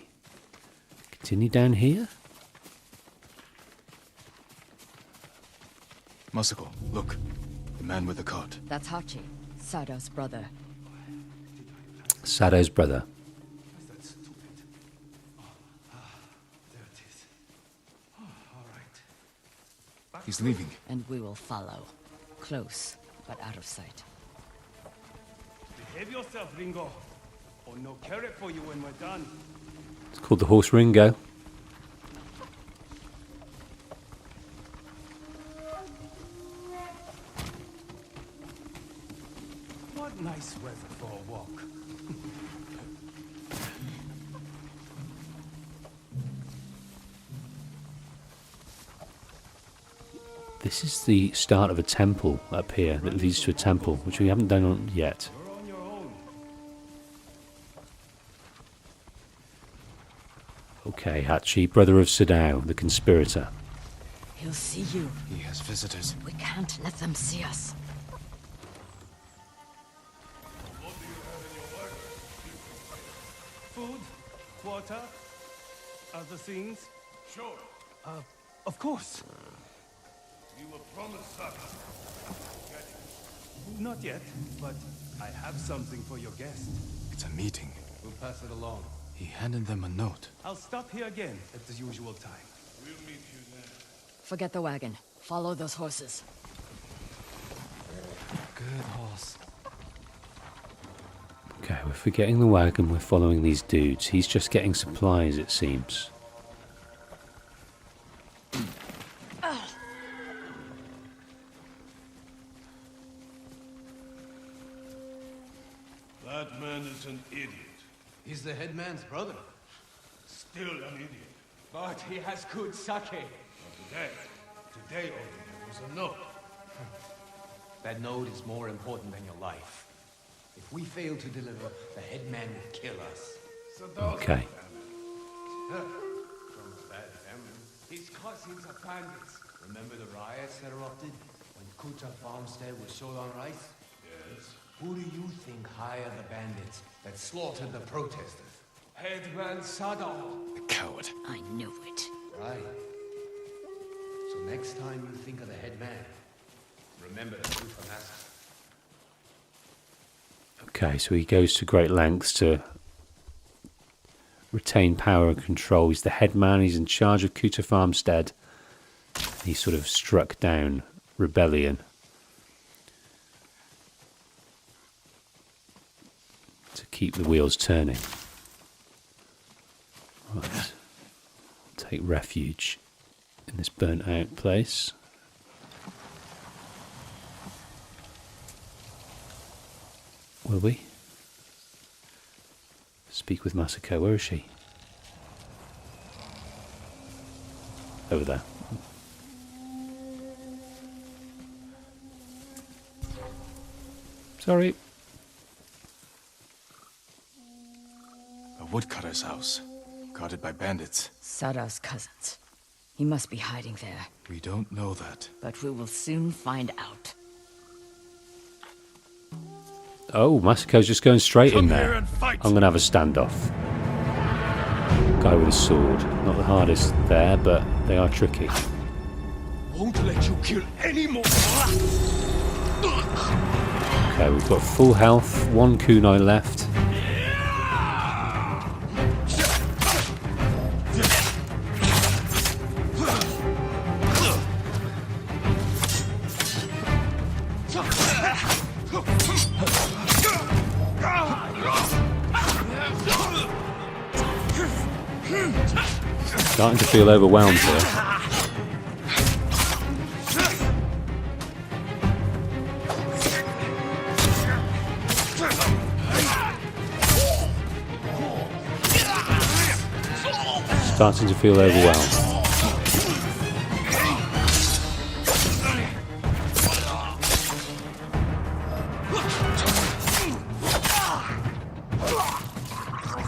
Speaker 1: Continue down here.
Speaker 2: Masako, look. The man with the cart.
Speaker 10: That's Hachi, Sado's brother.
Speaker 1: Sado's brother.
Speaker 2: He's leaving.
Speaker 10: And we will follow. Close, but out of sight.
Speaker 9: Behave yourself, Ringo. Or no carrot for you when we're done.
Speaker 1: It's called the horse Ringo.
Speaker 9: What nice weather for a walk.
Speaker 1: This is the start of a temple up here that leads to a temple, which we haven't done on yet. Okay, Hachi, brother of Sadao, the conspirator.
Speaker 10: He'll see you.
Speaker 2: He has visitors.
Speaker 10: We can't let them see us.
Speaker 9: Food? Water? Other things? Sure. Of course.
Speaker 18: You were promised that.
Speaker 9: Not yet, but I have something for your guest.
Speaker 2: It's a meeting.
Speaker 8: We'll pass it along.
Speaker 2: He handed them a note.
Speaker 9: I'll stop here again at the usual time.
Speaker 18: We'll meet you there.
Speaker 10: Forget the wagon. Follow those horses.
Speaker 2: Good horse.
Speaker 1: Okay, we're forgetting the wagon, we're following these dudes. He's just getting supplies, it seems.
Speaker 18: That man is an idiot.
Speaker 8: He's the headman's brother.
Speaker 18: Still an idiot.
Speaker 8: But he has good sake.
Speaker 18: Today only there was a note.
Speaker 5: That note is more important than your life. If we fail to deliver, the headman will kill us.
Speaker 1: Okay.
Speaker 5: From a bad family. His cousins are bandits. Remember the riots that erupted when Kuta farmstead was sold on rice?
Speaker 18: Yes.
Speaker 5: Who do you think hired the bandits that slaughtered the protesters?
Speaker 8: Headman Sado.
Speaker 2: The coward.
Speaker 10: I knew it.
Speaker 5: Right. So next time you think of the headman, remember the Kuta massacre.
Speaker 1: Okay, so he goes to great lengths to retain power and control. He's the head man, he's in charge of Kuta Farmstead. He sort of struck down rebellion. To keep the wheels turning. Right. Take refuge in this burnt out place. Will we? Speak with Masako. Where is she? Over there. Sorry.
Speaker 2: A woodcutter's house. Guarded by bandits.
Speaker 10: Sado's cousins. He must be hiding there.
Speaker 2: We don't know that.
Speaker 10: But we will soon find out.
Speaker 1: Oh, Masako's just going straight in there.
Speaker 18: and fight.
Speaker 1: I'm going to have a standoff. Guy with a sword. Not the hardest there, but they are tricky.
Speaker 18: Won't let you kill any more.
Speaker 1: Okay, we've got full health, one kunai left. Starting to feel overwhelmed here. Starting to feel overwhelmed.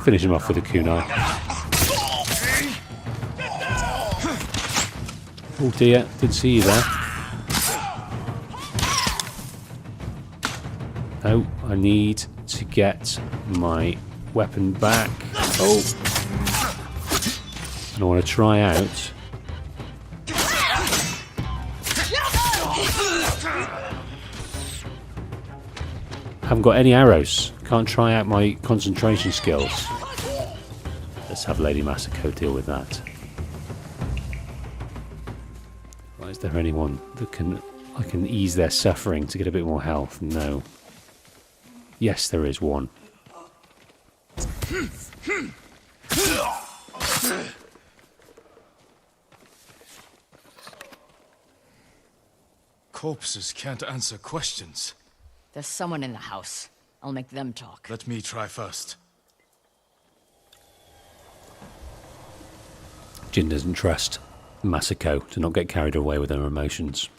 Speaker 1: Finish him off with a kunai. Oh dear, didn't see you there. No, I need to get my weapon back. Oh! And I want to try out. Haven't got any arrows. Can't try out my concentration skills. Let's have Lady Masako deal with that. Right, is there anyone that I can ease their suffering to get a bit more health? No. Yes, there is one.
Speaker 2: Corpses can't answer questions.
Speaker 10: There's someone in the house. I'll make them talk.
Speaker 2: Let me try first.
Speaker 1: Jin doesn't trust Masako to not get carried away with her emotions.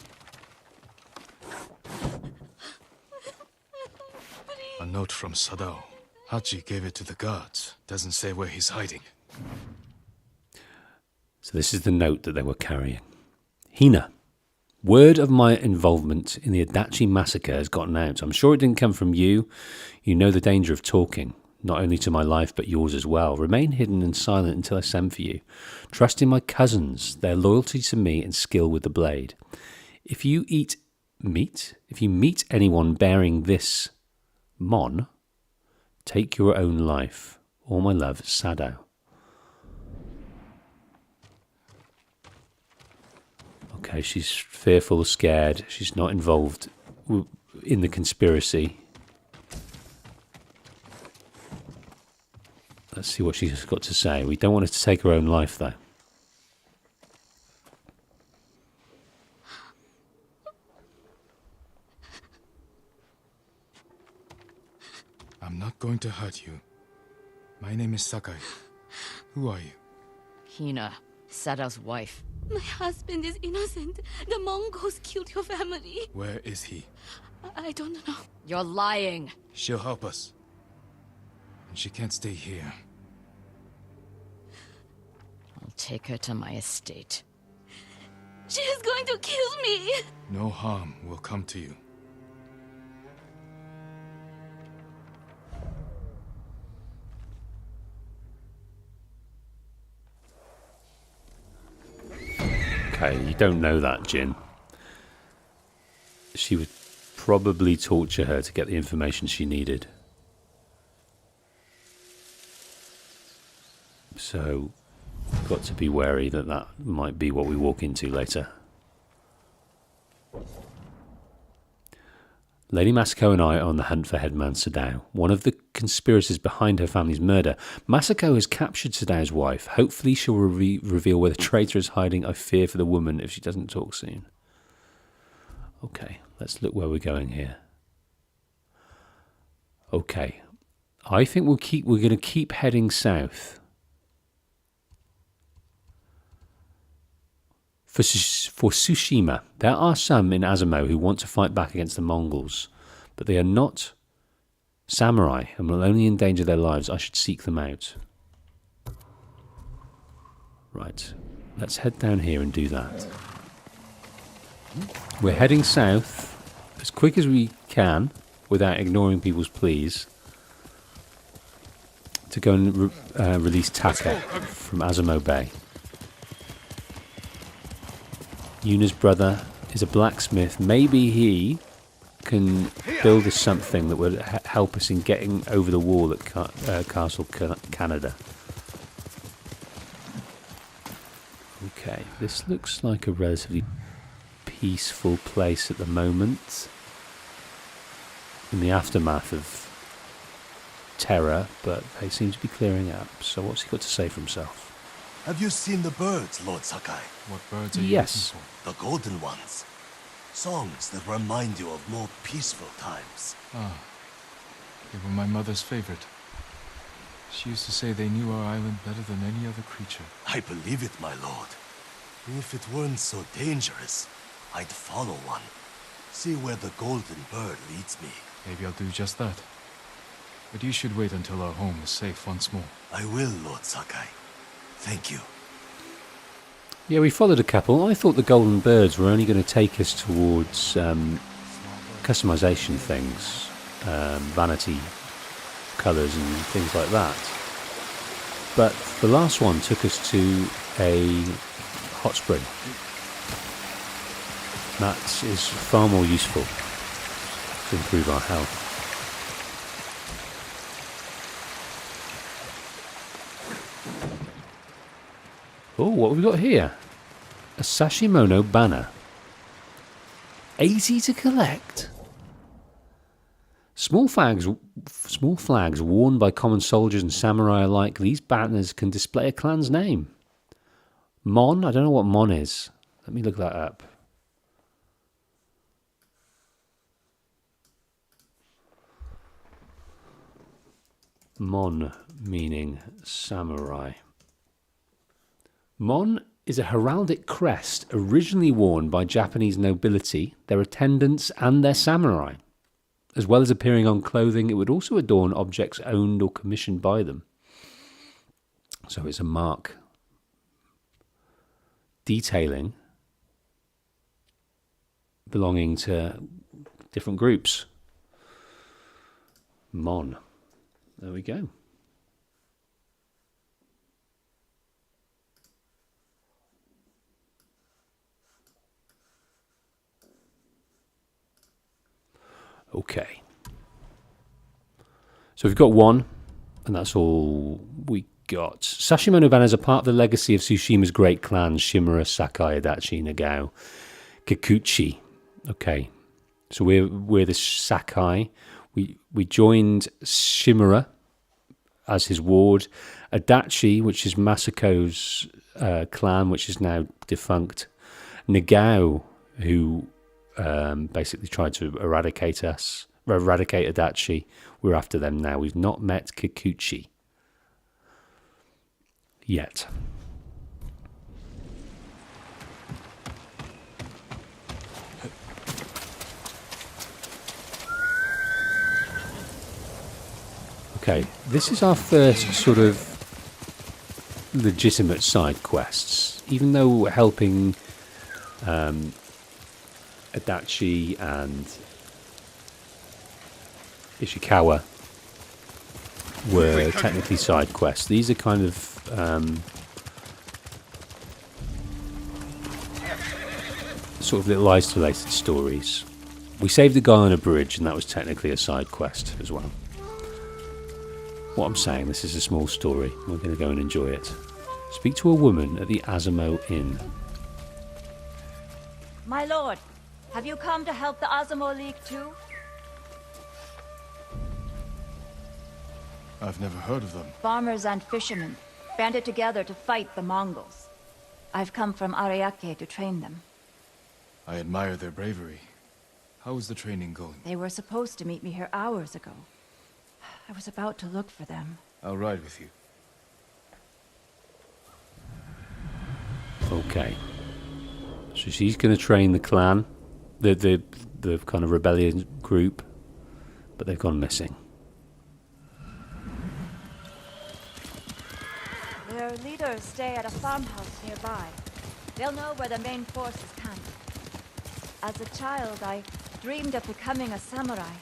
Speaker 2: A note from Sadao. Hachi gave it to the guards. Doesn't say where he's hiding.
Speaker 1: So this is the note that they were carrying. Hina. Word of my involvement in the Adachi massacre has gotten out. I'm sure it didn't come from you. You know the danger of talking, not only to my life but yours as well. Remain hidden and silent until I send for you. Trust in my cousins, their loyalty to me and skill with the blade. If you meet anyone bearing this mon, take your own life. All my love, Sadao. Okay, she's fearful, scared. She's not involved in the conspiracy. Let's see what she's got to say. We don't want her to take her own life, though.
Speaker 2: I'm not going to hurt you. My name is Sakai. Who are you?
Speaker 10: Hina, Sadao's wife.
Speaker 3: My husband is innocent. The Mongols killed your family.
Speaker 2: Where is he?
Speaker 3: I don't know.
Speaker 10: You're lying.
Speaker 2: She'll help us. And she can't stay here.
Speaker 10: I'll take her to my estate.
Speaker 3: She is going to kill me.
Speaker 2: No harm will come to you.
Speaker 1: Okay, you don't know that, Jin. She would probably torture her to get the information she needed. So, got to be wary that that might be what we walk into later. Lady Masako and I are on the hunt for Headman Sadao, one of the conspirators behind her family's murder. Masako has captured Sadao's wife. Hopefully she'll reveal where the traitor is hiding. I fear for the woman if she doesn't talk soon. Okay, let's look where we're going here. Okay, I think we're going to keep heading south. For Tsushima, there are some in Azamo who want to fight back against the Mongols, but they are not samurai and will only endanger their lives. I should seek them out. Right, let's head down here and do that. We're heading south as quick as we can without ignoring people's pleas to go and release Taka from Azamo Bay. Yuna's brother is a blacksmith. Maybe he can build us something that would help us in getting over the wall at Castle Canada. Okay, this looks like a relatively peaceful place at the moment. In the aftermath of terror, but they seem to be clearing up. So what's he got to say for himself?
Speaker 19: Have you seen the birds, Lord Sakai?
Speaker 2: What birds are you looking for?
Speaker 19: The golden ones. Songs that remind you of more peaceful times.
Speaker 2: Ah, they were my mother's favorite. She used to say they knew our island better than any other creature.
Speaker 19: I believe it, my lord. If it weren't so dangerous, I'd follow one. See where the golden bird leads me.
Speaker 2: Maybe I'll do just that.
Speaker 16: But you should wait until our home is safe once more.
Speaker 19: I will, Lord Sakai. Thank you.
Speaker 1: Yeah, we followed a couple. I thought the golden birds were only going to take us towards customization things, vanity colours and things like that. But the last one took us to a hot spring. That is far more useful to improve our health. Oh, what have we got here? A Sashimono banner. 80 to collect. Small flags worn by common soldiers and samurai alike. These banners can display a clan's name. Mon? I don't know what Mon is. Let me look that up. Mon meaning samurai. Mon is a heraldic crest originally worn by Japanese nobility, their attendants and their samurai. As well as appearing on clothing, it would also adorn objects owned or commissioned by them. So it's a mark detailing belonging to different groups. Mon. There we go. Okay. So we've got one, and that's all we got. Sashimono banners are part of the legacy of Tsushima's great clans, Shimura, Sakai, Adachi, Nagao, Kikuchi. Okay. So we're the Sakai. We joined Shimura as his ward. Adachi, which is Masako's clan, which is now defunct. Nagao, who basically tried to eradicate Adachi. We're after them now. We've not met Kikuchi yet. Okay, this is our first sort of legitimate side quests. Even though we're helping Adachi and Ishikawa were technically side quests. These are kind of sort of little isolated stories. We saved a guy on a bridge, and that was technically a side quest as well. What I'm saying, this is a small story. We're going to go and enjoy it. Speak to a woman at the Azamo Inn.
Speaker 6: My lord, have you come to help the Azamo League too?
Speaker 16: I've never heard of them.
Speaker 6: Farmers and fishermen banded together to fight the Mongols. I've come from Ariake to train them.
Speaker 16: I admire their bravery. How is the training going?
Speaker 6: They were supposed to meet me here hours ago. I was about to look for them.
Speaker 16: I'll ride with you.
Speaker 1: Okay. So she's going to train the clan, the kind of rebellion group, but they've gone missing.
Speaker 6: Their leaders stay at a farmhouse nearby. They'll know where the main force is camped. As a child, I dreamed of becoming a samurai.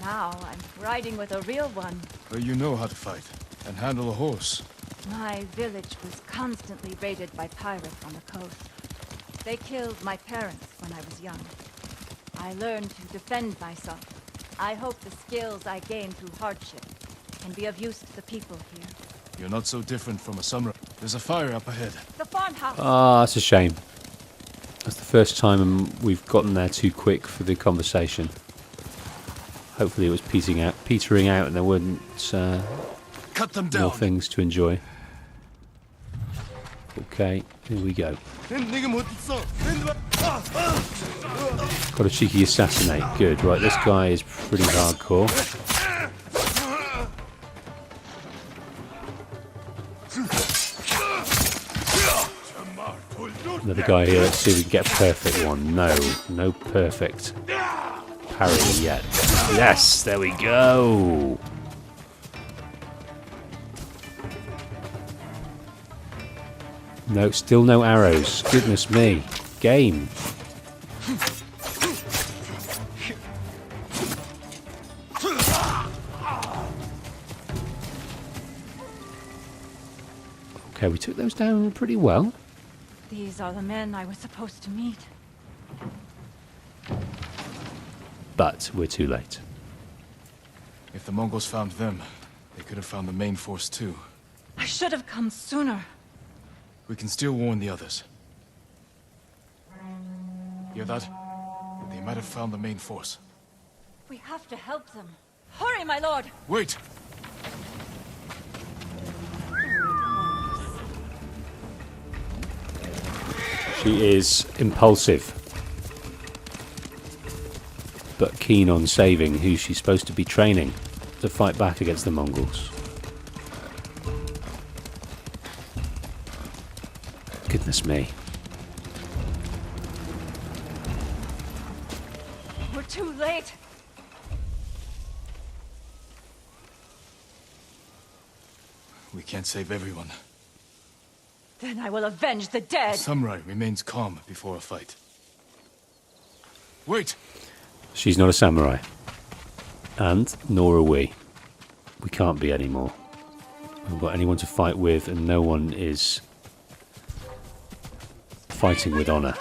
Speaker 6: Now I'm riding with a real one.
Speaker 16: You know how to fight and handle a horse.
Speaker 6: My village was constantly raided by pirates on the coast. They killed my parents when I was young. I learned to defend myself. I hope the skills I gained through hardship can be of use to the people here.
Speaker 16: You're not so different from a samurai. There's a fire up ahead.
Speaker 6: The farmhouse!
Speaker 1: Ah, that's a shame. That's the first time we've gotten there too quick for the conversation. Hopefully it was petering out and there weren't
Speaker 19: Cut them down.
Speaker 1: more things to enjoy. Okay, here we go. Got a cheeky assassinate. Good. Right, this guy is pretty hardcore. Another guy here. Let's see if we can get a perfect one. No perfect parry yet. Yes, there we go. No, still no arrows. Goodness me. Game. Okay, we took those down pretty well.
Speaker 6: These are the men I was supposed to meet.
Speaker 1: But we're too late.
Speaker 2: If the Mongols found them, they could have found the main force too.
Speaker 6: I should have come sooner.
Speaker 2: We can still warn the others. Hear that? They might have found the main force.
Speaker 6: We have to help them. Hurry, my lord!
Speaker 2: Wait!
Speaker 1: She is impulsive, but keen on saving who she's supposed to be training to fight back against the Mongols. Goodness me.
Speaker 6: We're too late.
Speaker 2: We can't save everyone.
Speaker 6: Then I will avenge the dead.
Speaker 2: The samurai remains calm before a fight. Wait!
Speaker 1: She's not a samurai. And nor are we. We can't be anymore. We haven't got anyone to fight with, and no one is fighting with honor.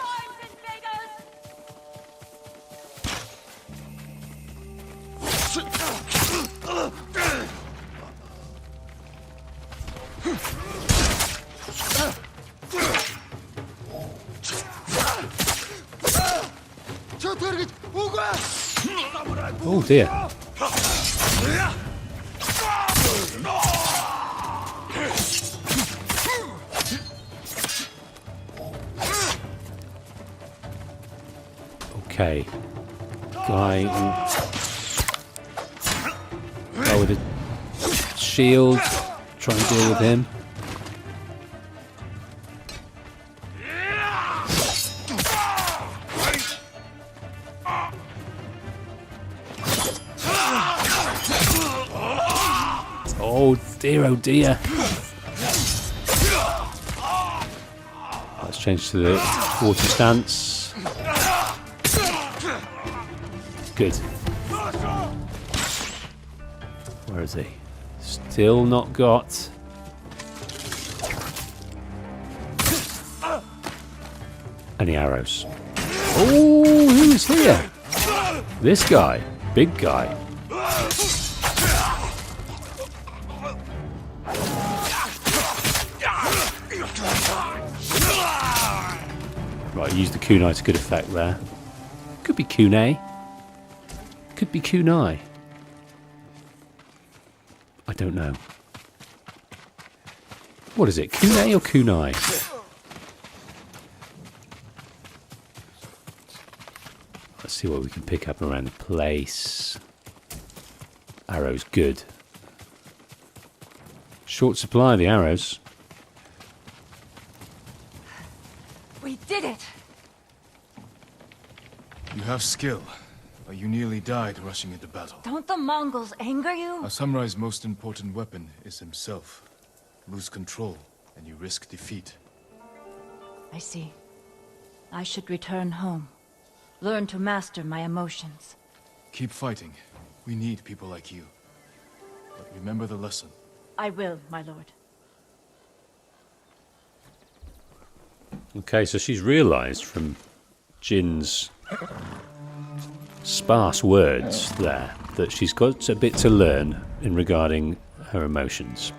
Speaker 1: Oh dear. Okay. Guy with a shield. Try and deal with him. Oh dear, oh dear. Let's change to the water stance. Good. Where is he? Still not got. Any arrows. Oh, who's here? This guy. Big guy. Right, use the kunai to good effect there. Could be kunai. Could be kunai. I don't know. What is it? Kunai or kunai? Let's see what we can pick up around the place. Arrows, good. Short supply of the arrows.
Speaker 6: We did it!
Speaker 2: You have skill, but you nearly died rushing into battle.
Speaker 6: Don't the Mongols anger you?
Speaker 2: A samurai's most important weapon is himself. Lose control, and you risk defeat.
Speaker 6: I see. I should return home. Learn to master my emotions.
Speaker 2: Keep fighting. We need people like you. But remember the lesson.
Speaker 6: I will, my lord.
Speaker 1: Okay, so she's realised from Jin's sparse words there that she's got a bit to learn in regarding her emotions.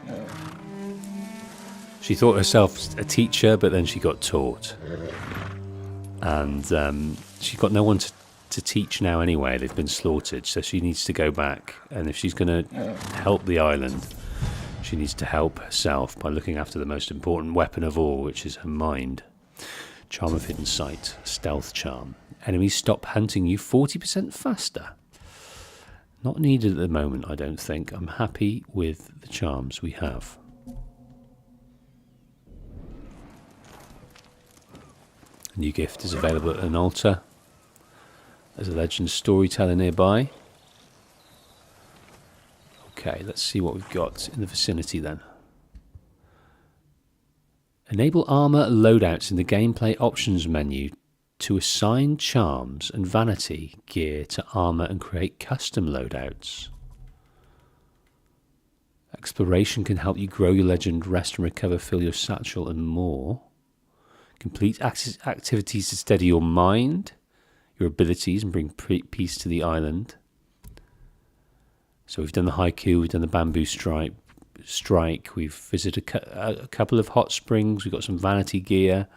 Speaker 1: She thought herself a teacher, but then she got taught. And she's got no one to teach now anyway. They've been slaughtered, so she needs to go back. And if she's going to help the island, she needs to help herself by looking after the most important weapon of all, which is her mind. Charm of Hidden Sight, Stealth Charm. Enemies stop hunting you 40% faster. Not needed at the moment, I don't think. I'm happy with the charms we have. A new gift is available at an altar. There's a legend storyteller nearby. Okay, let's see what we've got in the vicinity then. Enable armor loadouts in the gameplay options menu to assign charms and vanity gear to armor and create custom loadouts. Exploration can help you grow your legend, rest and recover, fill your satchel and more. Complete activities to steady your mind, your abilities and bring peace to the island. So we've done the haiku, we've done the bamboo strike, we've visited a couple of hot springs, we've got some vanity gear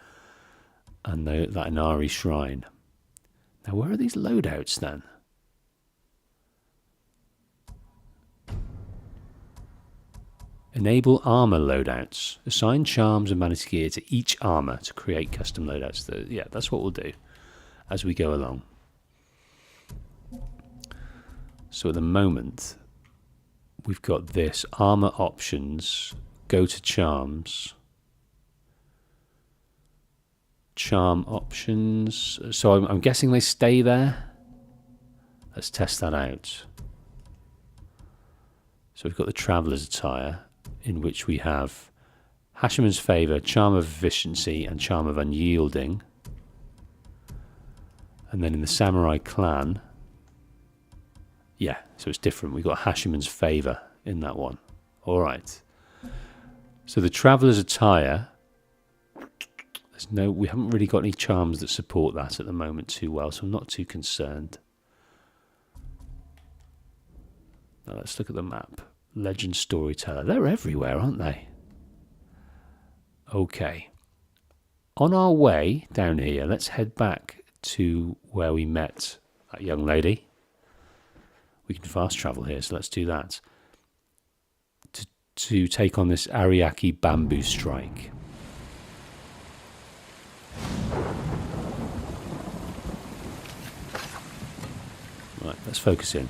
Speaker 1: and that Inari shrine. Now where are these loadouts then? Enable armor loadouts. Assign charms and vanity gear to each armor to create custom loadouts. Yeah, that's what we'll do as we go along. So at the moment, we've got this armor options, go to charms, charm options. So I'm guessing they stay there. Let's test that out. So we've got the traveler's attire, in which we have Hashiman's Favour, Charm of Efficiency and Charm of Unyielding. And then in the Samurai Clan, yeah, so it's different. We've got Hashiman's Favour in that one. Alright. So the Traveller's Attire, we haven't really got any charms that support that at the moment too well, so I'm not too concerned. Now let's look at the map. Legend Storyteller. They're everywhere, aren't they? Okay. On our way down here, let's head back to where we met that young lady. We can fast travel here, so let's do that. To take on this Ariake bamboo strike. Right, let's focus in.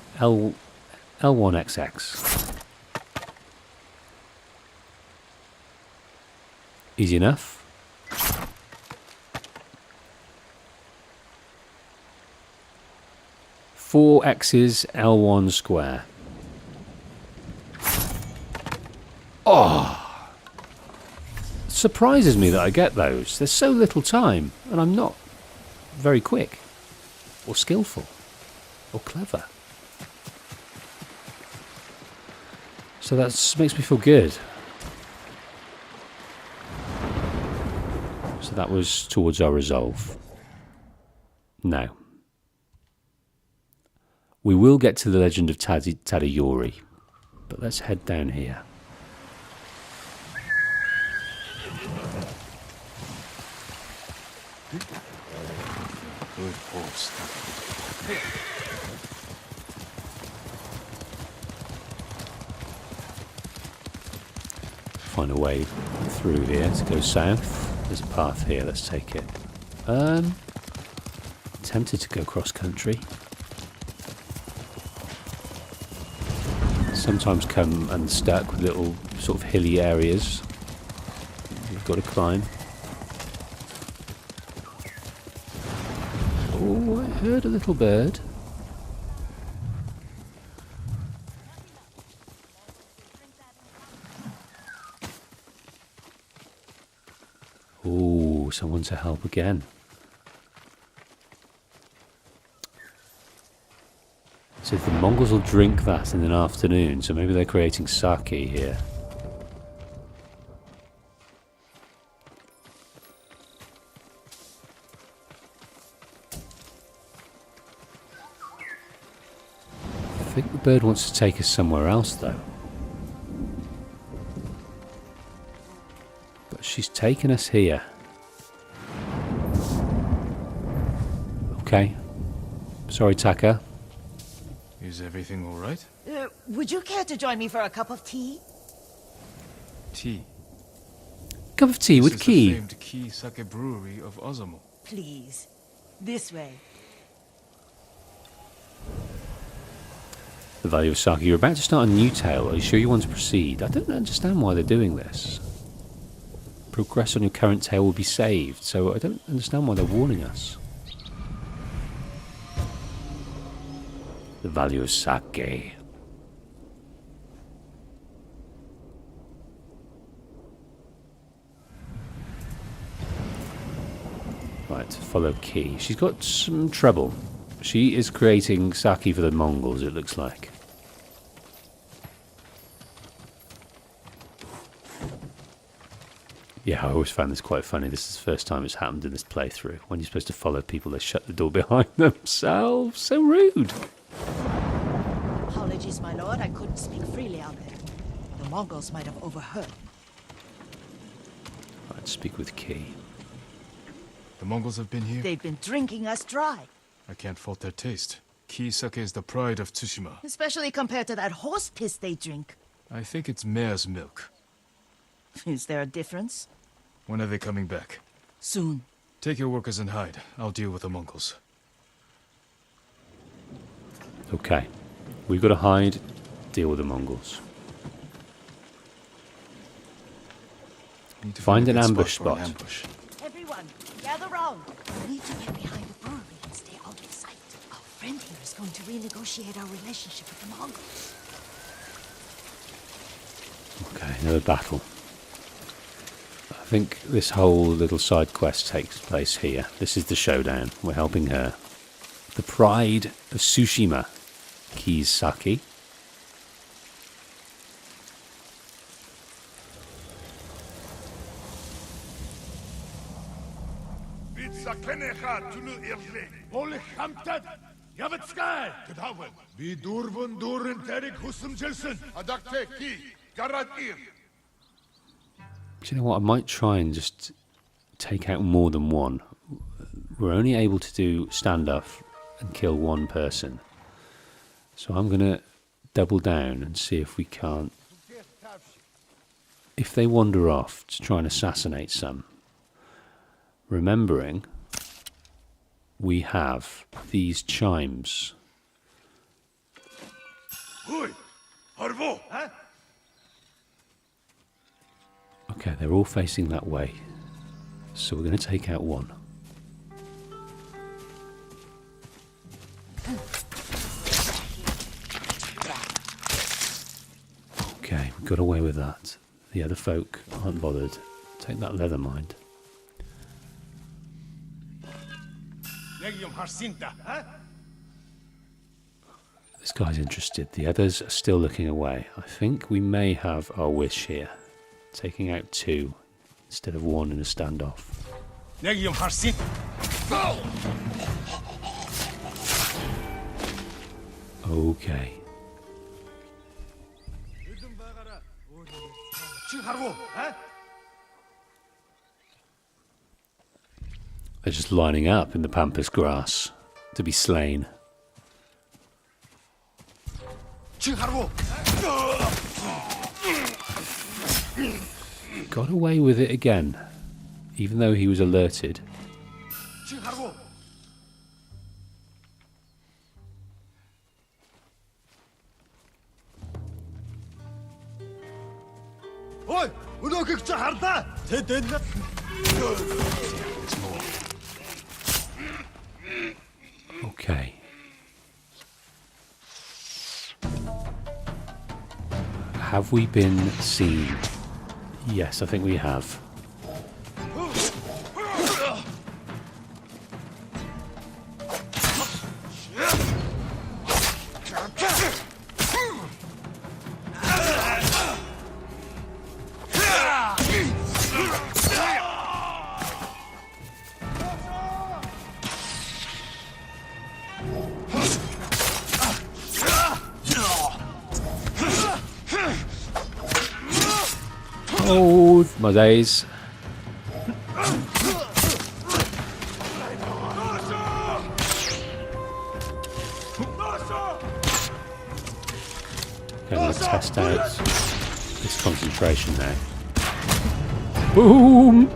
Speaker 1: L1XX. Easy enough. Four X's, L1 square. Oh! Surprises me that I get those. There's so little time, and I'm not very quick, or skillful, or clever. So that makes me feel good. So that was towards our resolve. Now, we will get to the legend of Tadayori, but let's head down here.
Speaker 2: Good horse.
Speaker 1: Find a way through here to go south. There's a path here, let's take it. Tempted to go cross country. Sometimes come unstuck with little sort of hilly areas you've got to climb. Oh, I heard a little bird. Oh, someone to help again. So the Mongols will drink that in an afternoon, so maybe they're creating sake here. I think the bird wants to take us somewhere else though. But she's taken us here. Okay. Sorry, Taka.
Speaker 2: Is everything all right?
Speaker 14: Would you care to join me for a cup of tea?
Speaker 2: Tea.
Speaker 1: Cup of tea with
Speaker 2: This is
Speaker 1: key.
Speaker 2: the famed Key Sake Brewery of Ozumo.
Speaker 14: Please. This way.
Speaker 1: The value of sake. You're about to start a new tale. Are you sure you want to proceed? I don't understand why they're doing this. Progress on your current tale will be saved, so I don't understand why they're warning us. The value of sake. Right, follow key. She's got some trouble. She is creating sake for the Mongols, it looks like. Yeah, I always found this quite funny. This is the first time it's happened in this playthrough. When you're supposed to follow people, they shut the door behind themselves. So rude.
Speaker 14: Apologies, my lord. I couldn't speak freely out there. The Mongols might have overheard.
Speaker 1: Right, speak with Key.
Speaker 16: The Mongols have been here?
Speaker 14: They've been drinking us dry.
Speaker 16: I can't fault their taste. Key sake is the pride of Tsushima.
Speaker 14: Especially compared to that horse piss they drink.
Speaker 16: I think it's mare's milk.
Speaker 14: Is there a difference?
Speaker 16: When are they coming back?
Speaker 14: Soon.
Speaker 16: Take your workers and hide. I'll deal with the Mongols.
Speaker 1: Okay. We've got to hide, deal with the Mongols. Find an ambush spot.
Speaker 14: Everyone, gather round. We need to get behind the brewery and stay out of sight. Our friend here is going to renegotiate our relationship with the Mongols.
Speaker 1: Okay, another battle. I think this whole little side quest takes place here. This is the showdown. We're helping her. The pride of Tsushima. Key's sake. Do you know what? I might try and just take out more than one. We're only able to do standoff and kill one person. So I'm going to double down and see if we can't... If they wander off to try and assassinate some. Remembering, we have these chimes. Okay, they're all facing that way. So we're going to take out one. Okay, we got away with that. The other folk aren't bothered. Take that leather mind. This guy's interested. The others are still looking away. I think we may have our wish here. Taking out two instead of one in a standoff. Okay. They're just lining up in the pampas grass to be slain. Got away with it again, even though he was alerted. Okay. Have we been seen? Yes, I think we have. Oh, my days. Okay, I'm going to test out this concentration now. Boom!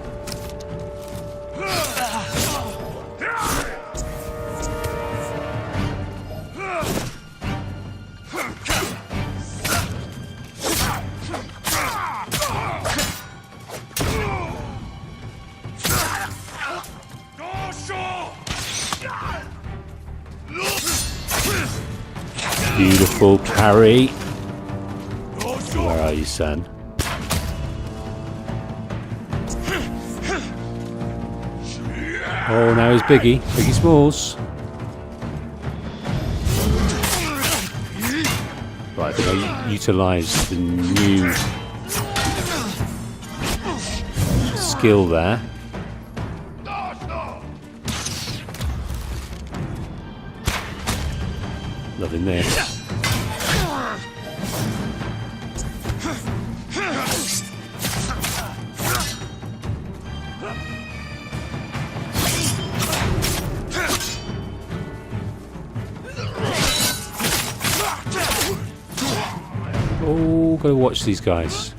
Speaker 1: Beautiful parry. Where are you, son? Oh, now he's Biggie. Biggie Smalls. Right, I think I utilise the new skill there. Loving this. Oh, gotta watch these guys.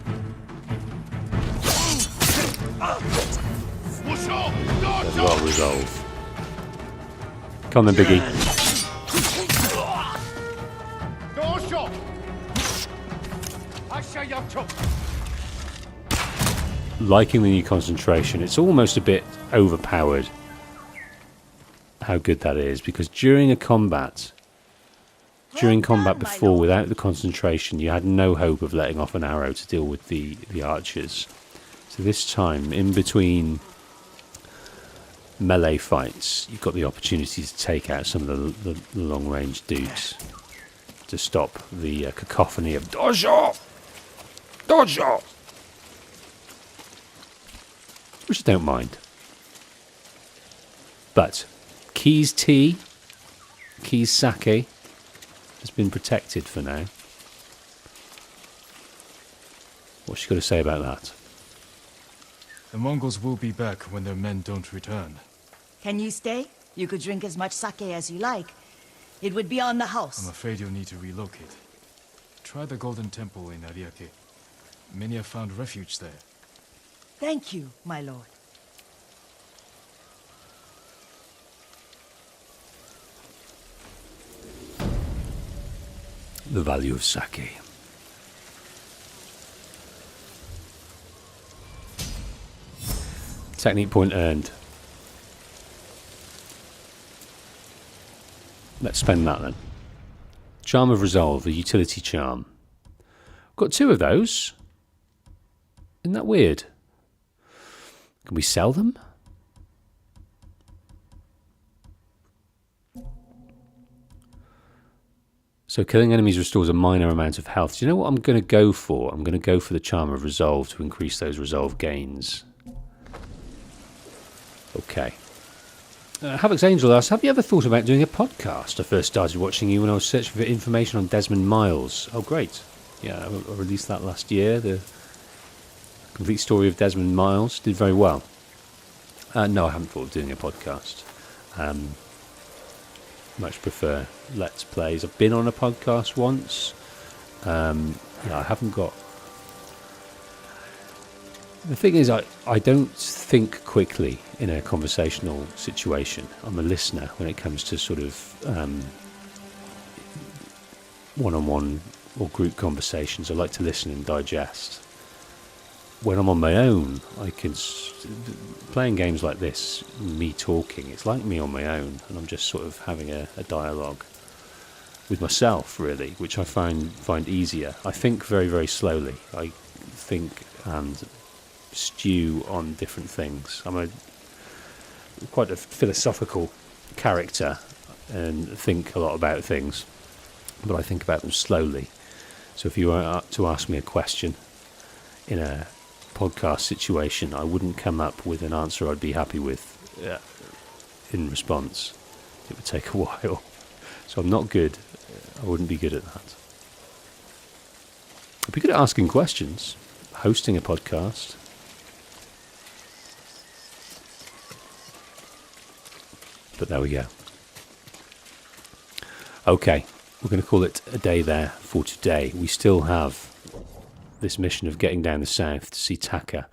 Speaker 1: There's a lot of resolve. Come on then, Biggie. Liking the new concentration. It's almost a bit overpowered how good that is, because during combat before, without the concentration, you had no hope of letting off an arrow to deal with the archers. So this time, in between melee fights, you've got the opportunity to take out some of the long-range dudes to stop the cacophony of dojo, dojo, which I don't mind. But Key's tea, Key's sake, has been protected for now. What's she got to say about that?
Speaker 16: The Mongols will be back when their men don't return.
Speaker 14: Can you stay? You could drink as much sake as you like. It would be on the house.
Speaker 16: I'm afraid you'll need to relocate. Try the Golden Temple in Ariake. Many have found refuge there.
Speaker 14: Thank you, my lord.
Speaker 1: The value of sake. Technique point earned. Let's spend that then. Charm of Resolve, a utility charm. Got 2 of those. Isn't that weird? Can we sell them? So killing enemies restores a minor amount of health. Do you know what I'm going to go for? I'm going to go for the Charm of Resolve to increase those resolve gains. Okay. Havoc's Angel asks, have you ever thought about doing a podcast? I first started watching you when I was searching for information on Desmond Miles. Oh, great. Yeah, I released that last year. The complete story of Desmond Miles did very well. No, I haven't thought of doing a podcast. Much prefer Let's Plays. I've been on a podcast once. I haven't got... The thing is, I don't think quickly in a conversational situation. I'm a listener when it comes to sort of one-on-one or group conversations. I like to listen and digest. When I'm on my own, playing games like this, me talking, it's like me on my own, and I'm just sort of having a dialogue with myself, really, which I find easier. I think very, very slowly. I think and stew on different things. I'm quite a philosophical character and think a lot about things, but I think about them slowly. So if you were to ask me a question in a podcast situation, I wouldn't come up with an answer I'd be happy with in response. It would take a while. So I'm not good. I wouldn't be good at that. I'd be good at asking questions, hosting a podcast. But there we go. Okay, we're going to call it a day there for today. We still have this mission of getting down the south to see Taka.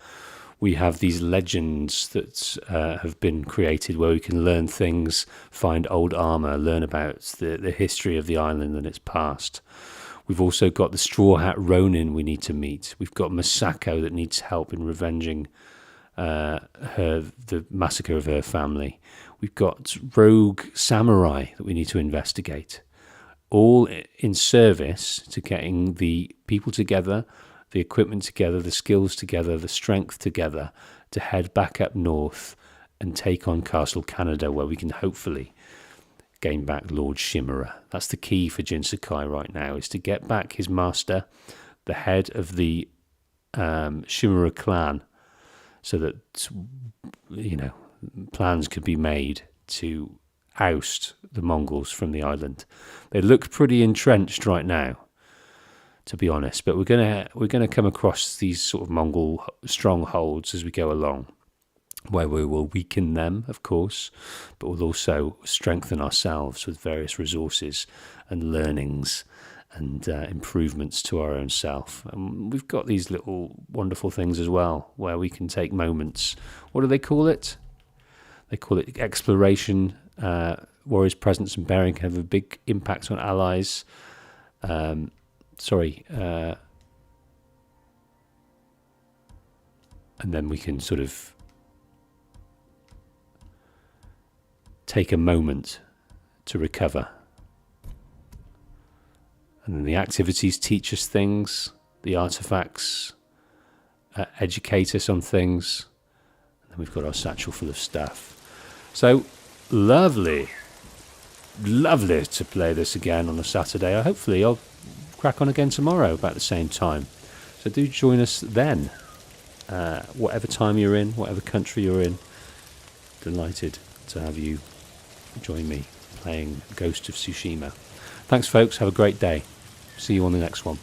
Speaker 1: We have these legends that have been created where we can learn things, find old armour, learn about the history of the island and its past. We've also got the Straw Hat Ronin we need to meet. We've got Masako that needs help in revenging the massacre of her family. We've got rogue samurai that we need to investigate. All in service to getting the people together, the equipment together, the skills together, the strength together to head back up north and take on Castle Canada, where we can hopefully gain back Lord Shimura. That's the key for Jin Sakai right now, is to get back his master, the head of the Shimura clan, so that, you know, plans could be made to oust the Mongols from the island. They look pretty entrenched right now, to be honest, but we're gonna come across these sort of Mongol strongholds as we go along, where we will weaken them, of course, but we'll also strengthen ourselves with various resources and learnings and improvements to our own self. And we've got these little wonderful things as well, where we can take moments. What do they call it? They call it exploration. Warriors' presence and bearing can have a big impact on allies. And then we can sort of take a moment to recover. And then the activities teach us things, the artifacts educate us on things, and then we've got our satchel full of stuff. So lovely to play this again on a Saturday. Hopefully I'll crack on again tomorrow about the same time. So do join us then, whatever time you're in, whatever country you're in. Delighted to have you join me playing Ghost of Tsushima. Thanks folks, have a great day. See you on the next one.